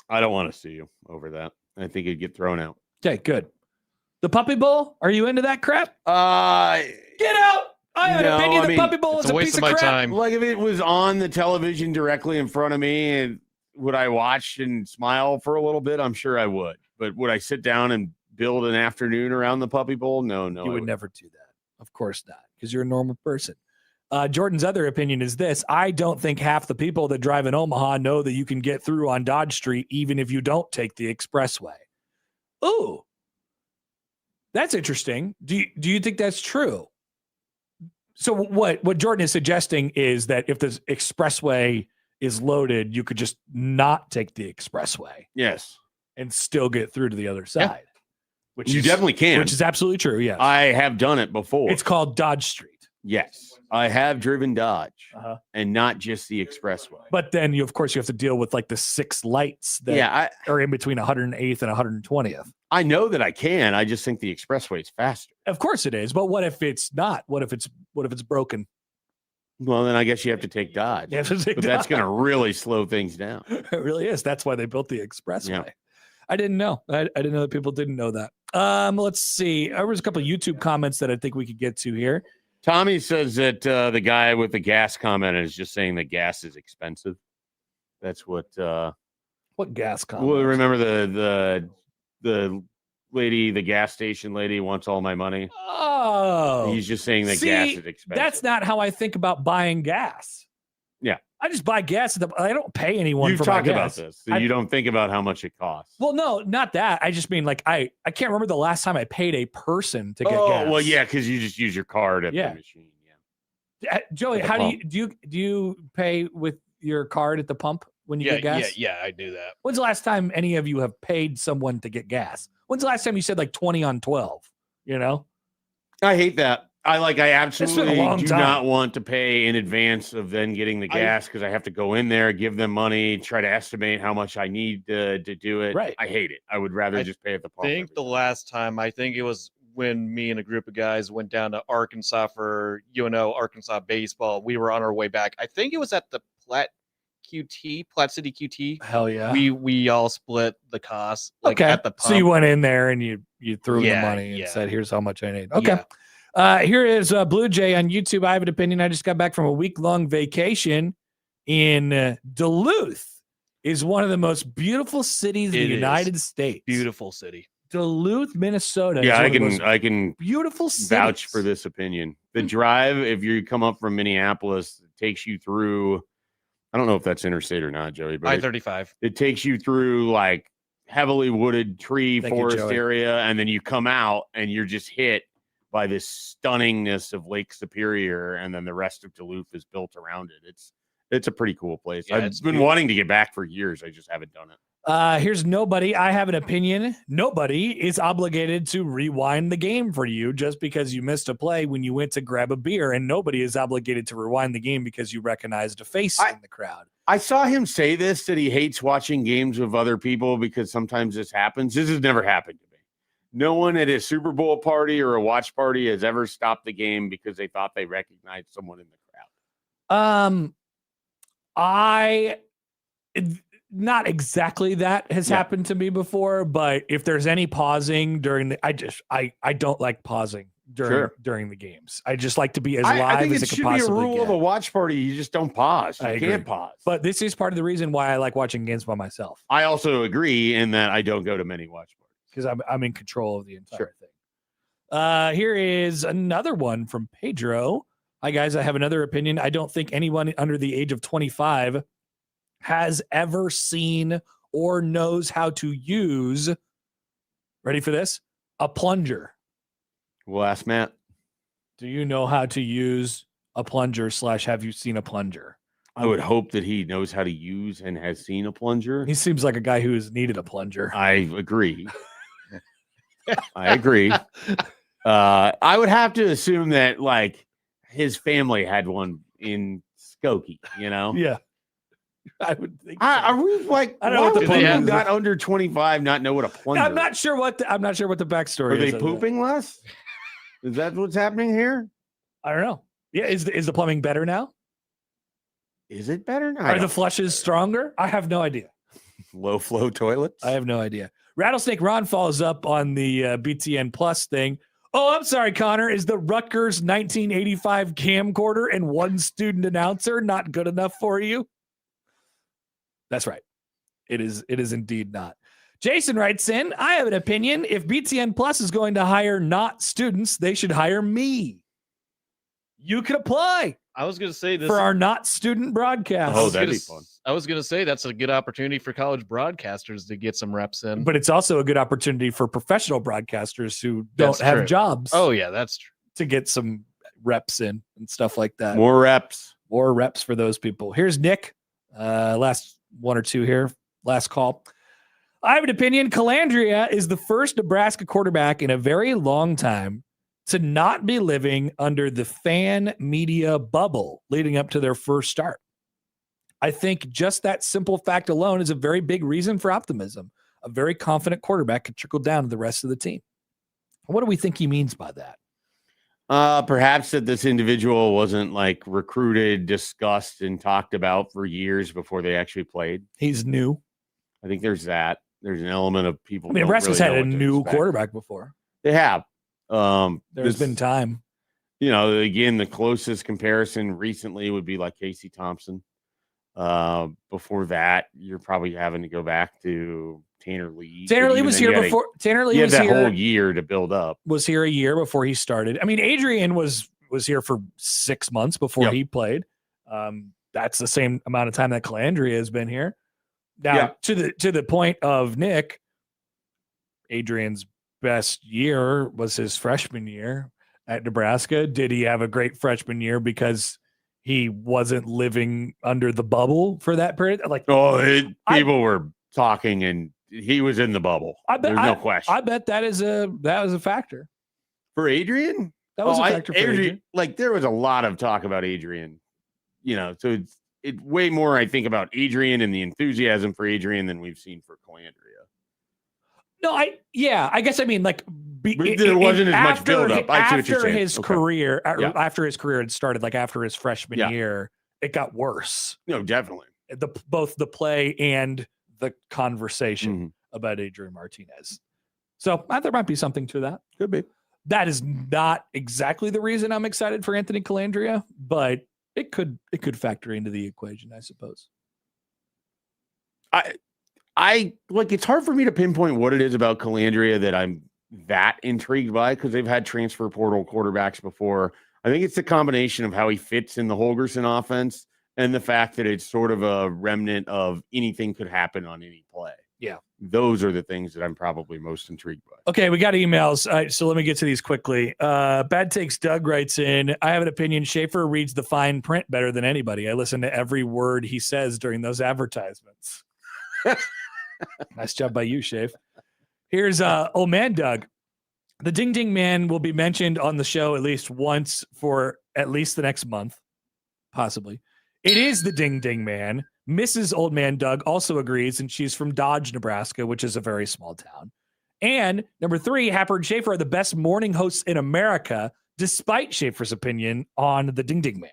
I don't want to sue you over that. I think it'd get thrown out. Okay, good. The Puppy Bowl? Are you into that crap? Get out! I have an opinion. The Puppy Bowl is a piece of crap. Time. Like if it was on the television directly in front of me, and would I watch and smile for a little bit? I'm sure I would. But would I sit down and build an afternoon around the Puppy Bowl? No. You would never do that. Of course not, because you're a normal person. Jordan's other opinion is this. I don't think half the people that drive in Omaha know that you can get through on Dodge Street even if you don't take the expressway. Ooh, that's interesting. Do you think that's true? So what Jordan is suggesting is that if the expressway is loaded, you could just not take the expressway. Yes. And still get through to the other side. Yeah. Which you definitely can. Which is absolutely true, yes. I have done it before. It's called Dodge Street. Yes. I have driven Dodge and not just the expressway. But then you have to deal with like the 6 lights that are in between 108th and 120th. I know that I can. I just think the expressway is faster. Of course it is. But what if it's not? What if it's broken? Well, then I guess you have to take Dodge. That's going to really slow things down. It really is. That's why they built the expressway. Yeah. I didn't know. I didn't know that people didn't know that. Let's see. There was a couple of YouTube comments that I think we could get to here. Tommy says that the guy with the gas comment is just saying that gas is expensive. That's what gas comment? Well, remember the lady, the gas station lady wants all my money. Oh, he's just saying that gas is expensive. That's not how I think about buying gas. Yeah. I just buy gas. I don't pay anyone for my gas. You've talked about this. So you don't think about how much it costs. Well, no, not that. I just mean like I can't remember the last time I paid a person to get gas. Well, yeah, because you just use your card at the machine. Yeah. Joey, how do you pay with your card at the pump when you get gas? Yeah, I do that. When's the last time any of you have paid someone to get gas? When's the last time you said like 20 on 12? You know? I hate that. I absolutely do not want to pay in advance of then getting the gas because I have to go in there, give them money, try to estimate how much I need to do it. Right. I hate it. I would rather just pay at the pump. I think the last time, it was when me and a group of guys went down to Arkansas for UNO Arkansas baseball. We were on our way back. I think it was at the Platte City QT. Hell yeah. We all split the cost at at the the pump. So you went in there and you threw the money and said, here's how much I need. Okay. Yeah. Here is Blue Jay on YouTube. I have an opinion. I just got back from a week-long vacation in Duluth. Is one of the most beautiful cities in the United States. Beautiful city. Duluth, Minnesota. Yeah, I can beautiful cities. Vouch for this opinion. The drive, if you come up from Minneapolis, it takes you through. I don't know if that's interstate or not, Joey, but I-35. It takes you through like heavily wooded forest area, and then you come out and you're just hit by this stunningness of Lake Superior, and then the rest of Duluth is built around it. It's a pretty cool place. Yeah, I've been wanting to get back for years. I just haven't done it. Here's nobody. I have an opinion. Nobody is obligated to rewind the game for you just because you missed a play when you went to grab a beer, and nobody is obligated to rewind the game because you recognized a face in the crowd. I saw him say this, that he hates watching games with other people because sometimes this happens. This has never happened to me. No one at a Super Bowl party or a watch party has ever stopped the game because they thought they recognized someone in the crowd. Not exactly that has happened to me before, but if there's any pausing during the, I don't like pausing during the games. I just like to be as live I think as it it should could be a possibly rule get. of a watch party. You just don't pause. I You agree. can't pause. But this is part of the reason why I like watching games by myself. I also agree in that I don't go to many watch parties because I'm in control of the entire thing. Here is another one from Pedro. Hi guys, I have another opinion. I don't think anyone under the age of 25 has ever seen or knows how to use, ready for this, a plunger. We'll ask Matt. Do you know how to use a plunger / have you seen a plunger? I would hope that he knows how to use and has seen a plunger. He seems like a guy who has needed a plunger. I agree. I agree. I would have to assume that like his family had one in Skokie, you know? Yeah. I would think. So. Are we like? I don't know why what the would plumbing people is. not under 25 not know what a plunger? I'm not sure what the backstory Are is. they pooping less? Is that what's happening here? I don't know. Yeah, is the plumbing better now? Is it better now? Are the flushes stronger? I have no idea. Low flow toilets? I have no idea. Rattlesnake Ron follows up on the BTN Plus thing. Oh, I'm sorry, Connor. Is the Rutgers 1985 camcorder and one student announcer not good enough for you? That's right. It is indeed not. Jason writes in, I have an opinion. If BTN Plus is going to hire not students, they should hire me. You can apply. I was going to say this for our not student broadcast. Oh, that'd be fun. I was going to say that's a good opportunity for college broadcasters to get some reps in. But it's also a good opportunity for professional broadcasters who don't have jobs. Oh, yeah, that's true. To get some reps in and stuff like that. More reps for those people. Here's Nick. Last one or two here. Last call. I have an opinion. Calandria is the first Nebraska quarterback in a very long time to not be living under the fan media bubble leading up to their first start. I think just that simple fact alone is a very big reason for optimism. A very confident quarterback could trickle down to the rest of the team. What do we think he means by that? Perhaps that this individual wasn't like recruited, discussed, and talked about for years before they actually played. He's new. I think there's that. There's an element of people. I mean, Nebraska's had a new quarterback before. They have. There's been time. You know, again, the closest comparison recently would be like Casey Thompson. Before that, you're probably having to go back to Tanner Lee. Tanner Lee was here before. Tanner Lee was here. He had that whole year to build up. Was here a year before he started. I mean, Adrian was here for 6 months before he played. That's the same amount of time that Calandria has been here. Now, to the point of Nick, Adrian's best year was his freshman year at Nebraska. Did he have a great freshman year because he wasn't living under the bubble for that period? Like, people were talking, and he was in the bubble. There's no question. I bet that was a factor for Adrian. That was a factor for Adrian. Like, there was a lot of talk about Adrian. You know, so it's way more, I think, about Adrian and the enthusiasm for Adrian than we've seen for Calandria. No, I guess I mean, like, there wasn't as much buildup. After his career had started, like after his freshman year, it got worse. No, definitely. Both the play and the conversation about Adrian Martinez. So there might be something to that. Could be. That is not exactly the reason I'm excited for Anthony Calandria, but it could factor into the equation, I suppose. I like, it's hard for me to pinpoint what it is about Calandria that I'm that intrigued by, because they've had transfer portal quarterbacks before. I think it's the combination of how he fits in the Holgorsen offense and the fact that it's sort of a remnant of anything could happen on any play. Yeah. Those are the things that I'm probably most intrigued by. Okay, we got emails. All right, so let me get to these quickly. Bad Takes Doug writes in, I have an opinion. Schaefer reads the fine print better than anybody. I listen to every word he says during those advertisements. Nice job by you, Schaefer. Here's old man Doug. The Ding Ding Man will be mentioned on the show at least once for at least the next month, possibly. It is the Ding Ding Man. Mrs. Old Man Doug also agrees, and she's from Dodge, Nebraska, which is a very small town. And number 3, Happer and Schaefer are the best morning hosts in America, despite Schaefer's opinion on the Ding Ding Man.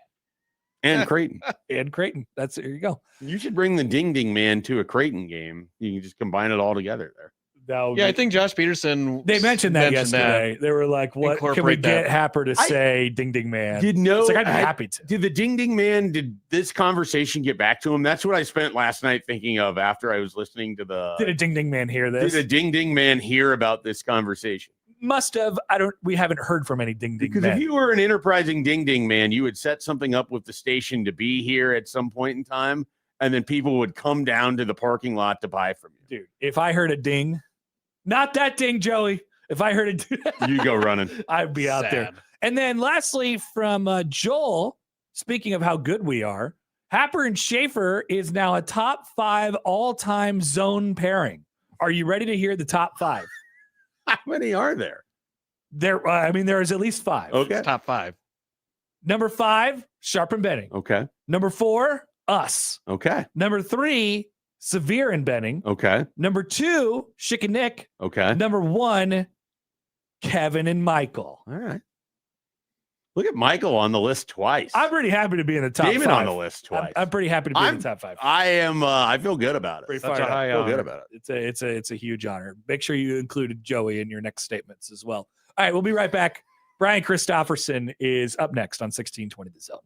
And Creighton. And Creighton. There you go. You should bring the Ding Ding Man to a Creighton game. You can just combine it all together there. I think Josh Peterson. They mentioned that yesterday. They were like, "What can we get Happer to say?" Ding Ding Man. It's like, I'd be happy to. Did the Ding Ding Man? Did this conversation get back to him? That's what I spent last night thinking of after I was listening to the. Did a Ding Ding Man hear this? Did a Ding Ding Man hear about this conversation? Must have. We haven't heard from any Ding Ding because Men. If you were an enterprising Ding Ding Man, you would set something up with the station to be here at some point in time, and then people would come down to the parking lot to buy from you. Dude, if I heard a ding. Not that ding, Joey. If I heard it, you go running. I'd be out there. And then lastly, from Joel, speaking of how good we are, Happer and Schaefer is now a top 5 all-time zone pairing. Are you ready to hear the top 5? How many are there? There is at least 5. Okay. Top 5. Number 5, Sharpen Betting. Okay. Number 4, us. Okay. Number 3, Severe in Betting. Okay. Number 2, Schick and Nick. Okay. Number 1, Kevin and Michael. All right. Look at Michael on the list twice. I'm pretty happy to be in the top Damon 5. on the list twice. I'm pretty happy to be in the top 5. I am. I feel good about it. Pretty Such a fired up. high I feel honor. good about it. It's a huge honor. Make sure you included Joey in your next statements as well. All right, we'll be right back. Brian Christopherson is up next on 1620 The Zone.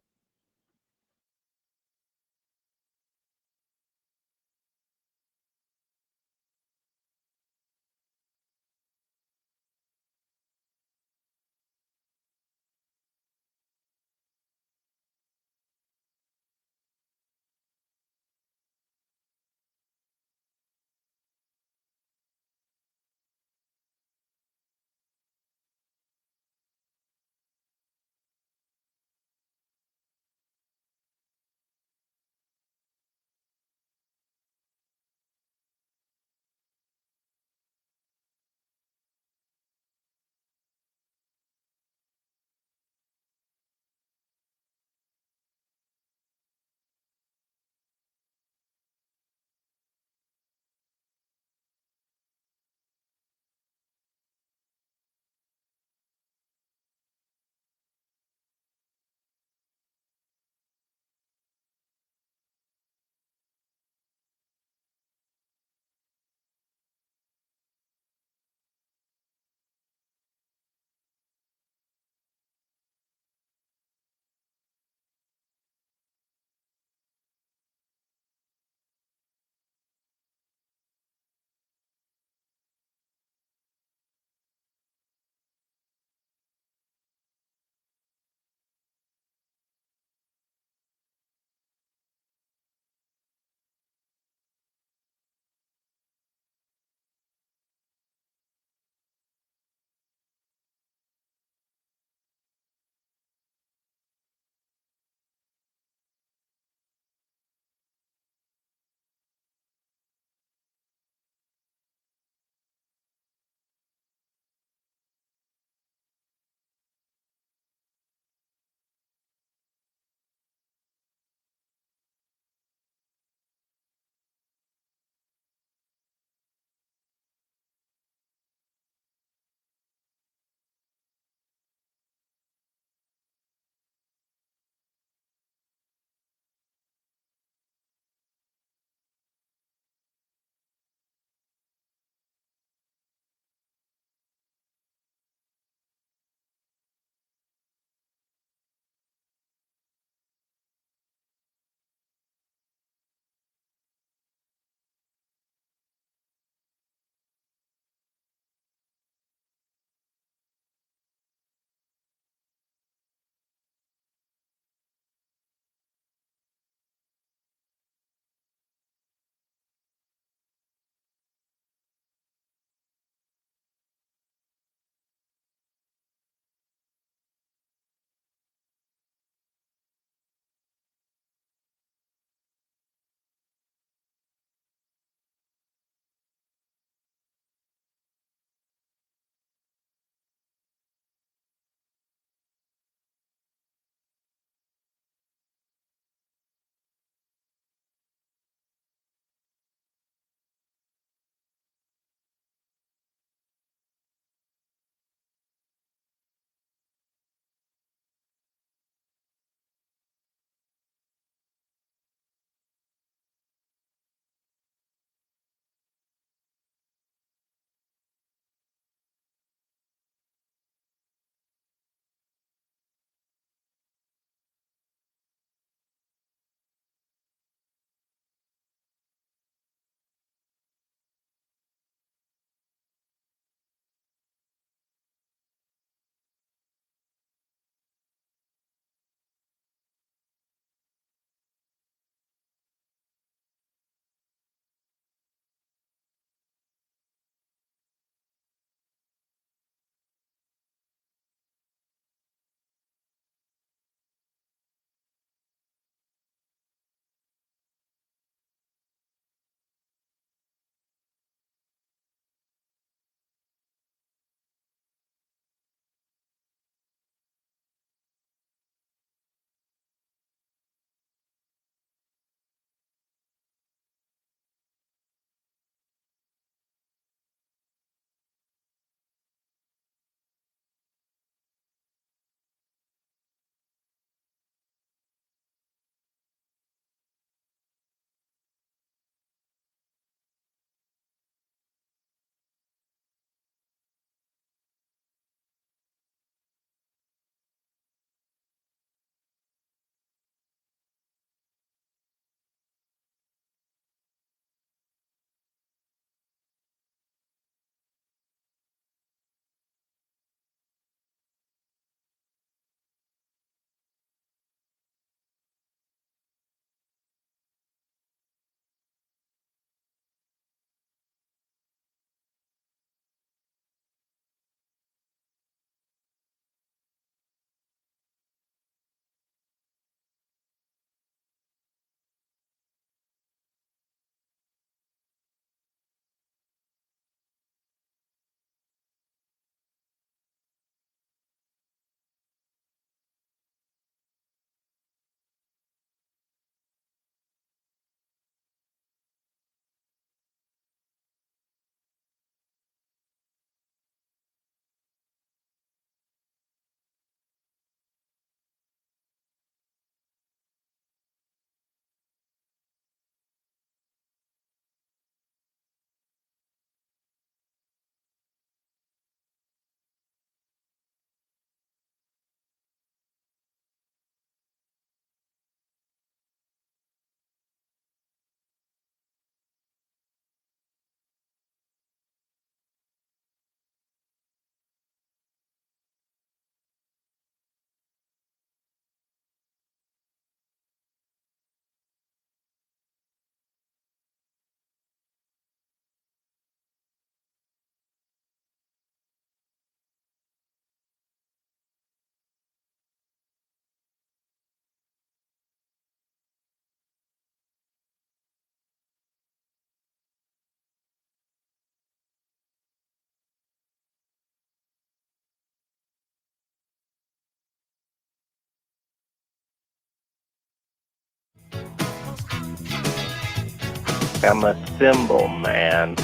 I'm a symbol man.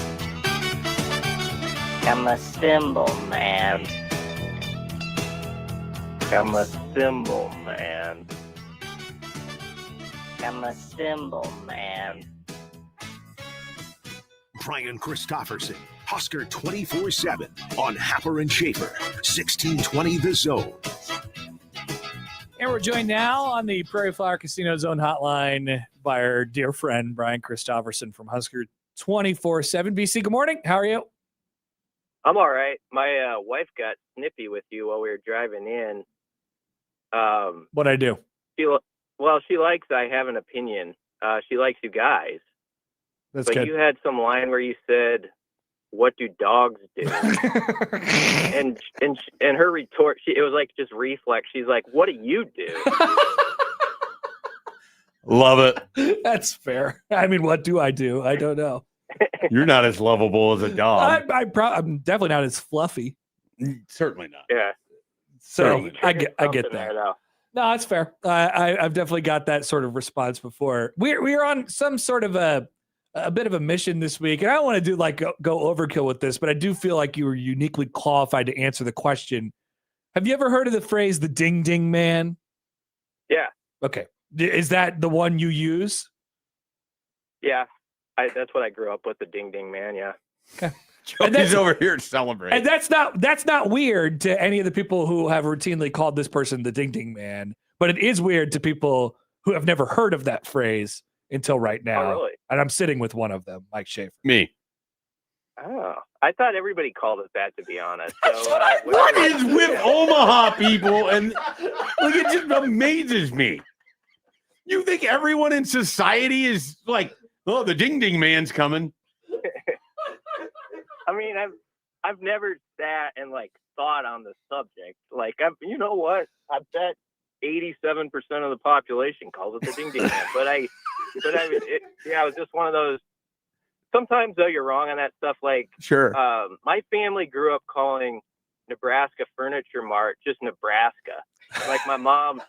I'm a symbol man. I'm a symbol man. I'm a symbol man. Brian Christopherson, Husker 24/7 on Happer and Schaefer, 1620 The Zone. And we're joined now on the Prairie Flower Casino Zone hotline by our dear friend, Brian Christopherson from Husker 24/7. BC, good morning. How are you? I'm all right. My wife got snippy with you while we were driving in. What'd I do? She likes I have an opinion. She likes you guys. That's but good. You had some line where you said, "What do dogs do?" and her retort, it was like just reflex. She's like, "What do you do?" Love it. That's fair. I mean, what do? I don't know. You're not as lovable as a dog. I'm definitely not as fluffy. Certainly not. Yeah. So I get Something that. there, though. No, that's fair. I've definitely got that sort of response before. We're on some sort of a bit of a mission this week, and I don't want to do like go overkill with this, but I do feel like you were uniquely qualified to answer the question. Have you ever heard of the phrase "the ding ding man"? Yeah. Okay, is that the one you use? Yeah. That's what I grew up with, the ding ding man. Yeah. Okay. Joey's over here celebrating. And that's not weird to any of the people who have routinely called this person the ding ding man, but it is weird to people who have never heard of that phrase until right now. Oh, really? And I'm sitting with one of them, Mike Schaefer. Me. Oh, I thought everybody called it that, to be honest. So, What is with Omaha people? And like, it just amazes me. You think everyone in society is like, oh, the ding ding man's coming? I mean, I've never sat and like thought on the subject. Like, you know what? I bet 87% of the population calls it the ding ding man. It was just one of those. Sometimes though, you're wrong on that stuff. Like, Sure. My family grew up calling Nebraska Furniture Mart just Nebraska. Like my mom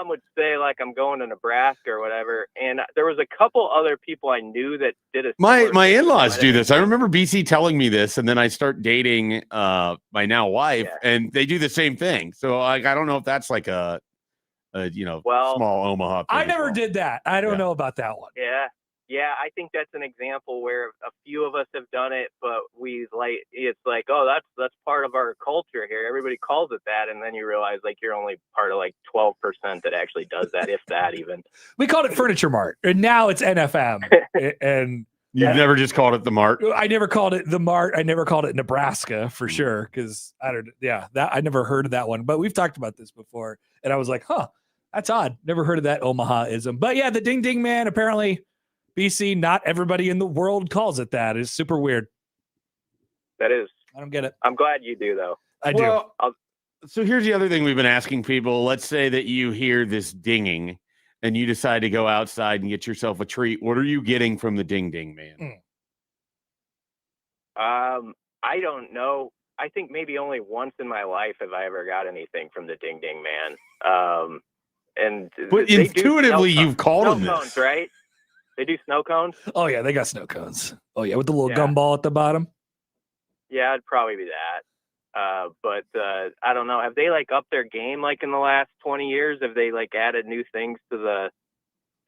would say like, I'm going to Nebraska or whatever. And there was a couple other people I knew that did it. My in-laws do this. I remember BC telling me this, and then I start dating my now wife, and they do the same thing. So like, I don't know if that's like a small Omaha. I never did that. I don't know about that one. Yeah, I think that's an example where a few of us have done it, but it's like, oh, that's part of our culture here. Everybody calls it that, and then you realize like you're only part of like 12% that actually does that, if that even. We called it Furniture Mart, and now it's NFM. And you've never just called it the Mart. I never called it the Mart. I never called it Nebraska for sure, because I never heard of that one. But we've talked about this before, and I was like, huh, that's odd. Never heard of that Omaha-ism. But yeah, the ding ding man, apparently. BC, not everybody in the world calls it that. It's super weird. That is. I don't get it. I'm glad you do, though. I do. So here's the other thing we've been asking people. Let's say that you hear this dinging and you decide to go outside and get yourself a treat. What are you getting from the ding ding man? I don't know. I think maybe only once in my life have I ever got anything from the ding ding man. But intuitively, you've called them this, cones, right? They do snow cones? Oh, yeah, they got snow cones. Oh, yeah, with the little gumball at the bottom? Yeah, it'd probably be that. But I don't know. Have they, like, upped their game, like, in the last 20 years? Have they, like, added new things to the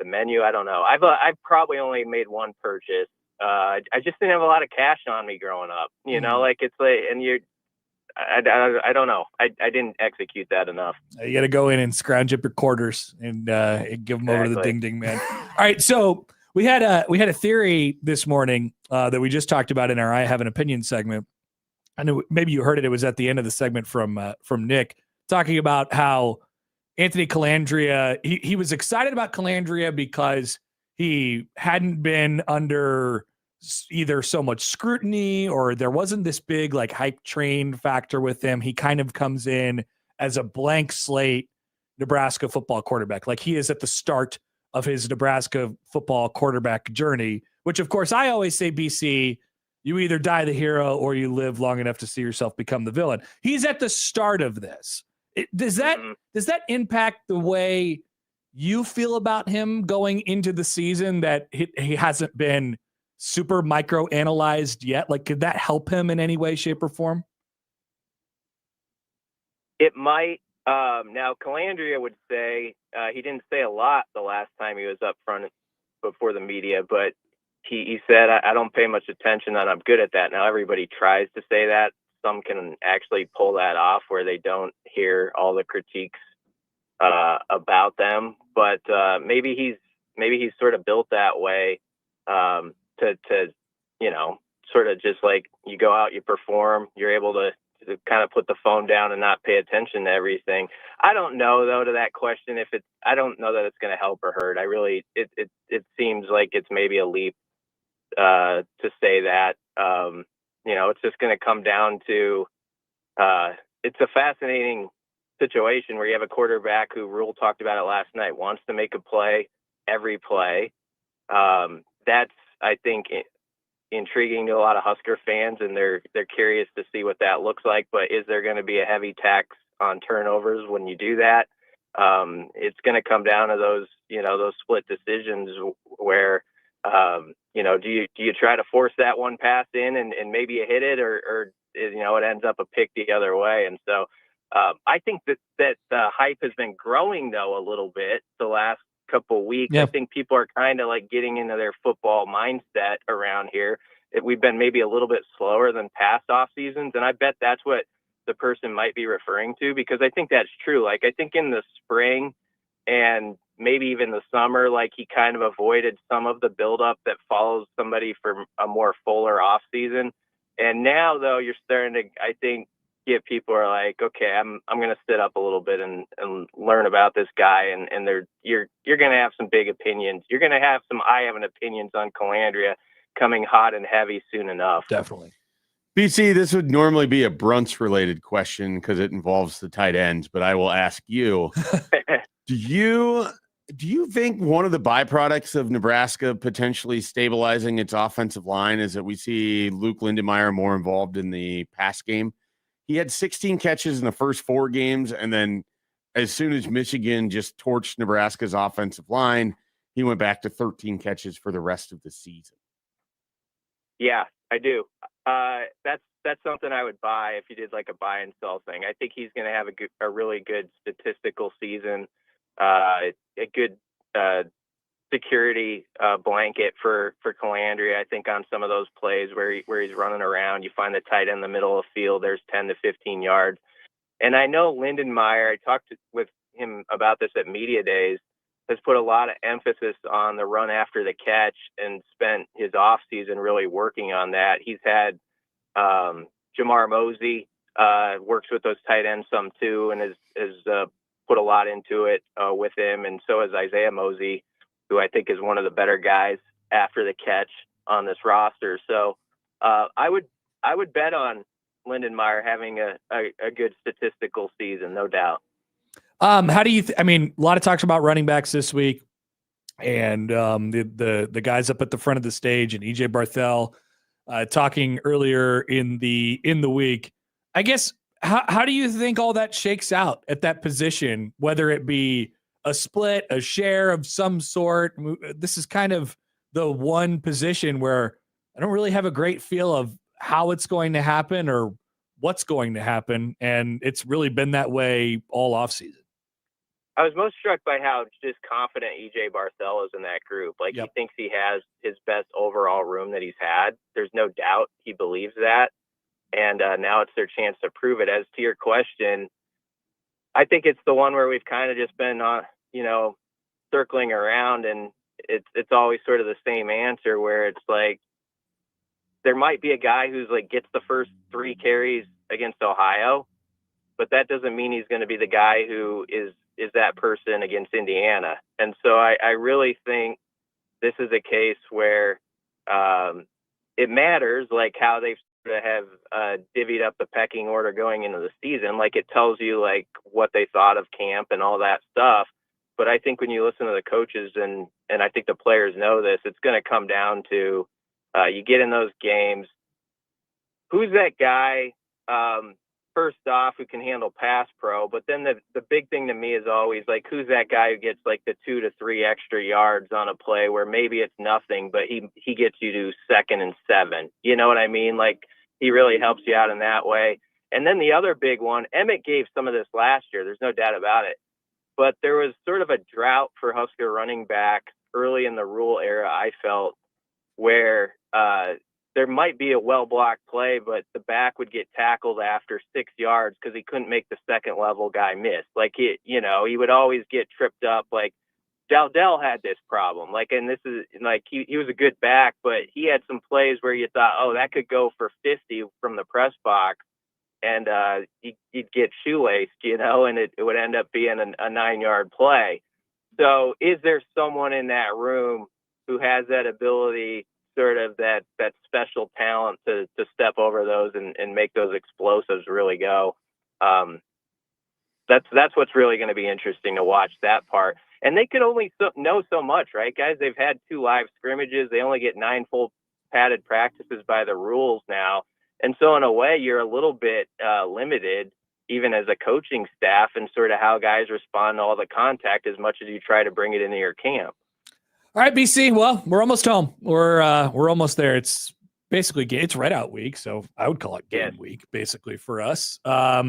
menu? I don't know. I've probably only made one purchase. I just didn't have a lot of cash on me growing up. You know, like, it's like, and I don't know. I didn't execute that enough. You got to go in and scrounge up your quarters and give them over to the ding ding man. All right, so we had a theory this morning that we just talked about in our I Have an Opinion segment. I know maybe you heard it. It was at the end of the segment from Nick talking about how Anthony Calandria, he was excited about Calandria because he hadn't been under either so much scrutiny or there wasn't this big like hype train factor with him. He kind of comes in as a blank slate Nebraska football quarterback. Like he is at the start of his Nebraska football quarterback journey, which of course I always say, BC, you either die the hero or you live long enough to see yourself become the villain. He's at the start of this. Does that impact the way you feel about him going into the season, that he hasn't been super micro analyzed yet? Like, could that help him in any way, shape, or form? It might. Now, Calandria would say he didn't say a lot the last time he was up front before the media, but he said, I don't pay much attention and I'm good at that. Now, everybody tries to say that. Some can actually pull that off where they don't hear all the critiques about them. But maybe he's sort of built that way to sort of just like you go out, you perform, you're able to kind of put the phone down and not pay attention to everything. I don't know though, to that question, I don't know that it's going to help or hurt. It seems like it's maybe a leap to say that. It's just going to come down to it's a fascinating situation where you have a quarterback who Rule talked about it last night, wants to make a play every play. That's, I think, intriguing to a lot of Husker fans, and they're curious to see what that looks like. But is there going to be a heavy tax on turnovers when you do that? It's going to come down to those split decisions where do you try to force that one pass in and maybe you hit it, or it ends up a pick the other way. And so I think that the hype has been growing though a little bit the last couple of weeks. Yep. I think people are kind of like getting into their football mindset around here. We've been maybe a little bit slower than past off seasons, and I bet that's what the person might be referring to, because I think that's true. Like, I think in the spring and maybe even the summer, like, he kind of avoided some of the buildup that follows somebody for a more fuller off season. And now though, you're starting to, I think, get people are like, okay, I'm going to sit up a little bit and learn about this guy. And you're going to have some big opinions. You're going to have some I-haven't opinions on Calandria coming hot and heavy soon enough. Definitely. BC, this would normally be a Brunts related question because it involves the tight ends, but I will ask you, do you think one of the byproducts of Nebraska potentially stabilizing its offensive line is that we see Luke Lindenmeyer more involved in the pass game? He had 16 catches in the first 4 games, and then as soon as Michigan just torched Nebraska's offensive line, he went back to 13 catches for the rest of the season. Yeah, I do. That's something I would buy if you did like a buy and sell thing. I think he's going to have a really good statistical season, a good security blanket for Calandria. I think on some of those plays where he's running around, you find the tight end in the middle of the field, there's 10 to 15 yards. And I know Lindenmeyer, I talked with him about this at media days, has put a lot of emphasis on the run after the catch and spent his off season really working on that. He's had Jamar Mosey works with those tight ends some too, and has put a lot into it with him. And so has Isaiah Mosey, who I think is one of the better guys after the catch on this roster. So I would bet on Lindenmeyer having a good statistical season, no doubt. How do you? I mean, a lot of talks about running backs this week, and the guys up at the front of the stage, and EJ Barthel talking earlier in the week. I guess how do you think all that shakes out at that position? Whether it be a split, a share of some sort. This is kind of the one position where I don't really have a great feel of how it's going to happen or what's going to happen, and it's really been that way all offseason. I was most struck by how just confident EJ Barthel is in that group. Like, He thinks he has his best overall room that he's had. There's no doubt he believes that. And now it's their chance to prove it. As to your question, I think it's the one where we've kind of just been, circling around, and it's always sort of the same answer where it's like, there might be a guy who's like gets the first 3 carries against Ohio, but that doesn't mean he's going to be the guy who is that person against Indiana. And so I really think this is a case where it matters, like how they sort of have divvied up the pecking order going into the season. Like, it tells you like what they thought of camp and all that stuff. But I think when you listen to the coaches and I think the players know this, it's going to come down to you get in those games, who's that guy first off, who can handle pass pro, but then the big thing to me is always like, who's that guy who gets like the 2 to 3 extra yards on a play where maybe it's nothing, but he gets you to 2nd and 7. You know what I mean? Like, he really helps you out in that way. And then the other big one, Emmett gave some of this last year. There's no doubt about it. But there was sort of a drought for Husker running back early in the rule era, I felt, where there might be a well-blocked play, but the back would get tackled after 6 yards because he couldn't make the second-level guy miss. Like, he would always get tripped up. Like, Dowdell had this problem. Like, and this is, like, he was a good back, but he had some plays where you thought, oh, that could go for 50 from the press box, and he'd get shoelaced, and it would end up being a 9-yard play. So is there someone in that room who has that ability, sort of that special talent to step over those and make those explosives really go? That's what's really going to be interesting to watch, that part. And they could only know so much, right, guys? They've had 2 live scrimmages. They only get 9 full padded practices by the rules now. And so in a way, you're a little bit limited, even as a coaching staff, and sort of how guys respond to all the contact as much as you try to bring it into your camp. All right, BC. Well, we're almost home. We're almost there. It's basically it's Redout week, so I would call it game week, basically, for us.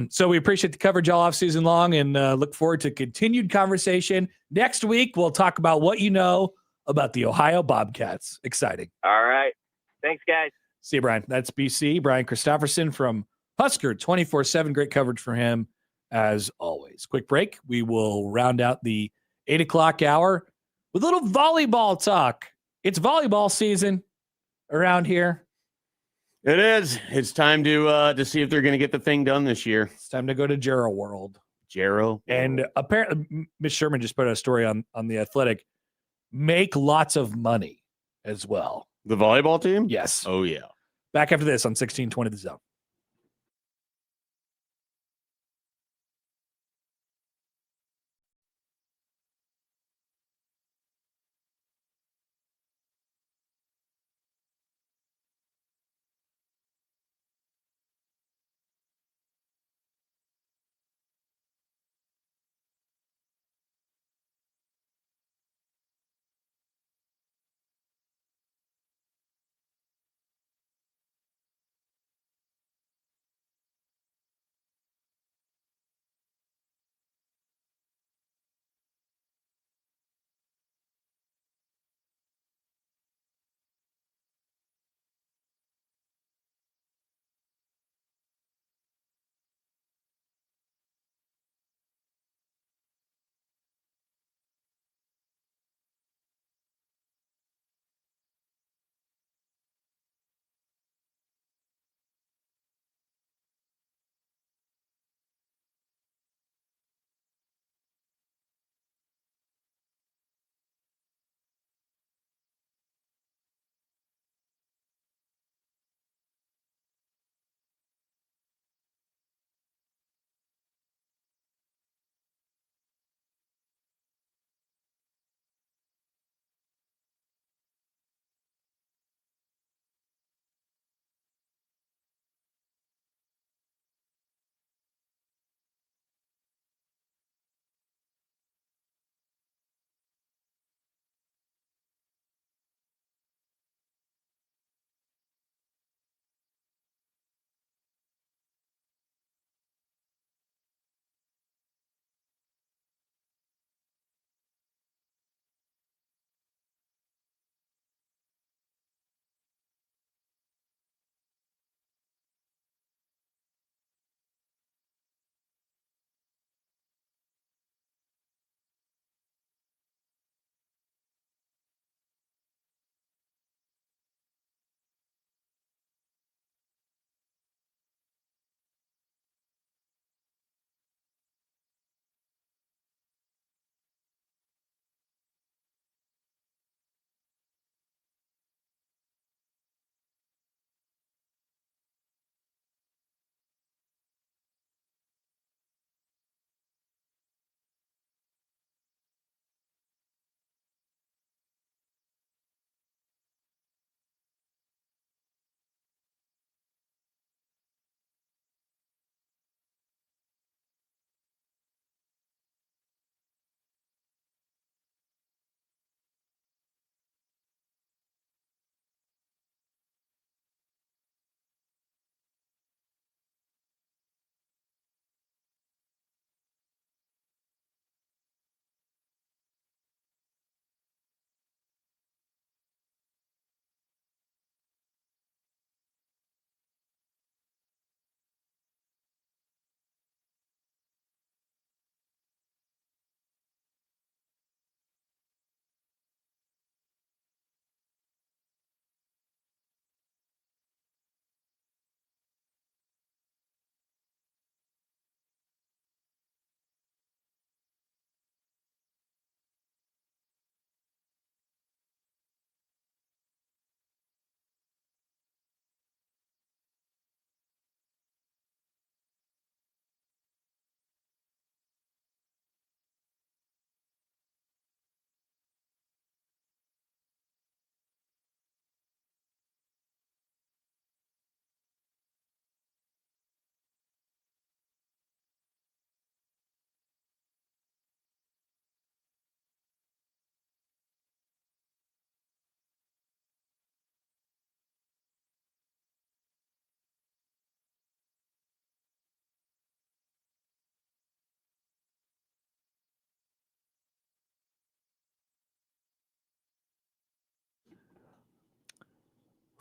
So we appreciate the coverage all off season long, and look forward to continued conversation. Next week, we'll talk about what you know about the Ohio Bobcats. Exciting. All right. Thanks, guys. See you, Brian. That's BC, Brian Christopherson from Husker 24/7. Great coverage for him, as always. Quick break. We will round out the 8 o'clock hour with a little volleyball talk. It's volleyball season around here. It is. It's time to see if they're going to get the thing done this year. It's time to go to Jarrow World. Jarrow. And apparently, Miss Sherman just put out a story on The Athletic. Make lots of money as well. The volleyball team? Yes. Oh, yeah. Back after this on 1620 The Zone.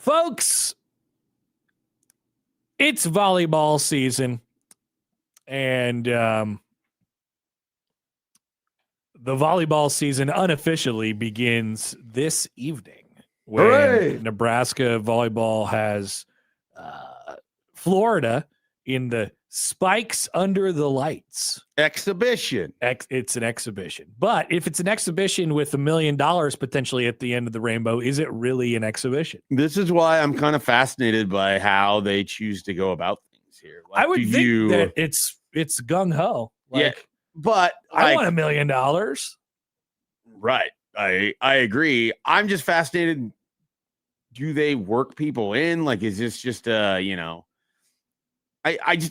Folks, it's volleyball season, and the volleyball season unofficially begins this evening when Hooray! Nebraska volleyball has Florida in the Spikes Under the Lights exhibition. It's an exhibition. But if it's an exhibition with $1 million potentially at the end of the rainbow, is it really an exhibition? This is why I'm kind of fascinated by how they choose to go about things here. Like, I would think that it's gung ho. Yeah, but I want $1 million. Right. I agree. I'm just fascinated. Do they work people in? Like, is this just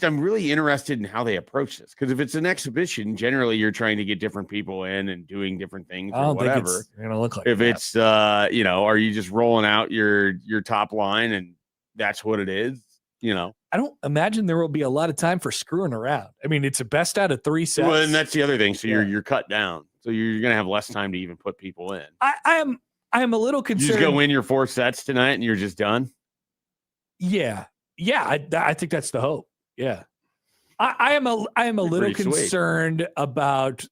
I'm really interested in how they approach this, because if it's an exhibition, generally you're trying to get different people in and doing different things or whatever. Think it's gonna look like if that. it's are you just rolling out your top line and that's what it is? I don't imagine there will be a lot of time for screwing around. I mean, it's a best out of 3 sets. Well, and that's the other thing. So you're cut down. So you're gonna have less time to even put people in. I am a little concerned. You just go win your 4 sets tonight and you're just done. Yeah. I think that's the hope. Yeah. I am a little concerned about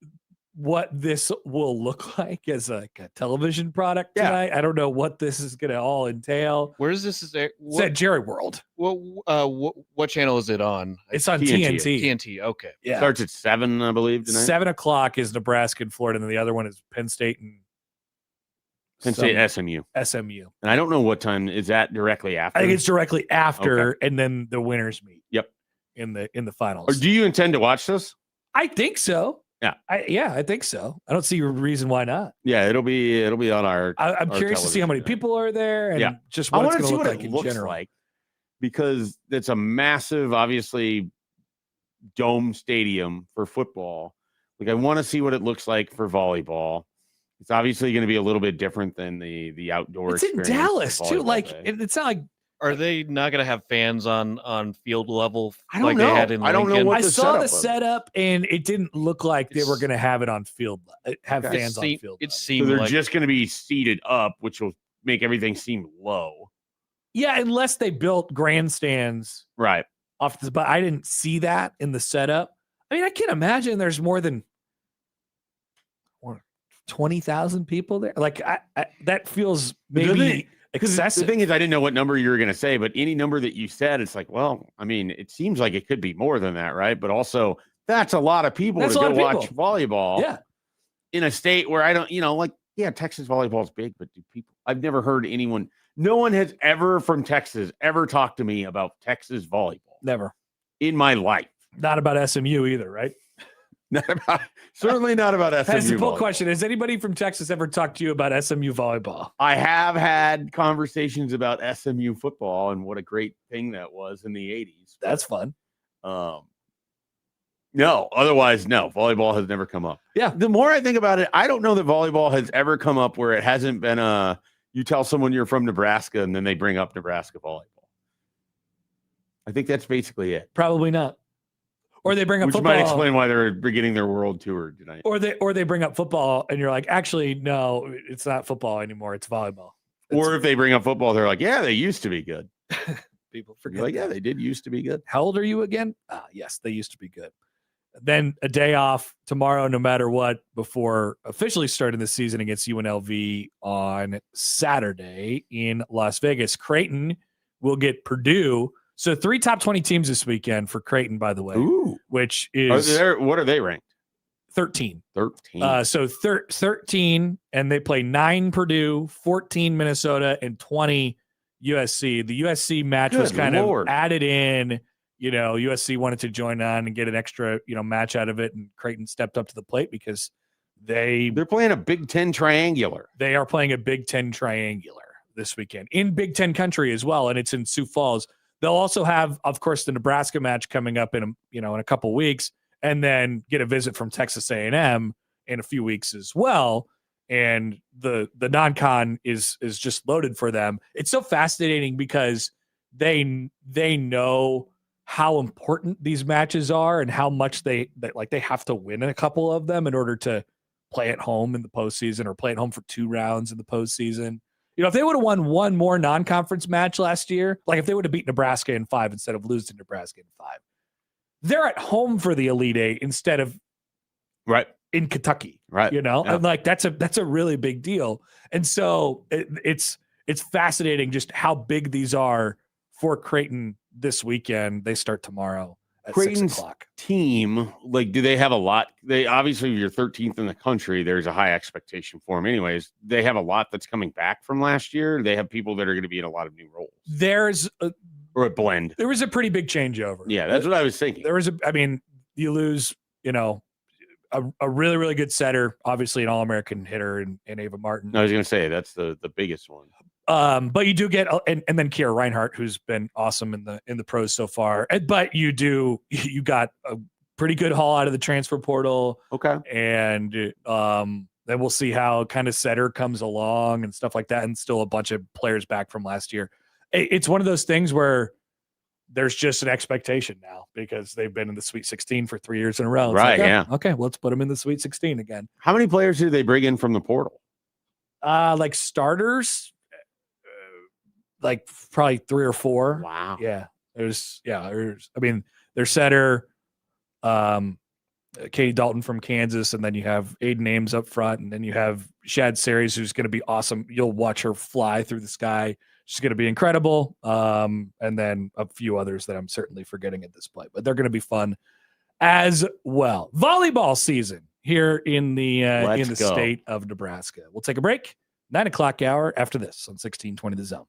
what this will look like as a television product tonight. I don't know what this is going to all entail. Where is this? It's at Jerry World. What channel is it on? It's on TNT. TNT. Okay. Yeah. Starts at 7, I believe, tonight. 7:00 is Nebraska and Florida, and then the other one is Penn State and SMU. SMU. And I don't know what time is that directly after. I think it's directly after, and then the winners meet. Yep. In the finals. Or do you intend to watch this? I think so. Yeah. I think so. I don't see a reason why not. Yeah, it'll be on our. I'm curious to see how many people are there and just what it's going to look like in general. Like, because it's a massive, obviously, dome stadium for football. Like, I want to see what it looks like for volleyball. It's obviously going to be a little bit different than the outdoor. It's in Dallas too. Like, it's not like. Are they not going to have fans on field level? I don't know. They had in I don't Lincoln? know. I saw the setup, and it didn't look like they were going to have it on field. Fans on field. It seemed so they're like just going to be seated up, which will make everything seem low. Yeah, unless they built grandstands right off the. But I didn't see that in the setup. I mean, I can't imagine there's more than 20,000 people there. Like, that feels maybe excessive. The thing is, I didn't know what number you were going to say, but any number that you said, it's like, well, I mean, it seems like it could be more than that, right? But also, that's a lot of people to go watch volleyball. Yeah. In a state where I don't, Texas volleyball is big, but I've never heard anyone, no one has ever from Texas ever talked to me about Texas volleyball. Never. In my life. Not about SMU either, right? Certainly not about SMU. That's the full question. Has anybody from Texas ever talked to you about SMU volleyball? I have had conversations about SMU football and what a great thing that was in the 80s. That's fun. No, otherwise, no. Volleyball has never come up. Yeah. The more I think about it, I don't know that volleyball has ever come up where it hasn't been you tell someone you're from Nebraska and then they bring up Nebraska volleyball. I think that's basically it. Probably not. Or they bring up Which football. might explain why they're beginning their world tour tonight. Or they bring up football and you're like, actually, no, it's not football anymore. It's volleyball. Or if they bring up football, they're like, yeah, they used to be good. People forget. Like, yeah, they did used to be good. How old are you again? Yes, they used to be good. Then a day off tomorrow, no matter what, before officially starting the season against UNLV on Saturday in Las Vegas. Creighton will get Purdue. So 3 top 20 teams this weekend for Creighton, by the way. Ooh. Which is what are they ranked? 13. 13. So 13, and they play 9 Purdue, 14 Minnesota, and 20 USC. The USC match was kind of added in. USC wanted to join on and get an extra, match out of it, and Creighton stepped up to the plate because they're playing a Big Ten triangular. They are playing a Big Ten triangular this weekend in Big Ten country as well, and it's in Sioux Falls. They'll also have, of course, the Nebraska match coming up in a couple weeks, and then get a visit from Texas A&M in a few weeks as well. And the non-con is just loaded for them. It's so fascinating because they know how important these matches are and how much they have to win a couple of them in order to play at home in the postseason or play at home for 2 rounds in the postseason. You know, if they would have won one more non-conference match last year, like if they would have beat Nebraska in 5 instead of losing Nebraska in 5, they're at home for the Elite Eight instead of in Kentucky. Right. You know, and like that's a really big deal. And so it's fascinating just how big these are for Creighton this weekend. They start tomorrow at Creighton's 6:00. team, like, do they have a lot? They obviously, if you're 13th in the country, there's a high expectation for them. Anyways, they have a lot that's coming back from last year. They have people that are going to be in a lot of new roles. Or a blend. There was a pretty big changeover. Yeah, that's what I was thinking. You lose, you know, a really, really good setter, obviously an All-American hitter in Ava Martin. I was going to say that's the biggest one. But you do get and then Kiera Reinhardt, who's been awesome in the pros so far. But you got a pretty good haul out of the transfer portal. Okay. And then we'll see how kind of setter comes along and stuff like that. And still a bunch of players back from last year. It's one of those things where there's just an expectation now because they've been in the Sweet 16 for 3 years in a row. It's right. Like, yeah. Okay. Well, let's put them in the Sweet 16 again. How many players did they bring in from the portal? Like starters, like probably 3 or 4. Wow. Yeah. Their setter, Katie Dalton from Kansas, and then you have Aiden Ames up front, and then you have Shad Series, who's going to be awesome. You'll watch her fly through the sky. She's going to be incredible. And then a few others that I'm certainly forgetting at this point, but they're going to be fun as well. Volleyball season here in the state of Nebraska. We'll take a break. 9:00 hour after this on 1620 The Zone.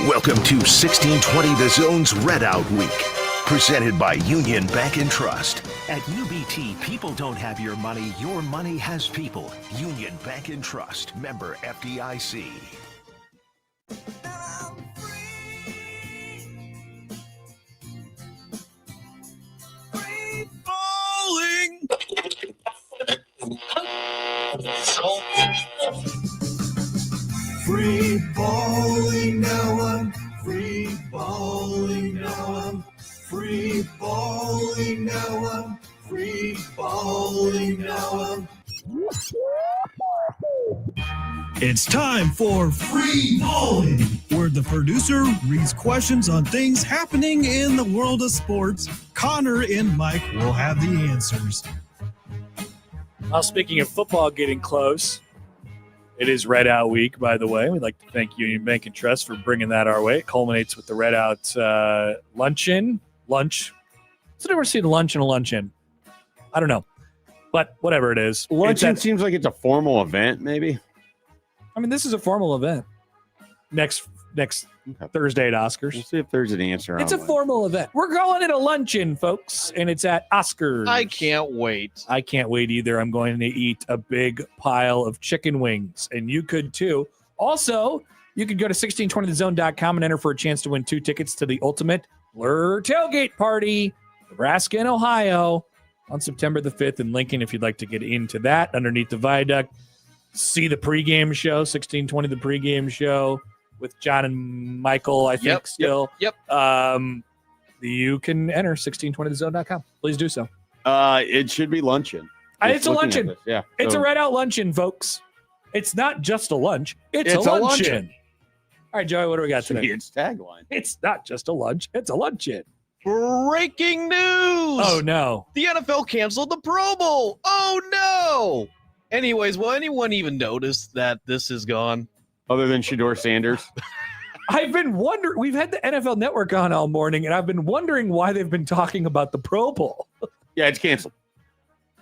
Welcome to 1620 The Zone's Red Out Week, presented by Union Bank and Trust. At UBT, people don't have your money has people. Union Bank and Trust, member FDIC. Free falling. Free balling, now I'm free balling, now I'm free balling, now I'm free balling, now I'm. It's time for Free Balling, where the producer reads questions on things happening in the world of sports. Connor and Mike will have the answers. Well, speaking of football getting close, it is Red Out Week, by the way. We'd like to thank Union Bank and Trust for bringing that our way. It culminates with the Red Out luncheon. Lunch. What's the difference between lunch and a luncheon? I don't know. But whatever it is. Luncheon seems like it's a formal event, maybe. I mean, this is a formal event. Next Thursday at Oscars. We'll see if there's an answer. It's a formal event. We're calling it a luncheon, folks, and it's at Oscars. I can't wait. I can't wait either. I'm going to eat a big pile of chicken wings, and you could too. Also, you could go to 1620thezone.com and enter for a chance to win 2 tickets to the ultimate Blur tailgate party, Nebraska and Ohio, on September the 5th in Lincoln. If you'd like to get into that, underneath the viaduct, see the pregame show, 1620 the pregame show with John and Michael, I think, still. Yep. You can enter 1620thezone.com. Please do so. It should be luncheon. It's a luncheon. Yeah. It's a Red Out luncheon, folks. It's not just a lunch. It's a luncheon. All right, Joey, what do we got today? It's tagline. It's not just a lunch. It's a luncheon. Breaking news! Oh, no. The NFL canceled the Pro Bowl. Oh, no! Anyways, will anyone even notice that this is gone? Other than Shedeur Sanders? I've been wondering. We've had the NFL Network on all morning, and I've been wondering why they've been talking about the Pro Bowl. Yeah, it's canceled.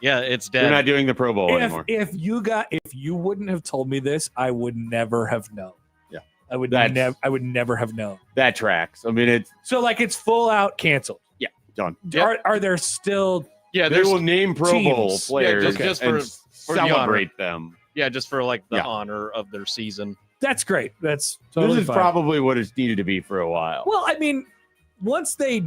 Yeah, it's dead. They're not doing the Pro Bowl anymore. If you wouldn't have told me this, I would never have known. Yeah, I would never have known. That tracks. I mean, it's full out canceled. Yeah, done. Are there still? Yeah, they will name Pro Bowl teams. players just and for celebrate them. Yeah, just for like the honor of their season. That's great. That's totally this is fine. probably what it's needed to be for a while. Well, I mean, once they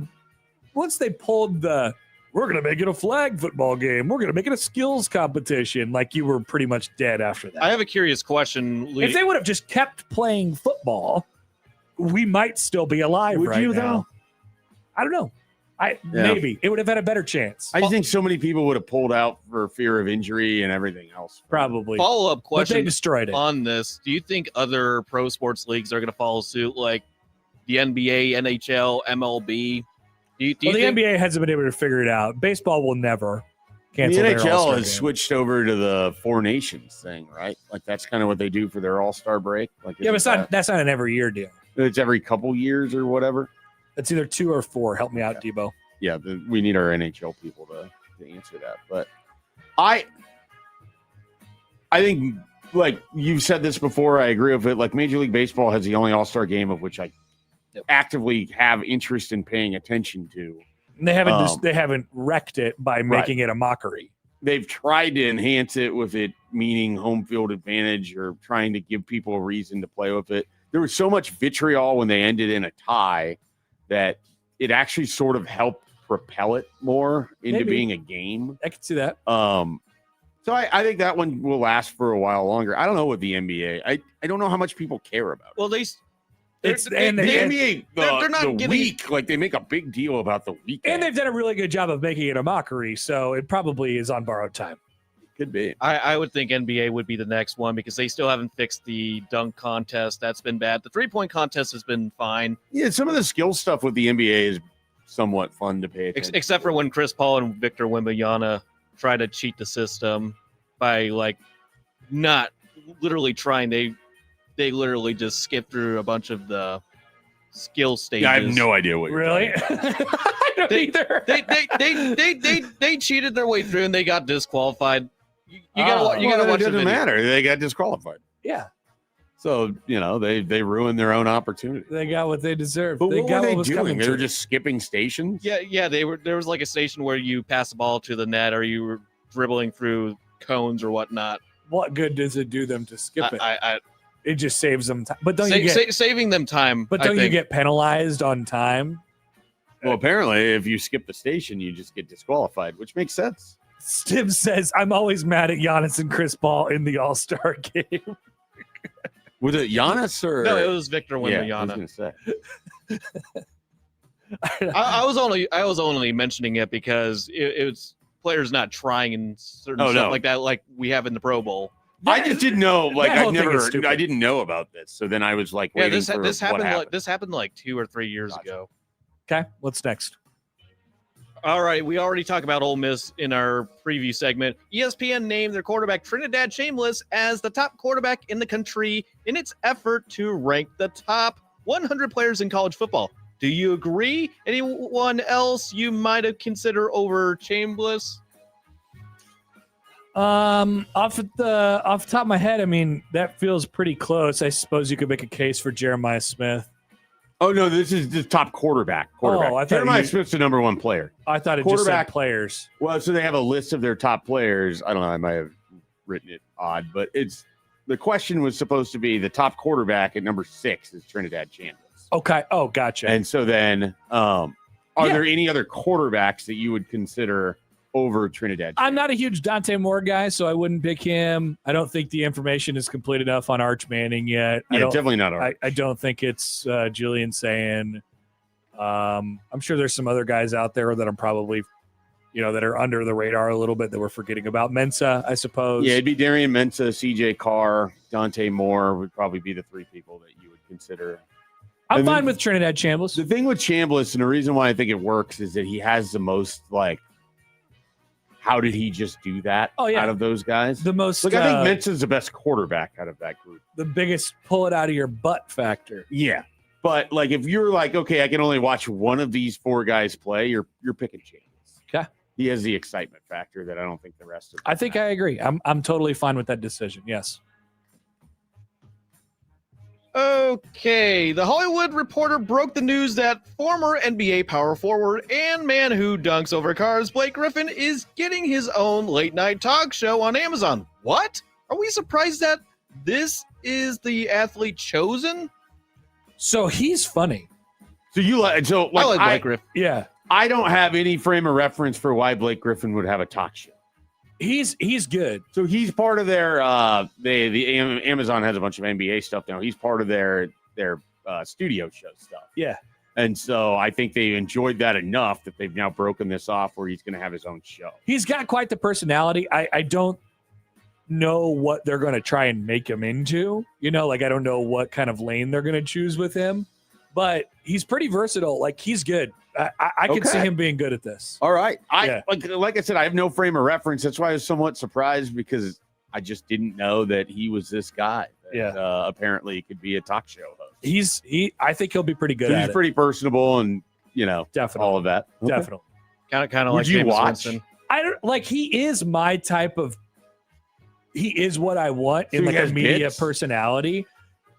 pulled the, we're going to make it a flag football game, we're going to make it a skills competition, like you were pretty much dead after that. I have a curious question. If they would have just kept playing football, we might still be alive Would right you, now. though? I don't know. Maybe. It would have had a better chance. I think so many people would have pulled out for fear of injury and everything else. Probably. Follow-up question But they destroyed it. on this. Do you think other pro sports leagues are going to follow suit, like the NBA, NHL, MLB? The NBA hasn't been able to figure it out. Baseball will never cancel the their NHL All-Star has game. switched over to the Four Nations thing, right? Like that's kind of what they do for their All-Star break. Like, Yeah, but that's not an every year deal. It's every couple years or whatever. It's either 2 or 4. Help me out, Debo. Yeah, we need our NHL people to answer that. But I think, like you've said this before, I agree with it. Like Major League Baseball has the only All-Star game of which I actively have interest in paying attention to. And they haven't wrecked it by making it a mockery. They've tried to enhance it with it meaning home field advantage or trying to give people a reason to play with it. There was so much vitriol when they ended in a tie that it actually sort of helped propel it more into being a game. I can see that. So I think that one will last for a while longer. I don't know with the NBA. I don't know how much people care about it. Well, the NBA, they're not the getting week, like they make a big deal about the weekend. And they've done a really good job of making it a mockery, so it probably is on borrowed time. Could be. I would think NBA would be the next one because they still haven't fixed the dunk contest. That's been bad. The 3-point contest has been fine. Yeah, some of the skill stuff with the NBA is somewhat fun to pay attention except for when Chris Paul and Victor Wembanyama try to cheat the system by like not literally trying. They literally just skip through a bunch of the skill stages. Yeah, I have no idea what you're Really? I don't either. They cheated their way through and they got disqualified. You gotta watch it the doesn't video. matter. They got disqualified. Yeah. So, they ruined their own opportunity. They got what they deserved. But They what got were they what was doing? coming They to were them. just skipping stations? Yeah. There was like a station where you pass the ball to the net, or you were dribbling through cones or whatnot. What good does it do them to skip it? It just saves them time. But don't saving them time? But don't you get penalized on time? Well, apparently, if you skip the station, you just get disqualified, which makes sense. Stiv says, I'm always mad at Giannis and Chris Paul in the All-Star game. Was it Giannis or no? It was Victor Wembanyama. I was going to say. I was only mentioning it because it's players not trying and certain stuff like that, like we have in the Pro Bowl. I just didn't know. Like I didn't know about this. So then I was like, waiting for this what happened. This happened like 2 or 3 years ago. Okay, what's next? All right, we already talked about Ole Miss in our preview segment. ESPN named their quarterback Trinidad Shameless as the top quarterback in the country in its effort to rank the top 100 players in college football. Do you agree? Anyone else you might have considered over Shameless? Off the top of my head, I mean, that feels pretty close. I suppose you could make a case for Jeremiah Smith. Oh no, this is the top quarterback. Oh, I thought Jeremiah Smith's the number one player. I thought it just said players. Well, so they have a list of their top players. I don't know. I might have written it odd, but the question was supposed to be the top quarterback at number 6 is Trinidad Chambliss. Okay. Oh, gotcha. And so then, are there any other quarterbacks that you would consider over Trinidad Chambliss? I'm not a huge Dante Moore guy, so I wouldn't pick him. I don't think the information is complete enough on Arch Manning yet. Yeah, definitely not Arch. I don't think it's Julian Sayin. I'm sure there's some other guys out there that I'm probably, that are under the radar a little bit that we're forgetting about. Mensa, I suppose. Yeah, it'd be Darian Mensa, CJ Carr, Dante Moore would probably be the 3 people that you would consider. I'm fine with Trinidad Chambliss. The thing with Chambliss, and the reason why I think it works, is that he has the most, how did he just do that out of those guys? The most. I think Mensa's the best quarterback out of that group. The biggest pull it out of your butt factor. Yeah. But, if you're okay, I can only watch one of these 4 guys play, you're picking Chambliss. Okay. He has the excitement factor that I don't think the rest of them I think have. I agree. I'm totally fine with that decision. Yes. Okay, The Hollywood Reporter broke the news that former NBA power forward and man who dunks over cars, Blake Griffin, is getting his own late-night talk show on Amazon. What? Are we surprised that this is the athlete chosen? So he's funny. So you like? So I like Blake Griffin. Yeah. I don't have any frame of reference for why Blake Griffin would have a talk show. He's good. So he's part of their Amazon has a bunch of NBA stuff now. He's part of their studio show stuff. Yeah. And so I think they enjoyed that enough that they've now broken this off where he's going to have his own show. He's got quite the personality. I don't know what they're going to try and make him into. I don't know what kind of lane they're going to choose with him, but he's pretty versatile. He's good. I could see him being good at this. All right. Like I said, I have no frame of reference. That's why I was somewhat surprised because I just didn't know that he was this guy. That, apparently could be a talk show host. I think he'll be pretty good at it. He's pretty personable and, definitely all of that. Okay. Definitely. Kind of Would like you James watch? Winston. I don't he is my type of, he is what I want in he a has media bits? personality.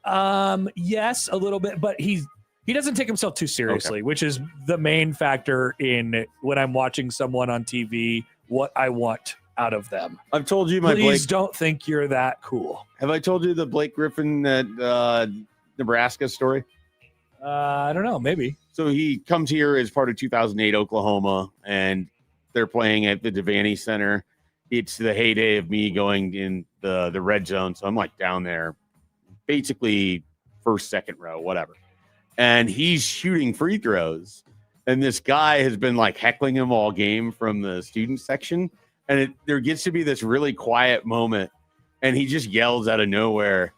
Yes, a little bit, but he doesn't take himself too seriously, which is the main factor in when I'm watching someone on TV, what I want out of them. I've told you Please don't think you're that cool. Have I told you the Blake Griffin Nebraska story? I don't know, maybe. So he comes here as part of 2008 Oklahoma, and they're playing at the Devaney Center. It's the heyday of me going in the red zone, so I'm down there, basically first, second row, whatever. And he's shooting free throws, and this guy has been heckling him all game from the student section. And there gets to be this really quiet moment, and he just yells out of nowhere,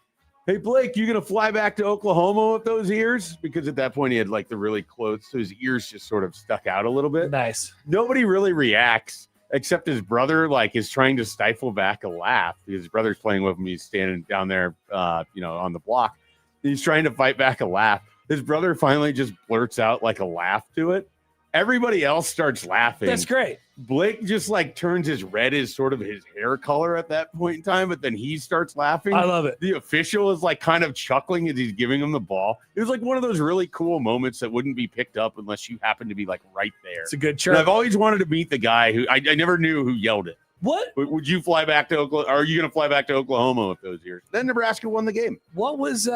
"Hey, Blake, you going to fly back to Oklahoma with those ears?" Because at that point he had the really close, so his ears just sort of stuck out a little bit. Nice. Nobody really reacts except his brother, is trying to stifle back a laugh because his brother's playing with him. He's standing down there, on the block. He's trying to fight back a laugh. His brother finally just blurts out a laugh to it. Everybody else starts laughing. That's great. Blake just like turns his red as sort of his hair color at that point in time, but then he starts laughing. I love it. The official is like kind of chuckling as he's giving him the ball. It was like one of those really cool moments that wouldn't be picked up unless you happen to be like right there. It's a good And chirp. I've always wanted to meet the guy who I never knew who yelled it. What? But would you fly back to Oklahoma? Are you going to fly back to Oklahoma with those years? Then Nebraska won the game. What was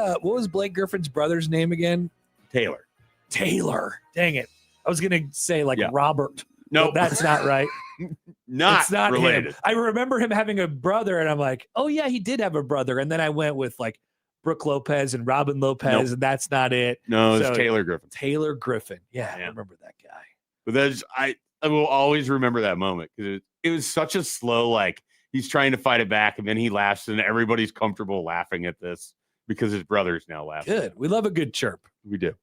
Blake Griffin's brother's name again? Taylor. Dang it. I was gonna say Robert. No, but that's not right. It's not related. him. I remember him having a brother, and I'm like, oh yeah, he did have a brother. And then I went with like Brooke Lopez and Robin Lopez, and that's not it. No, it's Taylor Griffin. Taylor Griffin. Yeah, I remember that guy. But I will always remember that moment because it was such a slow, like he's trying to fight it back, and then he laughs, and everybody's comfortable laughing at this because his brother's now laughing. Good. We love a good chirp. We do.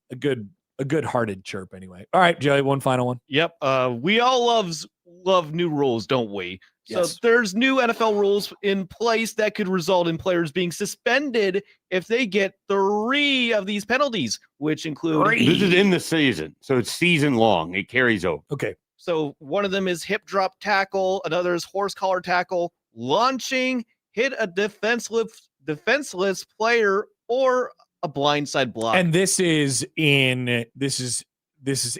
A good-hearted chirp anyway. All right, Joey, one final one. Yep. We all love new rules, don't we? Yes. So there's new NFL rules in place that could result in players being suspended if they get 3 of these penalties, which include This is in the season, so it's season long. It carries over. Okay. So one of them is hip drop tackle, another is horse collar tackle, launching, hit a defenseless player, or a blindside block. And this is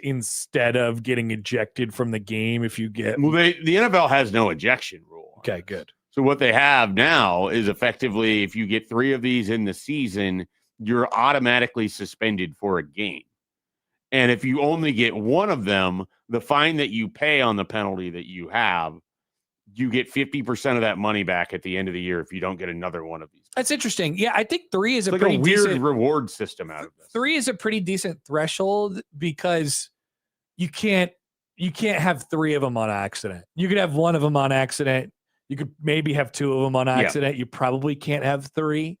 instead of getting ejected from the game if you get. Well, the NFL has no ejection rule. Okay, good. So what they have now is effectively if you get 3 of these in the season, you're automatically suspended for a game. And if you only get 1 of them, the fine that you pay on the penalty that you have, you get 50% of that money back at the end of the year if you don't get another one of these. That's interesting. Yeah, I think 3 is It's a like pretty a weird decent reward system out of this. 3 is a pretty decent threshold because you can't have 3 of them on accident. You could have 1 of them on accident. You could maybe have 2 of them on accident. You probably can't have 3.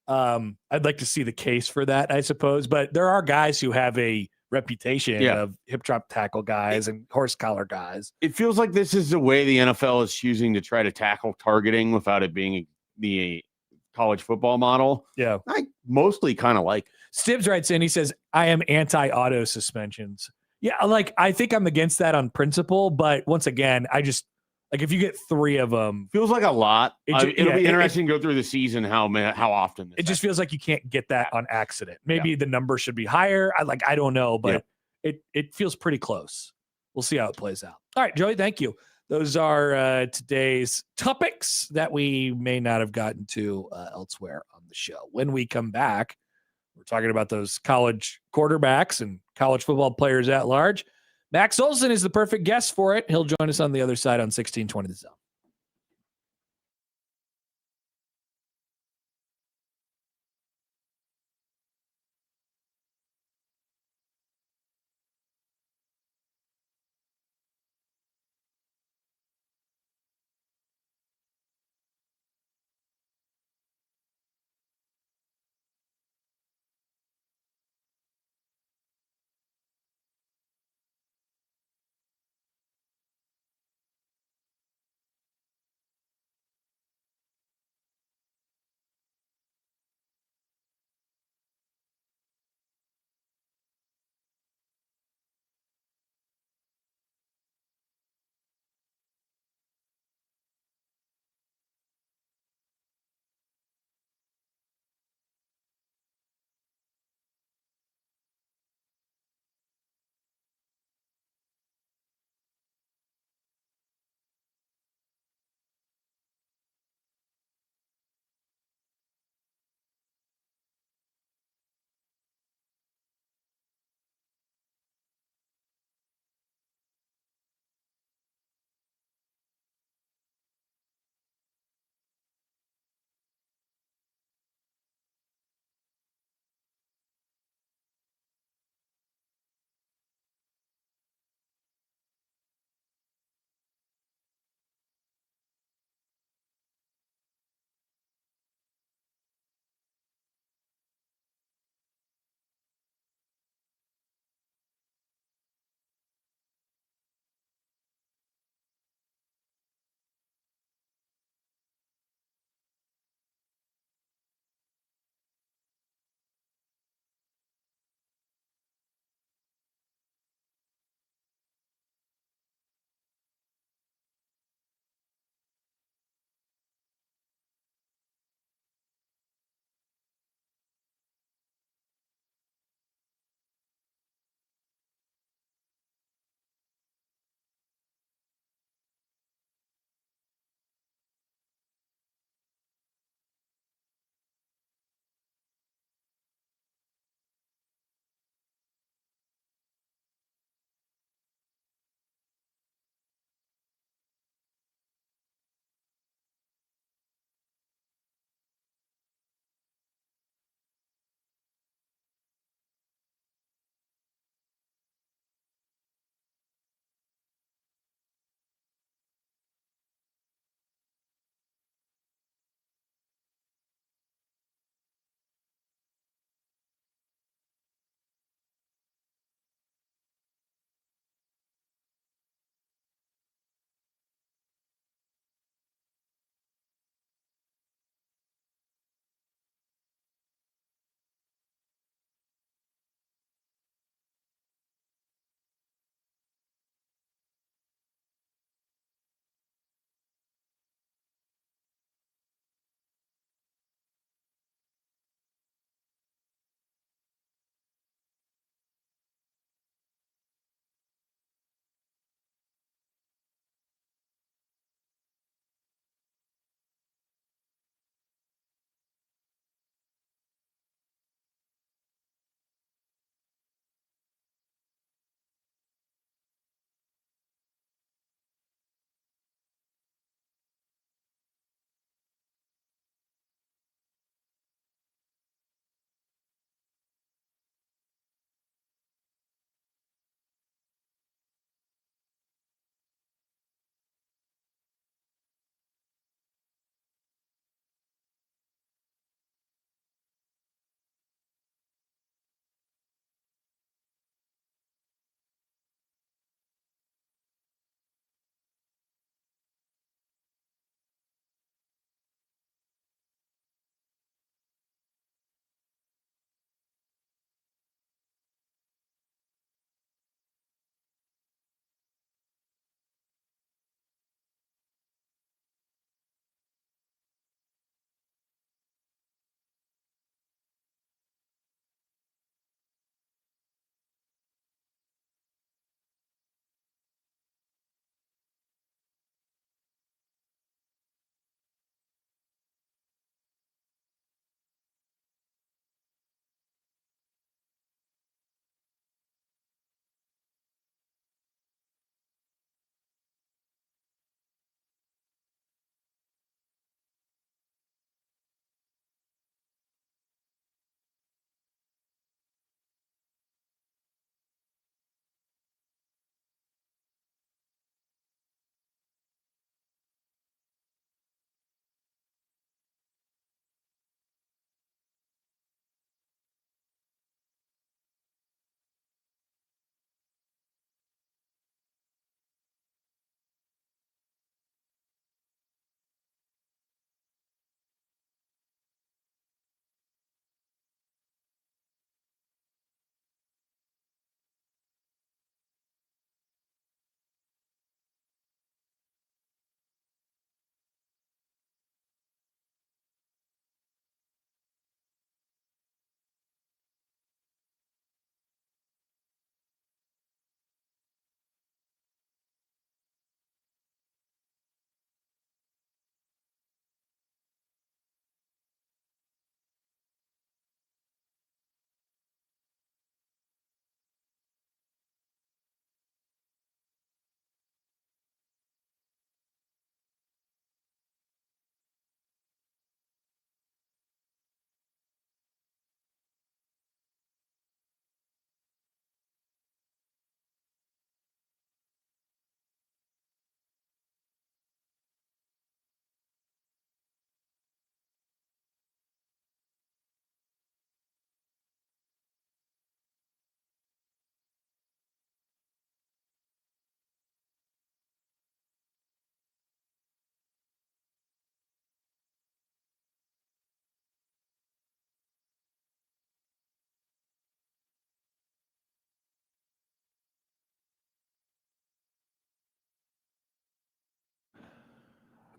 I'd like to see the case for that, I suppose. But there are guys who have a reputation of hip drop tackle guys and horse collar guys. It feels like this is the way the NFL is choosing to try to tackle targeting without it being the college football model. Yeah. I mostly kind of like it. Stibbs writes in, he says, I am anti-auto suspensions. Yeah, like I think I'm against that on principle, but once again, I just like if you get 3 of them, feels like a lot. It'll be interesting to go through the season how often. It just feels like you can't get that on accident. Maybe the number should be higher. I don't know, but it feels pretty close. We'll see how it plays out. All right, Joey, thank you. Those are today's topics that we may not have gotten to elsewhere on the show. When we come back, we're talking about those college quarterbacks and college football players at large. Max Olson is the perfect guest for it. He'll join us on the other side on 1620 The Zone.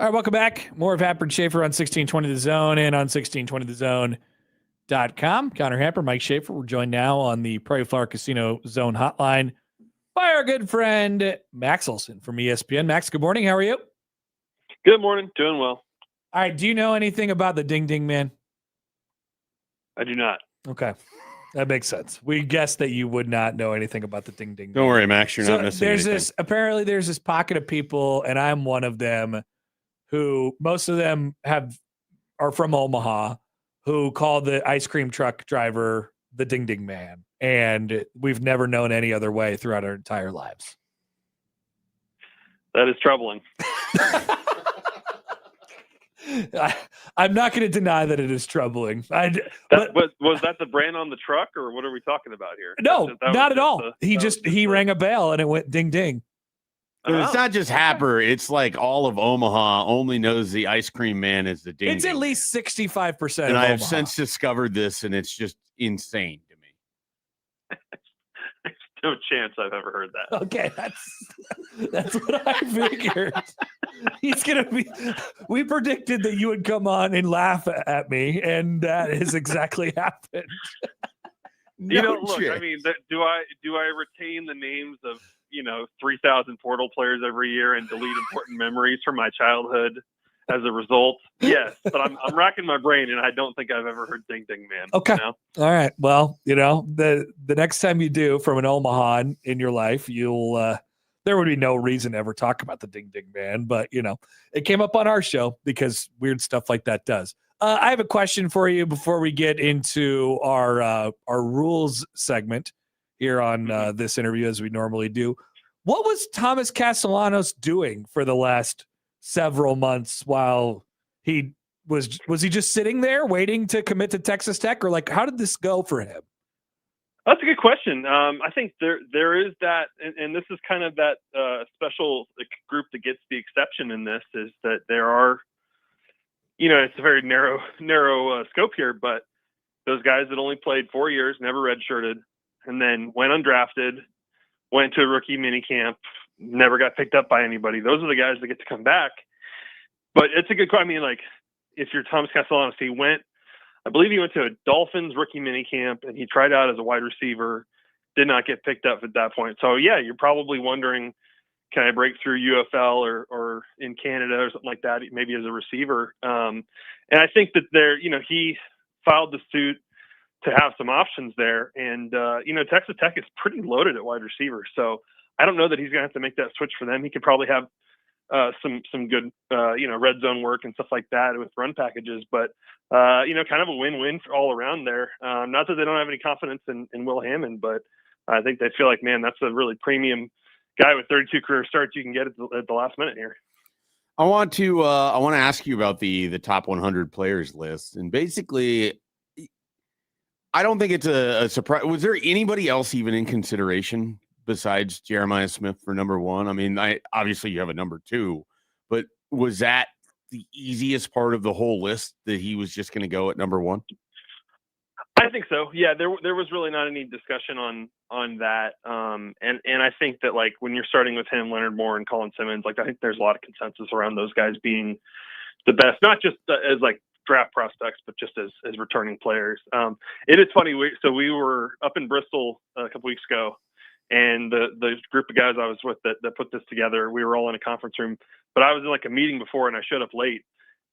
All right, welcome back. More of Happer and Schaefer on 1620 The Zone and on 1620thezone.com. Connor Happer, Mike Schaefer. We're joined now on the Prairie Flower Casino Zone hotline by our good friend Max Olson from ESPN. Max, good morning. How are you? Good morning. Doing well. All right. Do you know anything about the Ding Ding Man? I do not. Okay. That makes sense. We guessed that you would not know anything about the Ding Ding Man. Don't worry, Max. You're not missing anything. Apparently there's this pocket of people, and I'm one of them, who most of them are from Omaha, who call the ice cream truck driver the Ding Ding Man. And we've never known any other way throughout our entire lives. That is troubling. I'm not going to deny that it is troubling. Was that the brand on the truck, or what are we talking about here? No, not at all. He rang a bell and it went ding ding. It's not just Happer. It's like all of Omaha only knows the ice cream man is the Ding Ding. It's at least 65%. And of I have Omaha. since discovered this, and it's just insane to me. There's no chance I've ever heard that. Okay, that's what I figured. He's gonna be. We predicted that you would come on and laugh at me, and that has exactly happened. Look. I mean, do I retain the names of 3,000 Portal players every year and delete important memories from my childhood as a result? Yes, but I'm racking my brain, and I don't think I've ever heard Ding Ding Man. Okay, all right. Well, the next time you do from an Omaha in your life, you'll. There would be no reason to ever talk about the Ding Ding Man, but it came up on our show because weird stuff like that does. I have a question for you before we get into our rules segment here on this interview, as we normally do. What was Thomas Castellanos doing for the last several months while he was he just sitting there waiting to commit to Texas Tech, or how did this go for him? That's a good question. I think there is that, and this is kind of that special group that gets the exception in this, is that there are, it's a very narrow scope here, but those guys that only played 4 years, never redshirted, and then went undrafted, went to a rookie minicamp, never got picked up by anybody. Those are the guys that get to come back. But it's a good question. I mean, if you're Thomas Castellanos, I believe he went to a Dolphins rookie minicamp, and he tried out as a wide receiver, did not get picked up at that point. So, yeah, you're probably wondering, can I break through UFL or in Canada or something like that, maybe as a receiver? And I think that he filed the suit to have some options there. And, Texas Tech is pretty loaded at wide receiver. So I don't know that he's going to have to make that switch for them. He could probably have some good, red zone work and stuff like that with run packages, but, kind of a win-win for all around there. Not that they don't have any confidence in Will Hammond, but I think they feel like, man, that's a really premium guy with 32 career starts you can get at the last minute here. I want to ask you about the top 100 players list, and basically, I don't think it's a surprise. Was there anybody else even in consideration besides Jeremiah Smith for number one? I mean, obviously you have a number two, but was that the easiest part of the whole list, that he was just going to go at number one? I think so. Yeah, there was really not any discussion on that. And I think that when you're starting with him, Leonard Moore, and Colin Simmons, I think there's a lot of consensus around those guys being the best, not just as draft prospects, but just as returning players. It is funny. We were up in Bristol a couple weeks ago, and the group of guys I was with that put this together, we were all in a conference room, but I was in a meeting before, and I showed up late,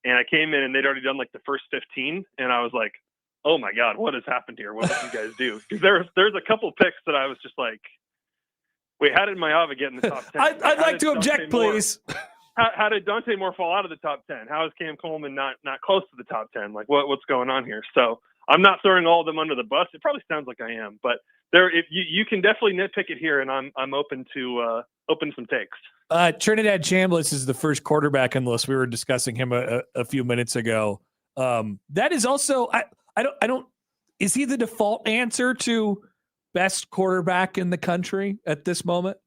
and I came in and they'd already done the first 15. And I was like, oh my God, what has happened here? What did you guys do? Because there's a couple picks that I was just like, wait, how did Mayava get in the top 10? I'd like to object, please. How did Dante Moore fall out of the top 10? How is Cam Coleman not close to the top 10? What's going on here? So I'm not throwing all of them under the bus. It probably sounds like I am, but if you can definitely nitpick it here, and I'm open to some takes. Trinidad Chambliss is the first quarterback on the list. We were discussing him a few minutes ago. That is also I don't. Is he the default answer to best quarterback in the country at this moment?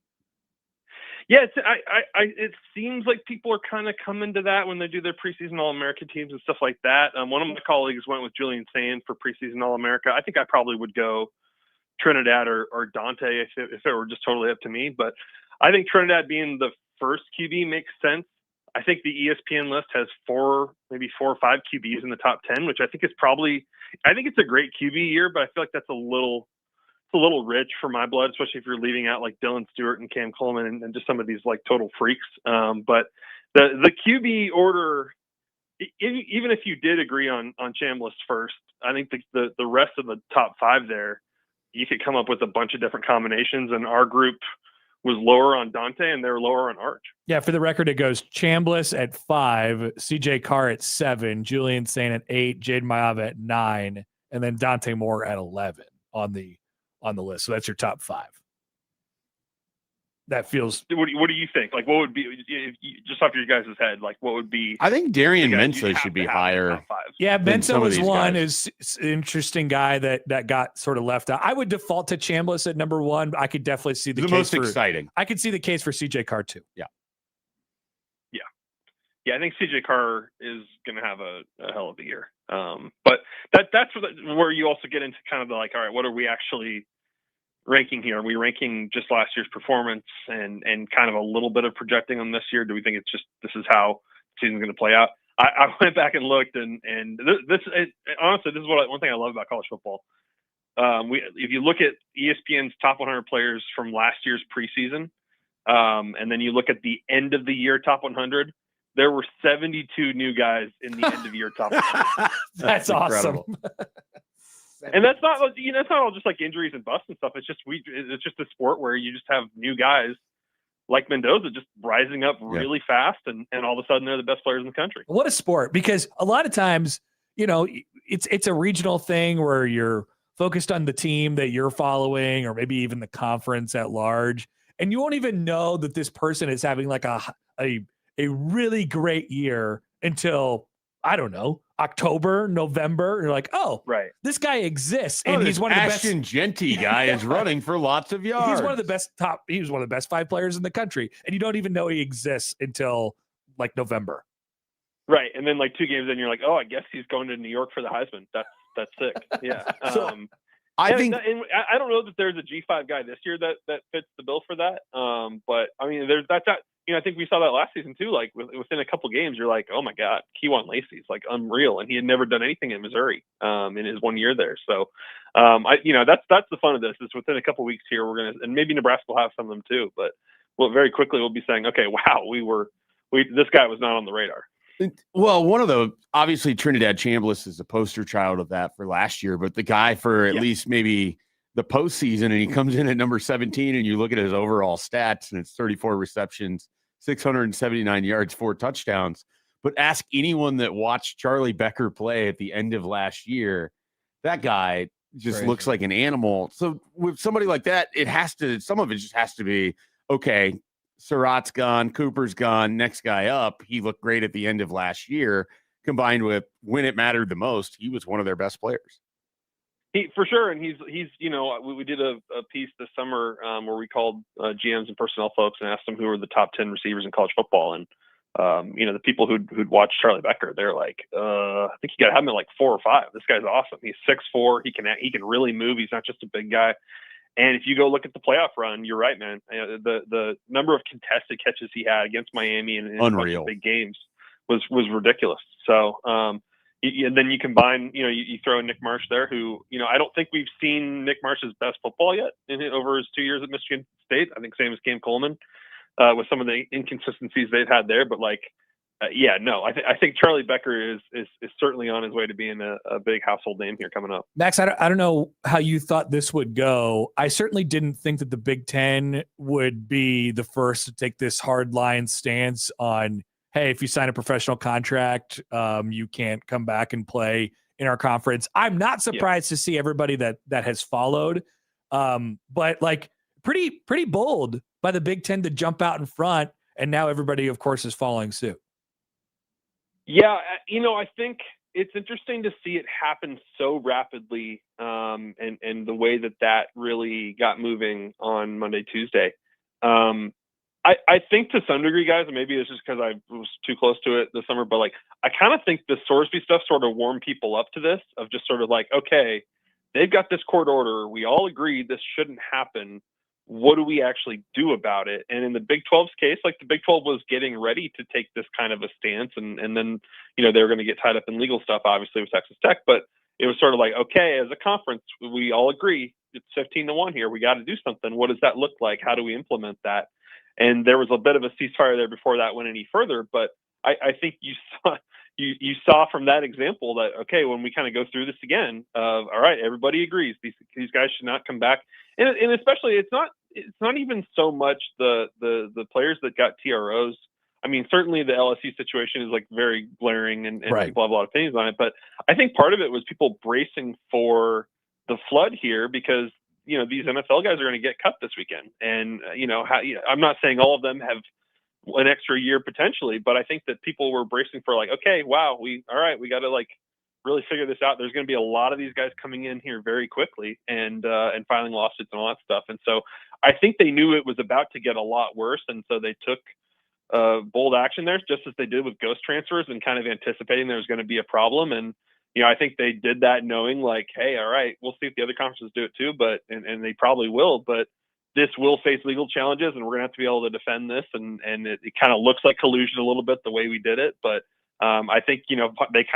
Yeah, it seems like people are kind of coming to that when they do their preseason All-America teams and stuff like that. One of my colleagues went with Julian Sand for preseason All-America. I think I probably would go Trinidad or Dante if it were just totally up to me. But I think Trinidad being the first QB makes sense. I think the ESPN list has maybe four or five QBs in the top 10, which I think is I think it's a great QB year, but I feel like that's a little rich for my blood, especially if you're leaving out like Dylan Stewart and Cam Coleman and just some of these like total freaks. But the QB order, even if you did agree on Chambliss first, I think the rest of the top 5 there, you could come up with a bunch of different combinations, and our group was lower on Dante and they're lower on Arch. Yeah, for the record, it goes Chambliss at 5, CJ Carr at 7, Julian Saint at 8, Jade Maava at 9, and then Dante Moore at 11 on the list. So that's your top 5. That feels. What do you think? Like, what would be, if you, just off your guys' head, like what would be? I think Darian Mensah should be higher. Yeah, Mensah was one. Is an interesting guy that got sort of left out. I would default to Chambliss at number 1. I could definitely see the case most for, exciting. I could see the case for CJ Carr too. Yeah, I think CJ Carr is going to have a hell of a year. But that's where you also get into kind of the like, all right, what are we actually ranking here? Are we ranking just last year's performance and kind of a little bit of projecting on this year? Do we think it's just this is how the season's going to play out? I went back and looked, and honestly, this is one thing I love about college football. If you look at ESPN's top 100 players from last year's preseason, and then you look at the end of the year top 100. There were 72 new guys in the end of year top 100. That's awesome. And that's not all just like injuries and busts and stuff. It's just a sport where you just have new guys like Mendoza just rising up really fast, and all of a sudden they're the best players in the country. What a sport! Because a lot of times, it's a regional thing where you're focused on the team that you're following, or maybe even the conference at large, and you won't even know that this person is having like a really great year until, I don't know, October, November. You're like, oh, right, this guy exists, and he's one of the best. Ashton Genty guy is running for lots of yards. He's one of the best He was one of the best 5 players in the country, and you don't even know he exists until like November. Right, and then like 2 games in, you're like, oh, I guess he's going to New York for the Heisman. That's sick. Yeah. I think, and I don't know that there's a G5 guy this year that fits the bill for that. But I mean, there's that. I think we saw that last season too. Like within a couple games, you're like, oh my God, Kewan Lacey's like unreal, and he had never done anything in Missouri in his 1 year there. So, that's the fun of this. Is within a couple weeks here, we're gonna, and maybe Nebraska will have some of them too. But very quickly we'll be saying, okay, wow, this guy was not on the radar. Well, one of the, obviously Trinidad Chambliss is a poster child of that for last year, but the guy for at least maybe the postseason, and he comes in at number 17, and you look at his overall stats, and it's 34 receptions, 679 yards, 4 touchdowns. But ask anyone that watched Charlie Becker play at the end of last year, that guy just looks like an animal. So with somebody like that, some of it just has to be, okay, Surratt's gone, Cooper's gone, next guy up. He looked great at the end of last year, combined with when it mattered the most, he was one of their best players. For sure, and he's we did a piece this summer where we called GMs and personnel folks and asked them who were the top 10 receivers in college football, and the people who'd watched Charlie Becker, they're like, I think you got to have him at like 4 or 5. This guy's awesome. He's 6'4". He can really move. He's not just a big guy. And if you go look at the playoff run, you're right, man. The number of contested catches he had against Miami and in unreal big games was ridiculous. So, and then you combine, you throw in Nick Marsh there, who, I don't think we've seen Nick Marsh's best football yet over his 2 years at Michigan State. I think same as Cam Coleman with some of the inconsistencies they've had there. But I think Charlie Becker is certainly on his way to being a big household name here coming up. Max, I don't know how you thought this would go. I certainly didn't think that the Big Ten would be the first to take this hard line stance on, hey, if you sign a professional contract, you can't come back and play in our conference. I'm not surprised to see everybody that has followed, but like pretty bold by the Big Ten to jump out in front, and now everybody, of course, is following suit. Yeah, I think it's interesting to see it happen so rapidly, and the way that really got moving on Monday, Tuesday. I think to some degree, guys, and maybe it's just because I was too close to it this summer, but like I kind of think the Sorsby stuff sort of warmed people up to this, of just sort of like, okay, they've got this court order. We all agreed this shouldn't happen. what do we actually do about it? And in the Big 12's case, like the Big 12 was getting ready to take this kind of a stance, and then, you know, they were going to get tied up in legal stuff, obviously, with Texas Tech, but it was sort of like, okay, as a conference, we all agree it's 15-1 here. We got to do something. What does that look like? How do we implement that? And there was a bit of a ceasefire there before that went any further, but I think you saw from that example that, okay, when we kind of go through this again, all right, everybody agrees these guys should not come back, and especially it's not even so much the players that got TROs. I mean, certainly the LSU situation is like very glaring, and Right. people have a lot of opinions on it. But I think part of it was people bracing for the flood here because, you know, these NFL guys are going to get cut this weekend, and I'm not saying all of them have an extra year potentially, but I think that people were bracing for like, okay, wow, we got to like really figure this out. There's going to be a lot of these guys coming in here very quickly and filing lawsuits and all that stuff. And so I think they knew it was about to get a lot worse, and so they took bold action there, just as they did with ghost transfers and kind of anticipating there was going to be a problem. And, you know, I think they did that knowing like, hey, all right, we'll see if the other conferences do it too, but and they probably will, but this will face legal challenges, and we're gonna have to be able to defend this. And it kind of looks like collusion a little bit the way we did it, but I think, you know, they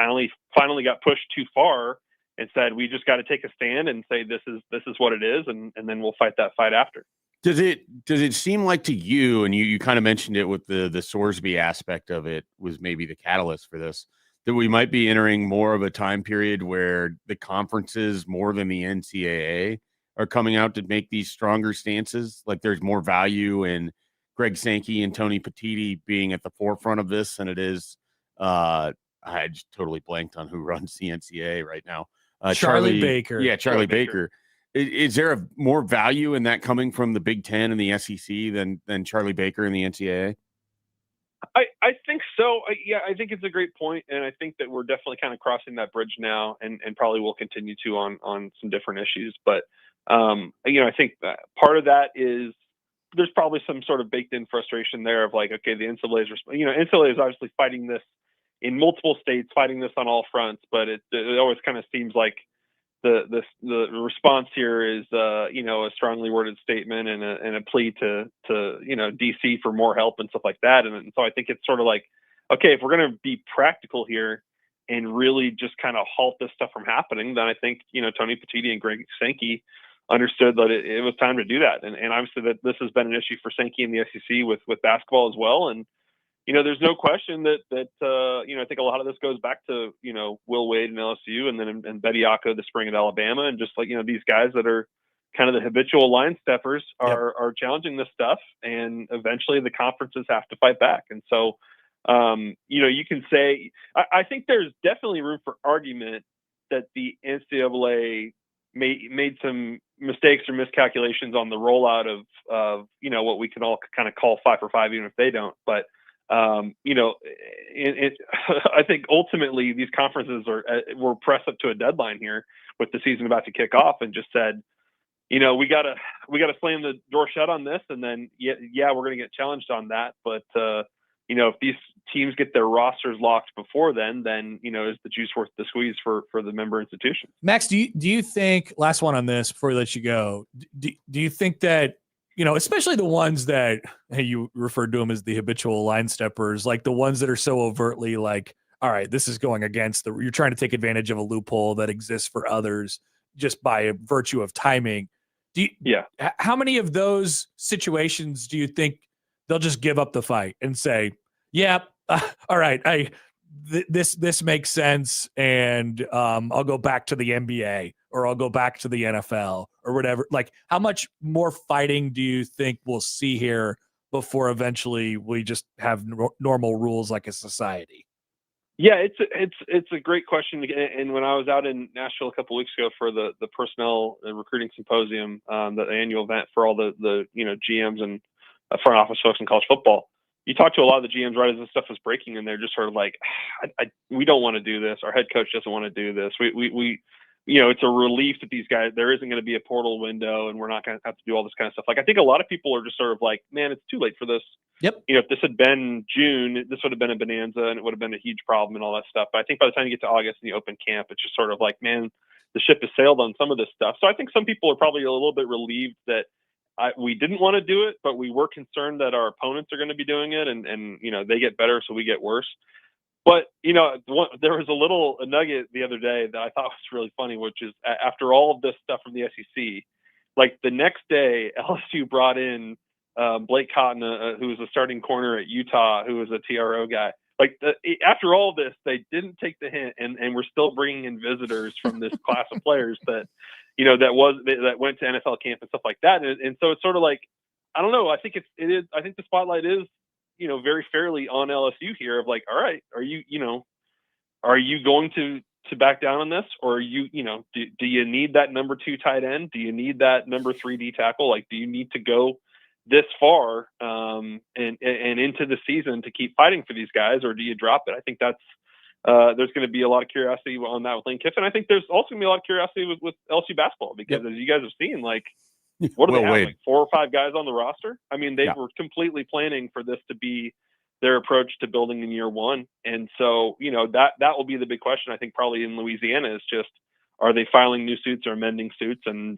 finally got pushed too far and said we just got to take a stand and say this is what it is, and then we'll fight that fight after. Does it seem like to you, and you kind of mentioned it with the Sorsby aspect of it was maybe the catalyst for this, that we might be entering more of a time period where the conferences more than the NCAA are coming out to make these stronger stances? Like there's more value in Greg Sankey and Tony Petitti being at the forefront of this than it is. I just totally blanked on who runs the NCAA right now. Charlie Baker. Yeah, Charlie Baker. Is there a more value in that coming from the Big Ten and the SEC than Charlie Baker and the NCAA? I think so. Yeah, I think it's a great point, and I think that we're definitely kind of crossing that bridge now, and probably will continue to on some different issues. But you know, I think that part of that is there's probably some sort of baked in frustration there of like, okay, the NCAA is obviously fighting this in multiple states, fighting this on all fronts, but it always kind of seems like the response here is you know, a strongly worded statement and a plea to you know, DC for more help and stuff like that. And so I think it's sort of like, okay, if we're going to be practical here and really just kind of halt this stuff from happening, then I think, you know, Tony Petitti and Greg Sankey understood that it was time to do that. And obviously that this has been an issue for Sankey and the SEC with basketball as well. And you know, there's no question that you know, I think a lot of this goes back to, you know, Will Wade and LSU, and then and Bediako this spring at Alabama, and just like, you know, these guys that are kind of the habitual line steppers are challenging this stuff, and eventually the conferences have to fight back. And so, you know, you can say I think there's definitely room for argument that the NCAA made some mistakes or miscalculations on the rollout of you know, what we can all kind of call 5 for 5, even if they don't, but you know, I think ultimately these conferences were pressed up to a deadline here with the season about to kick off, and just said, you know, we gotta slam the door shut on this, and then yeah, we're gonna get challenged on that. But you know, if these teams get their rosters locked before then you know, is the juice worth the squeeze for the member institutions? Max, do you think, last one on this before we let you go, do you think that, you know, especially the ones that, hey, you referred to them as the habitual line steppers, like the ones that are so overtly like, all right, this is going against you're trying to take advantage of a loophole that exists for others just by virtue of timing. How many of those situations do you think they'll just give up the fight and say, yeah, all right, this makes sense, and I'll go back to the NBA, or I'll go back to the NFL, or whatever? Like, how much more fighting do you think we'll see here before eventually we just have normal rules like a society? Yeah, it's a great question. And when I was out in Nashville a couple of weeks ago for the personnel recruiting symposium, the annual event for all the you know, GMs and front office folks in college football, you talk to a lot of the GMs right as this stuff was breaking, and they're just sort of like, we don't want to do this. Our head coach doesn't want to do this. We you know, it's a relief that these guys, there isn't going to be a portal window, and we're not going to have to do all this kind of stuff. Like, I think a lot of people are just sort of like, man, it's too late for this. Yep. You know, if this had been June, this would have been a bonanza, and it would have been a huge problem and all that stuff. But I think by the time you get to August and you open camp, it's just sort of like, man, the ship has sailed on some of this stuff. So I think some people are probably a little bit relieved that we didn't want to do it, but we were concerned that our opponents are going to be doing it, and they get better, so we get worse. But there was a nugget the other day that I thought was really funny, which is after all of this stuff from the SEC, like the next day, LSU brought in Blake Cotton, who was a starting corner at Utah, who was a TRO guy. Like after all this, they didn't take the hint, and we're still bringing in visitors from this class of players that went to NFL camp and stuff like that. And so it's sort of like, I don't know. I think I think the spotlight is, very fairly on LSU here of like, all right, are you going to back down on this, or do you need that number 2 tight end? Do you need that number 3 D tackle? Like, do you need to go this far and into the season to keep fighting for these guys, or do you drop it? I think that's there's going to be a lot of curiosity on that with Lane Kiffin. I think there's also going to be a lot of curiosity with LSU basketball, because as you guys have seen, like, what do they have, like 4 or 5 guys on the roster? I mean, they were completely planning for this to be their approach to building in year one. And so, that will be the big question, I think, probably in Louisiana, is just, are they filing new suits or amending suits and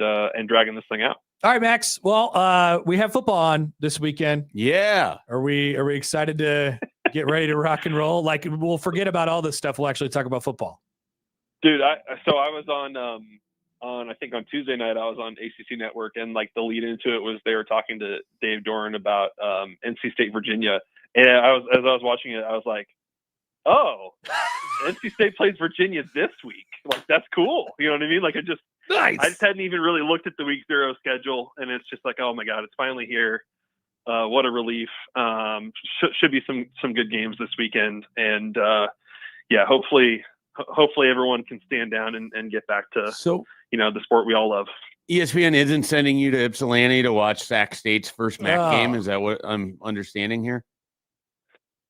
dragging this thing out? All right, Max. Well, we have football on this weekend. Yeah. Are we excited to get ready to rock and roll? Like, we'll forget about all this stuff. We'll actually talk about football. Dude, I was on I think on Tuesday night, I was on ACC Network, and like the lead into it was they were talking to Dave Doran about NC State, Virginia. And as I was watching it, I was like, oh, NC State plays Virginia this week. Like, that's cool. You know what I mean? Like, Nice. I just hadn't even really looked at the week 0 schedule, and it's just like, oh my God, it's finally here. What a relief. Should be some good games this weekend. And hopefully everyone can stand down and get back to the sport we all love. ESPN isn't sending you to Ypsilanti to watch Sac State's first MAC game. Is that what I'm understanding here?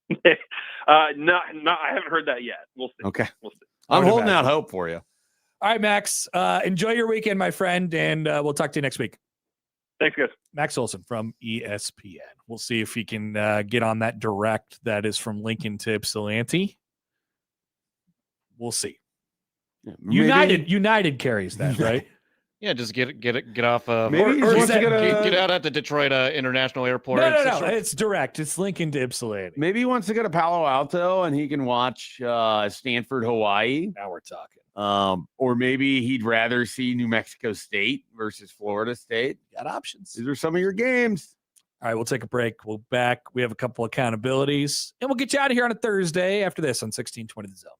No, I haven't heard that yet. We'll see. Okay. We'll see. I'm holding out hope for you. All right, Max. Enjoy your weekend, my friend, and we'll talk to you next week. Thanks, guys. Max Olson from ESPN. We'll see if he can get on that direct that is from Lincoln to Ypsilanti. We'll see. Yeah, United carries that, right? Yeah, just get off. Maybe get out at the Detroit International Airport. No. It's direct. It's Lincoln to Ypsilanti. Maybe he wants to go to Palo Alto and he can watch Stanford, Hawaii. Now we're talking. Or maybe he'd rather see New Mexico State versus Florida State. Got options. These are some of your games. All right, we'll take a break. We'll back. We have a couple accountabilities, and we'll get you out of here on a Thursday after this on 1620 The Zone.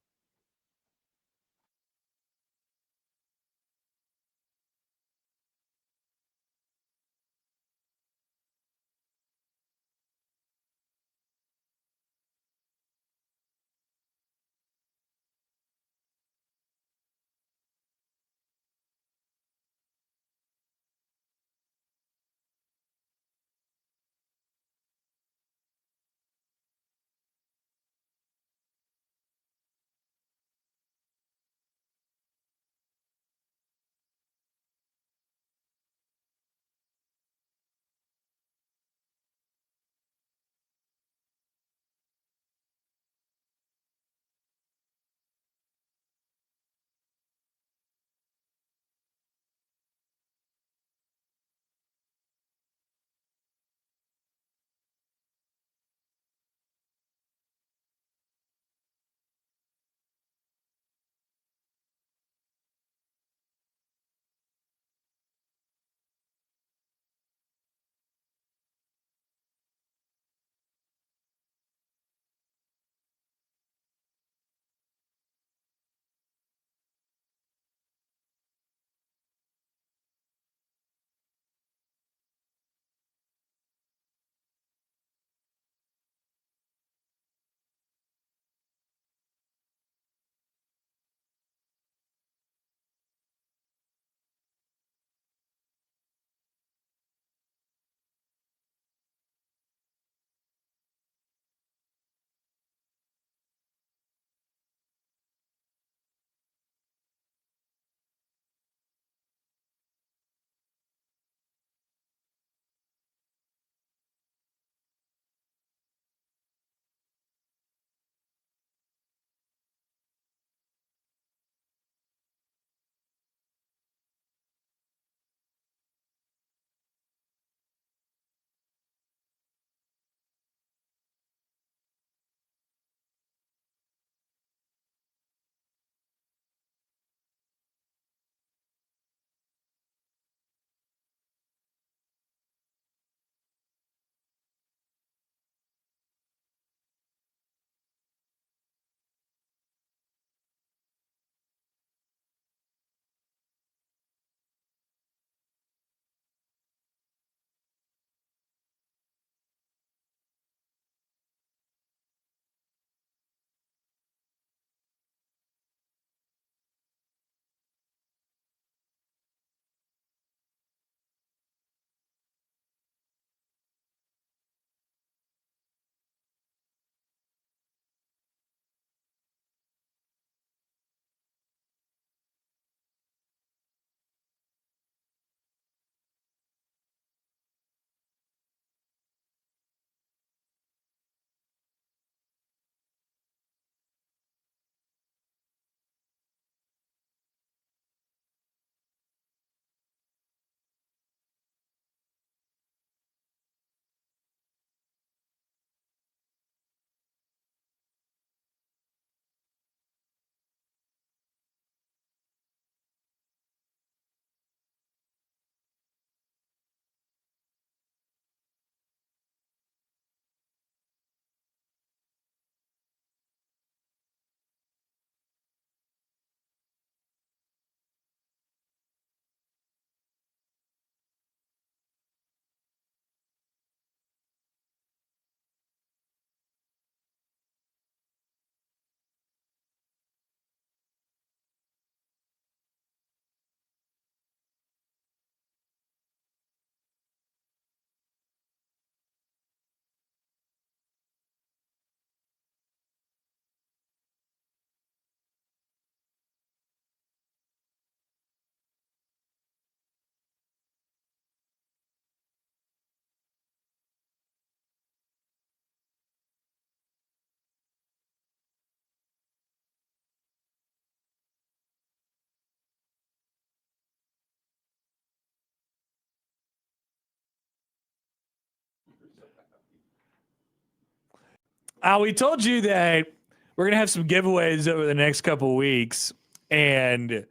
We told you that we're gonna have some giveaways over the next couple of weeks, and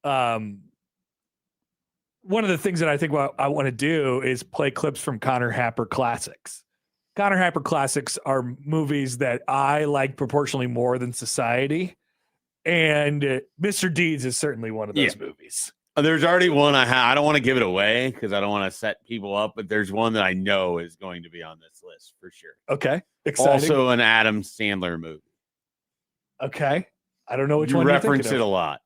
one of the things that I think I want to do is play clips from Connor Happer classics. Connor Happer classics are movies that I like proportionally more than society, and Mr. Deeds is certainly one of those movies. There's already one I don't want to give it away because I don't want to set people up, but there's one that I know is going to be on this list for sure. Okay, exciting. Also, an Adam Sandler movie. Okay, I don't know which you one. Reference it a lot.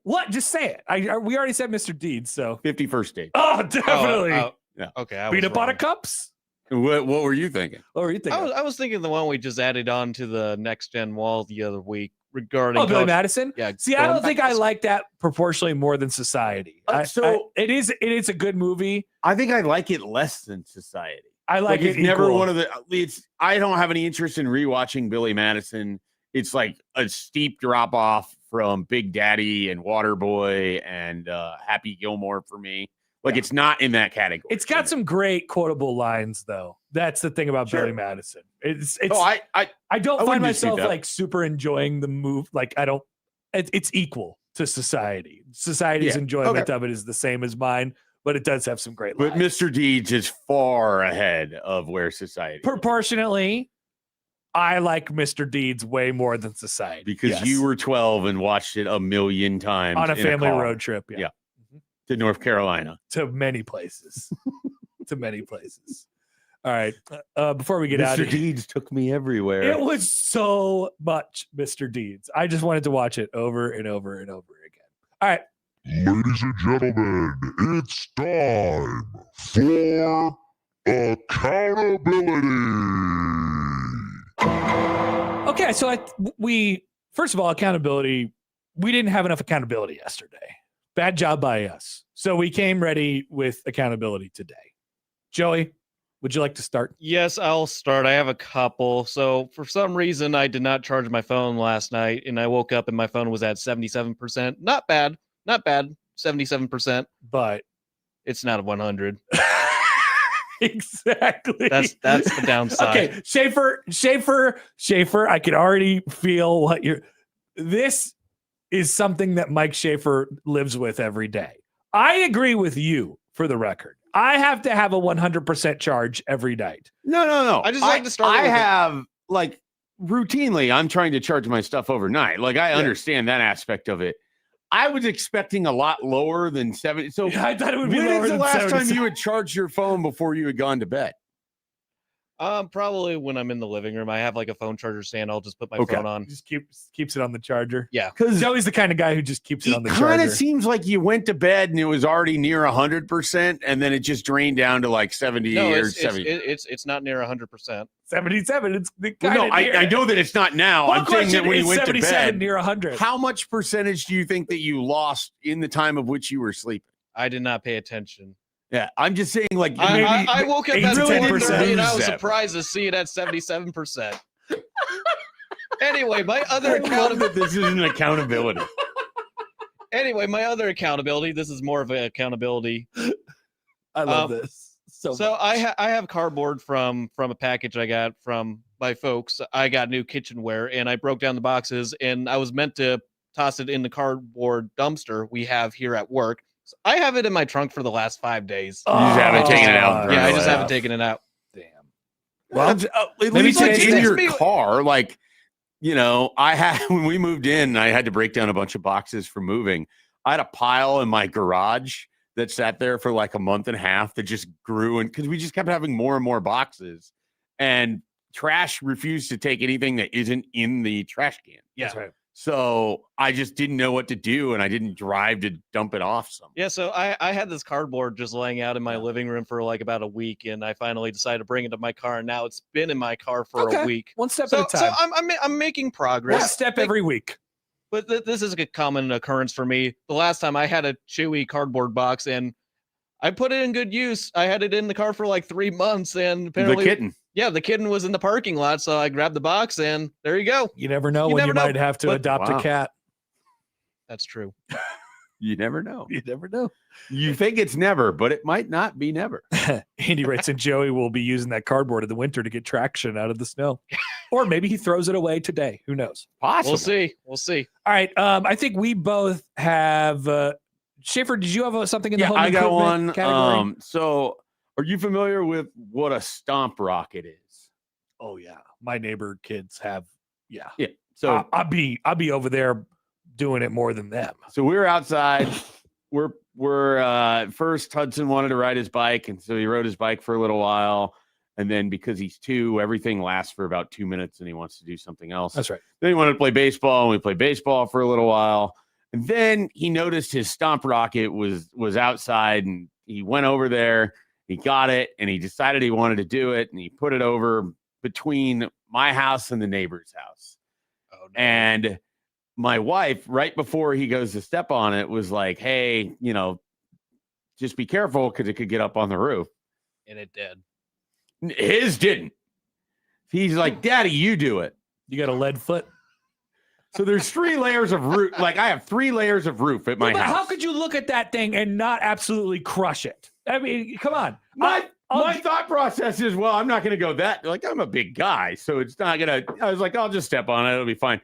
What? Just say it. We already said Mr. Deeds, so 51st Date. Oh, definitely. Yeah. Okay. Peanut butter cups. What were you thinking? What were you thinking? I was thinking the one we just added on to the next gen wall the other week regarding Billy Madison. Yeah. See, I don't think I like that proportionally more than Society. It is a good movie. I think I like it less than Society. I like it. It's never one of the. I don't have any interest in rewatching Billy Madison. It's like a steep drop off from Big Daddy and Waterboy and Happy Gilmore for me. Like it's not in that category. It's got some great quotable lines, though. That's the thing about Billy Madison. I don't find myself like super enjoying the move. Like I don't. It's equal to Society. Society's enjoyment of it is the same as mine, but it does have some great lines. But Mr. Deeds is far ahead of where Society. Proportionately, I like Mr. Deeds way more than Society because you were 12 and watched it a million times on a family road trip. Yeah. To North Carolina. To many places. To many places. All right. Before we get out of here. Mr. Deeds took me everywhere. It was so much Mr. Deeds. I just wanted to watch it over and over and over again. All right. Ladies and gentlemen, it's time for accountability. Okay, so first of all, accountability, we didn't have enough accountability yesterday. Bad job by us. So we came ready with accountability today. Joey, would you like to start? Yes, I'll start. I have a couple. So for some reason, I did not charge my phone last night, and I woke up and my phone was at 77%. Not bad. 77%. But it's not 100. Exactly. That's the downside. Okay, Schaefer, I can already feel what this is something that Mike Schaefer lives with every day. I agree with you, for the record. I have to have a 100% charge every night. No. I just like to start. I have like routinely, I'm trying to charge my stuff overnight. Like I understand that aspect of it. I was expecting a lot lower than 70. So I thought it would be lower than 77. When is the last 77? time you would charge your phone before you had gone to bed? Probably when I'm in the living room. I have like a phone charger stand. I'll just put my phone on. Just keeps it on the charger. Yeah, because Joey's the kind of guy who just keeps it on the charger. It kind of seems like you went to bed and it was already near 100%, and then it just drained down to like 70 or 70. It's not near 100%. 77. It's I know that it's not now. I'm saying that when you went to bed, near 100. How much percentage do you think that you lost in the time of which you were sleeping? I did not pay attention. Yeah, I'm just saying, like I woke up at 10% and I was 7%. surprised to see it at 77%. Anyway, my other accountability. This isn't accountability. Anyway, my other accountability. This is more of an accountability. I love this. So I have cardboard from a package I got from my folks. I got new kitchenware and I broke down the boxes and I was meant to toss it in the cardboard dumpster we have here at work. I have it in my trunk for the last 5 days. You just haven't taken it out. Yeah, I just haven't taken it out. Damn. Well, at least like in your car, like, you know, when we moved in, I had to break down a bunch of boxes for moving. I had a pile in my garage that sat there for like a month and a half that just grew, and because we just kept having more and more boxes, and trash refused to take anything that isn't in the trash can. Yeah. That's right. So I just didn't know what to do, and I didn't drive to dump it off somewhere. Yeah, so I had this cardboard just laying out in my living room for like about a week, and I finally decided to bring it to my car, and now it's been in my car for a week. One step at a time. So I'm making progress. One step every week. But this is a common occurrence for me. The last time I had a chewy cardboard box, and I put it in good use. I had it in the car for like 3 months, and apparently the kitten. Yeah, the kitten was in the parking lot, so I grabbed the box, and there you go. You never know when you might have to adopt a cat. That's true. You never know. You never know. You think it's never, but it might not be never. Andy writes, and Joey will be using that cardboard in the winter to get traction out of the snow. Or maybe he throws it away today. Who knows? Possible. We'll see. All right. I think we both have Schaefer, did you have something in the home I got improvement one. category? So are you familiar with what a stomp rocket is? Oh yeah. My neighbor kids have Yeah. So I'll be over there doing it more than them. So we're outside. We're first Hudson wanted to ride his bike, and so he rode his bike for a little while. And then because he's 2, everything lasts for about 2 minutes, and he wants to do something else. That's right. Then he wanted to play baseball, and we played baseball for a little while. And then he noticed his stomp rocket was outside, and he went over there. He got it, and he decided he wanted to do it, and he put it over between my house and the neighbor's house. Oh, no. And my wife, right before he goes to step on it, was like, hey, just be careful because it could get up on the roof. And it did. His didn't. He's like, Daddy, you do it. You got a lead foot? So there's 3 layers of roof. Like I have 3 layers of roof at my but house. how could you look at that thing and not absolutely crush it? I mean, come on. My thought process is, well, I'm not going to go that. Like I'm a big guy, so it's not going to. I was like, I'll just step on it. It'll be fine.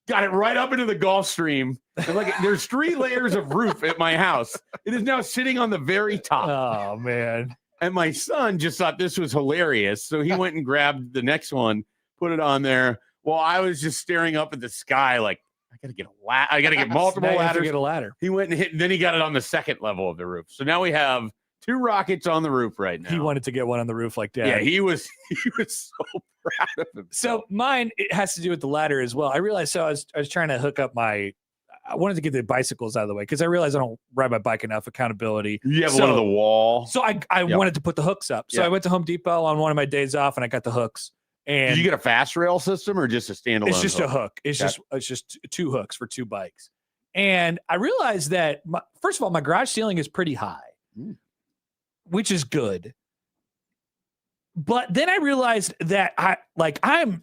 Got it right up into the Gulf Stream. And like there's 3 layers of roof at my house. It is now sitting on the very top. Oh man. And my son just thought this was hilarious. So he went and grabbed the next one, put it on there. Well, I was just staring up at the sky like, I got to get a ladder. I got to get multiple Now you have to ladders. get a ladder. He went and hit, and then he got it on the 2nd level of the roof. So now we have 2 rockets on the roof right now. He wanted to get one on the roof like that. Yeah, he was so proud of himself. So mine, it has to do with the ladder as well. I realized, I was trying to hook up I wanted to get the bicycles out of the way because I realized I don't ride my bike enough. Accountability. You have one on the wall. So I wanted to put the hooks up. So I went to Home Depot on one of my days off and I got the hooks. And did you get a fast rail system or just a standalone? It's just a hook. It's just 2 hooks for 2 bikes. And I realized that first of all, my garage ceiling is pretty high, which is good. But then I realized that I am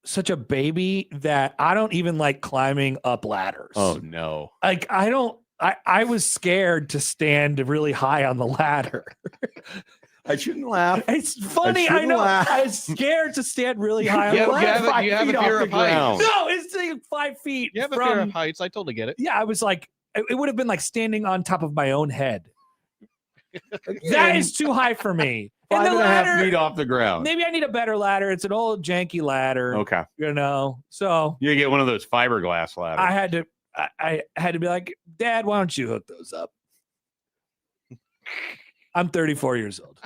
such a baby that I don't even like climbing up ladders. Oh no. Like I was scared to stand really high on the ladder. I shouldn't laugh. It's funny. I know. Laugh. I was scared to stand really high on the ladder. You have a fear of heights. No, it's like 5 feet. You have a fear of heights. I totally get it. Yeah, I was like, it would have been like standing on top of my own head. That is too high for me. 5.5 feet off the ground. Maybe I need a better ladder. It's an old janky ladder. Okay. So you get one of those fiberglass ladders. I had to be like, Dad, why don't you hook those up? I'm 34 years old.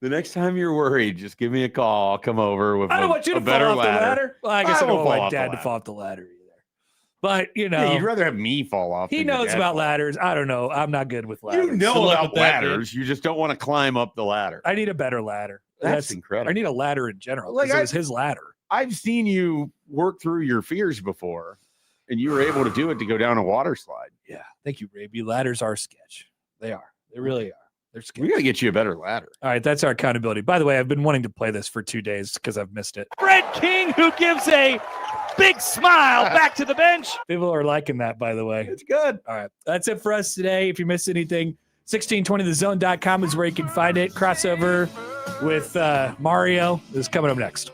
The next time you're worried, just give me a call. I'll come over with I don't want you to better fall off ladder. the ladder. Well, I guess I don't won't want fall my off the dad to ladder. fall off the ladder either. But Yeah, you'd rather have me fall off. he than your knows dad about fall. ladders. I don't know. I'm not good with ladders. You know Good luck about with that, ladders. You just don't want to climb up the ladder. I need a better ladder. That's incredible. I need a ladder in general. Like Like it was his ladder. I've seen you work through your fears before, and you were able to do it to go down a water slide. Yeah. Thank you, Raby. Ladders are sketch. They are. They really are. They're sketch. We got to get you a better ladder. All right. That's our accountability. By the way, I've been wanting to play this for 2 days because I've missed it. Fred King, who gives a big smile back to the bench. People are liking that, by the way. It's good. All right. That's it for us today. If you missed anything, 1620thezone.com is where you can find it. Crossover with Mario is coming up next.